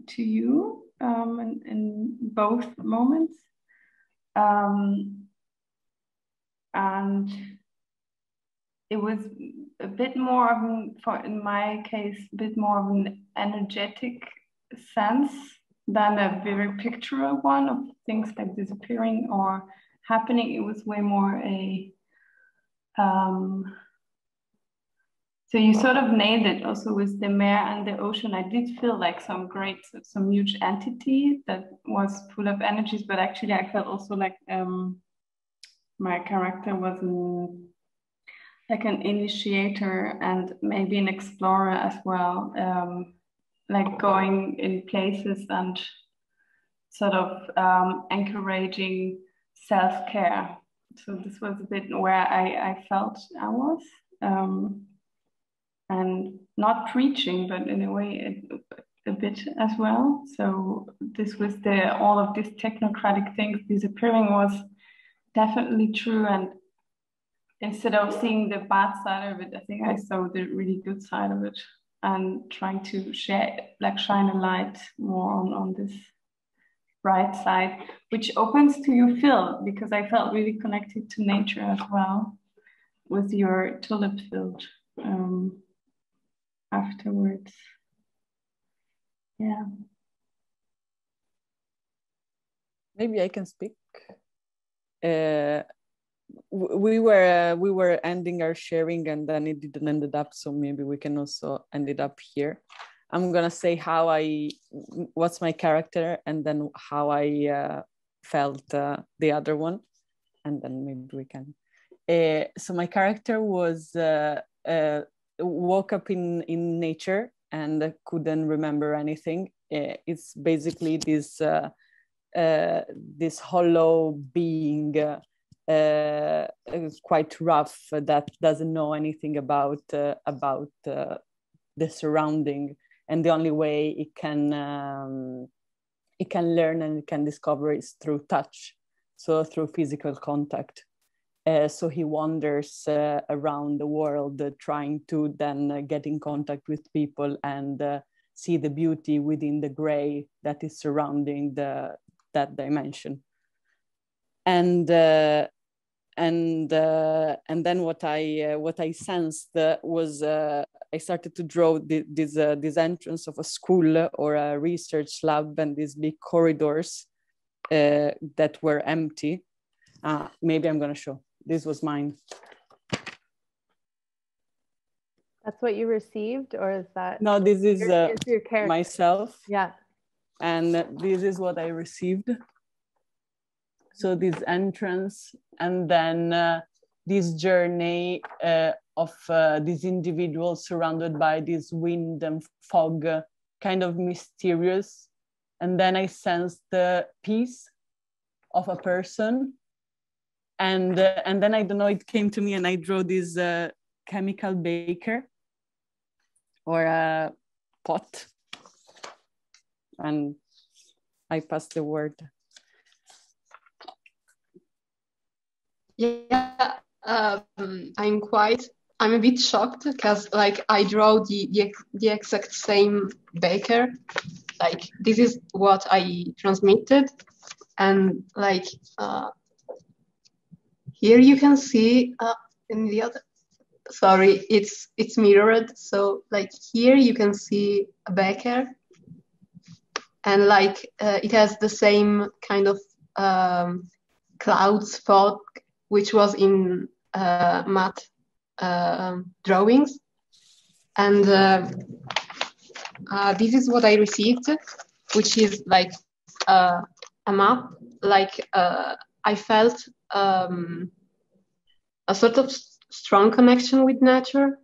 S7: to you in both moments. And it was a bit more of in my case, a bit more of an energetic sense than a very pictorial one of things like disappearing or happening. It was way more a so you sort of nailed it also with the mare and the ocean. I did feel like some huge entity that was full of energies, but actually I felt also like my character was like an initiator and maybe an explorer as well, like going in places and sort of encouraging self-care. So this was a bit where I felt I was. And not preaching, but in a way a bit as well. So this was all of these technocratic things disappearing was definitely true. And instead of seeing the bad side of it, I think I saw the really good side of it and trying to shine a light more on this bright side, which opens to your field, because I felt really connected to nature as well with your tulip field. Afterwards, yeah.
S6: Maybe I can speak. We were ending our sharing, and then it didn't end up. So maybe we can also end it up here. I'm gonna say what's my character, and then how I felt the other one, and then maybe we can. So my character was. Woke up in nature and couldn't remember anything. It's basically this hollow being, quite rough, that doesn't know anything about the surrounding, and the only way it can learn and it can discover is through touch, so through physical contact. So he wanders around the world, trying to then get in contact with people and see the beauty within the gray that is surrounding that dimension. And then what I sensed was I started to draw this entrance of a school or a research lab, and these big corridors that were empty. Maybe I'm gonna show. This was mine.
S3: That's what you received, or is that?
S6: No, this is
S3: your character.
S6: Myself.
S3: Yeah.
S6: And this is what I received. So this entrance, and then this journey of this individual surrounded by this wind and fog, kind of mysterious. And then I sensed the peace of a person. And then, I don't know, it came to me, and I drew this chemical baker or a pot. And I passed the word.
S20: Yeah, I'm a bit shocked, because like I draw the exact same baker. Like this is what I transmitted, and like here you can see in the other. Sorry, it's mirrored. So like here you can see a baker, and like it has the same kind of clouds fog, which was in matte drawings. And this is what I received, which is like a map. Like I felt a sort of strong connection with nature,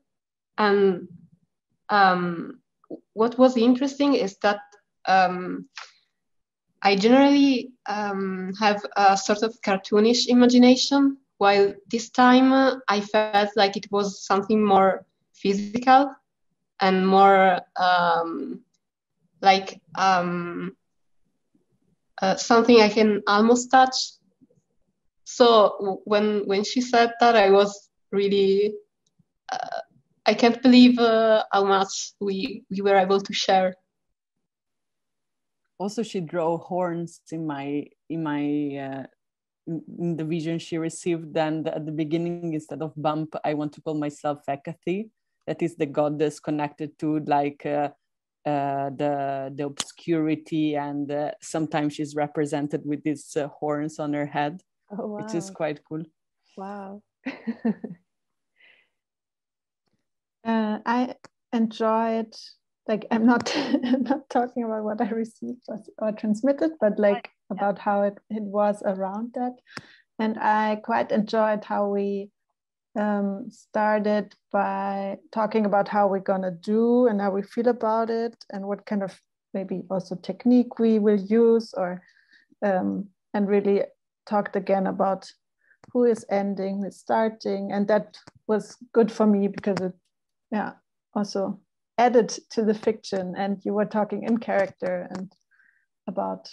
S20: and what was interesting is that I generally have a sort of cartoonish imagination, while this time I felt like it was something more physical and more something I can almost touch. So when she said that, I was really I can't believe how much we were able to share.
S6: Also, she drew horns in the vision she received. And at the beginning, instead of bump, I want to call myself Hecate. That is the goddess connected to like the obscurity, and sometimes she's represented with these horns on her head, which is quite cool.
S3: Wow. I enjoyed, like, I'm not talking about what I received or transmitted, but like about how it was around that. And I quite enjoyed how we started by talking about how we're gonna do and how we feel about it and what kind of maybe also technique we will use, or and really talked again about who is ending, who is starting. And that was good for me because it also added to the fiction, and you were talking in character and about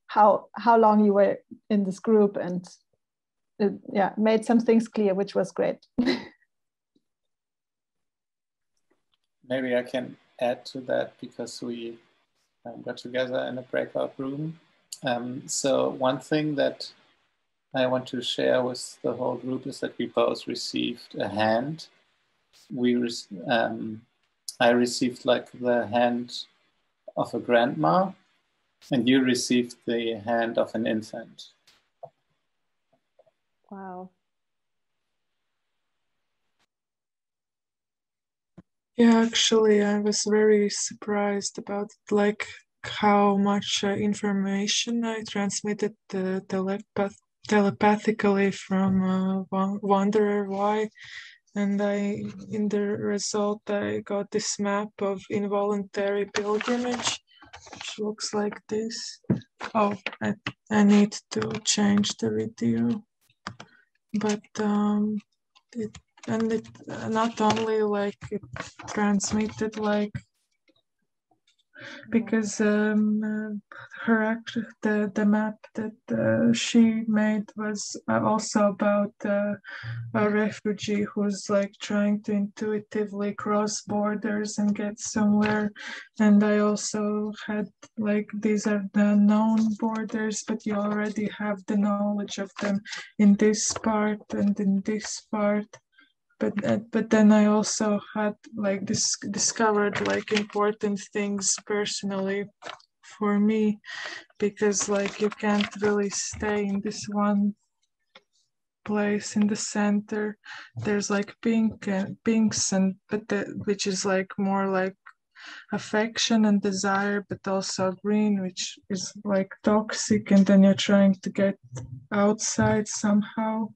S3: how long you were in this group, and it made some things clear, which was great.
S9: Maybe I can add to that because we got together in a breakout room. So one thing that I want to share with the whole group is that we both received a hand. I received like the hand of a grandma, and you received the hand of an infant.
S3: Wow.
S8: Yeah, actually, I was very surprised about like how much information I transmitted telepathically from Wanderer Y. And in the result, I got this map of involuntary pilgrimage, which looks like this. Oh, I need to change the video. But it not only like it transmitted like, because the map that she made was also about a refugee who's like trying to intuitively cross borders and get somewhere. And I also had like, these are the known borders, but you already have the knowledge of them in this part and in this part. But then I also had like discovered like important things personally for me, because like you can't really stay in this one place in the center. There's like pinks and which is like more like affection and desire, but also green, which is like toxic, and then you're trying to get outside somehow,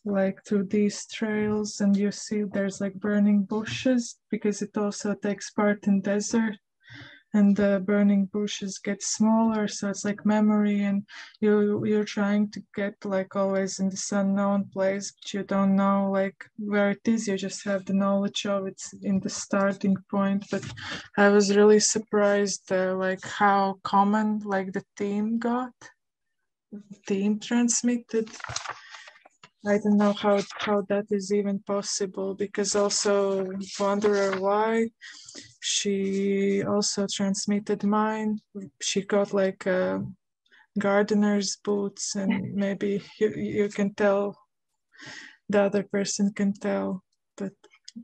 S8: like through these trails. And you see there's like burning bushes because it also takes part in desert, and the burning bushes get smaller, so it's like memory, and you're trying to get like always in this unknown place, but you don't know like where it is. You just have the knowledge of it in the starting point. But I was really surprised like how common like the theme transmitted. I don't know how that is even possible, because also Wanderer Y, she also transmitted mine. She got like gardener's boots, and maybe you can tell, the other person can tell. But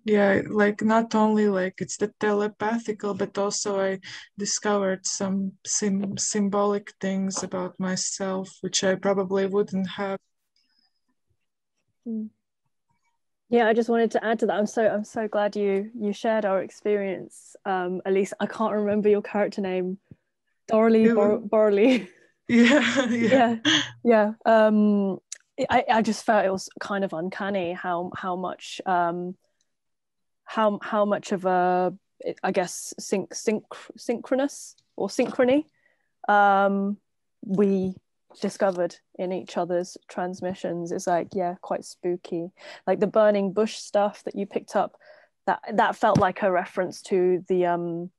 S8: yeah, like not only like it's the telepathical, but also I discovered some symbolic things about myself, which I probably wouldn't have.
S18: Yeah, I just wanted to add to that. I'm so glad you shared our experience. Elise, I can't remember your character name. Borley.
S8: Yeah.
S18: I just felt it was kind of uncanny how much of a I guess, synchronous or synchrony. We discovered in each other's transmissions is like, yeah, quite spooky. Like the burning bush stuff that you picked up, that felt like a reference to the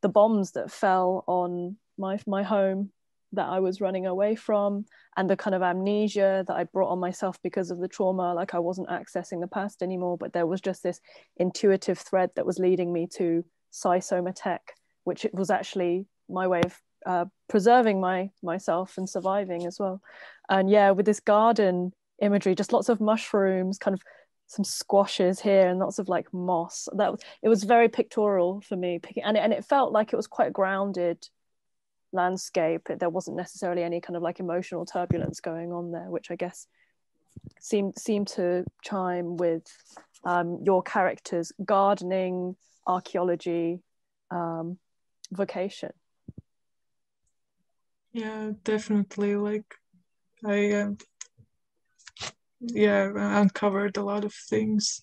S18: bombs that fell on my home that I was running away from, and the kind of amnesia that I brought on myself because of the trauma. Like I wasn't accessing the past anymore, but there was just this intuitive thread that was leading me to PSY-SOMA-TEK, which it was actually my way of preserving myself and surviving as well. And yeah, with this garden imagery, just lots of mushrooms, kind of some squashes here and lots of like moss. It was very pictorial for me, and it felt like it was quite a grounded landscape. There wasn't necessarily any kind of like emotional turbulence going on there, which I guess seemed to chime with your characters' gardening, archaeology vocation.
S8: Yeah, definitely. Like I uncovered a lot of things.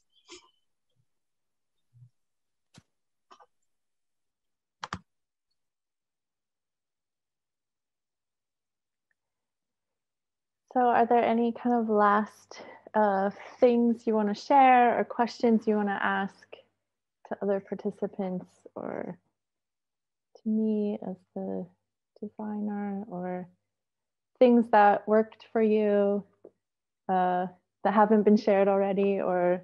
S3: So are there any kind of last things you want to share or questions you want to ask to other participants or to me as the designer, or things that worked for you that haven't been shared already, or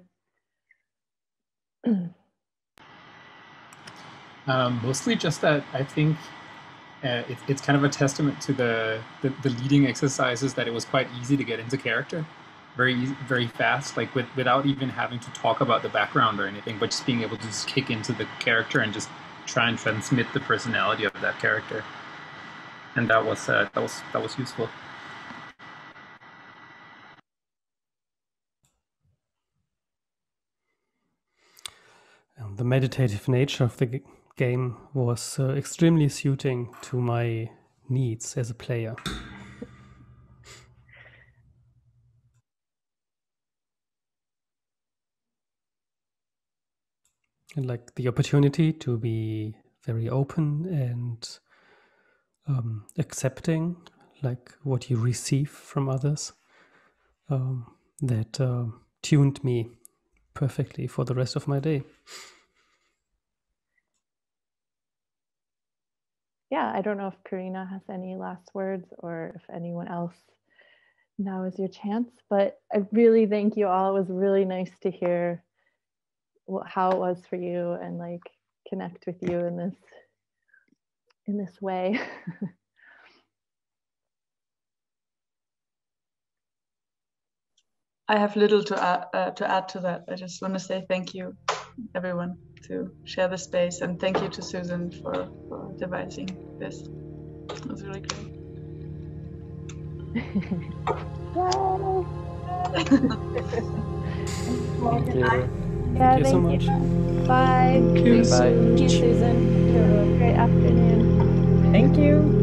S15: mostly just that I think it's kind of a testament to the leading exercises that it was quite easy to get into character, very fast, like without even having to talk about the background or anything, but just being able to just kick into the character and just try and transmit the personality of that character, and that was useful.
S10: The meditative nature of the game was extremely suiting to my needs as a player. And like the opportunity to be very open and accepting like what you receive from others, that tuned me perfectly for the rest of my day.
S3: Yeah, I don't know if Carina has any last words or if anyone else, now is your chance, but I really thank you all. It was really nice to hear how it was for you and like connect with you in this way.
S19: I have little to add to that. I just want to say thank you, everyone, to share the space, and thank you to Susan for devising this. It was really great.
S10: Thank you.
S3: Yeah,
S10: Thank you so much.
S3: Bye.
S18: Thank you, Susan.
S3: Have a great afternoon.
S18: Thank you.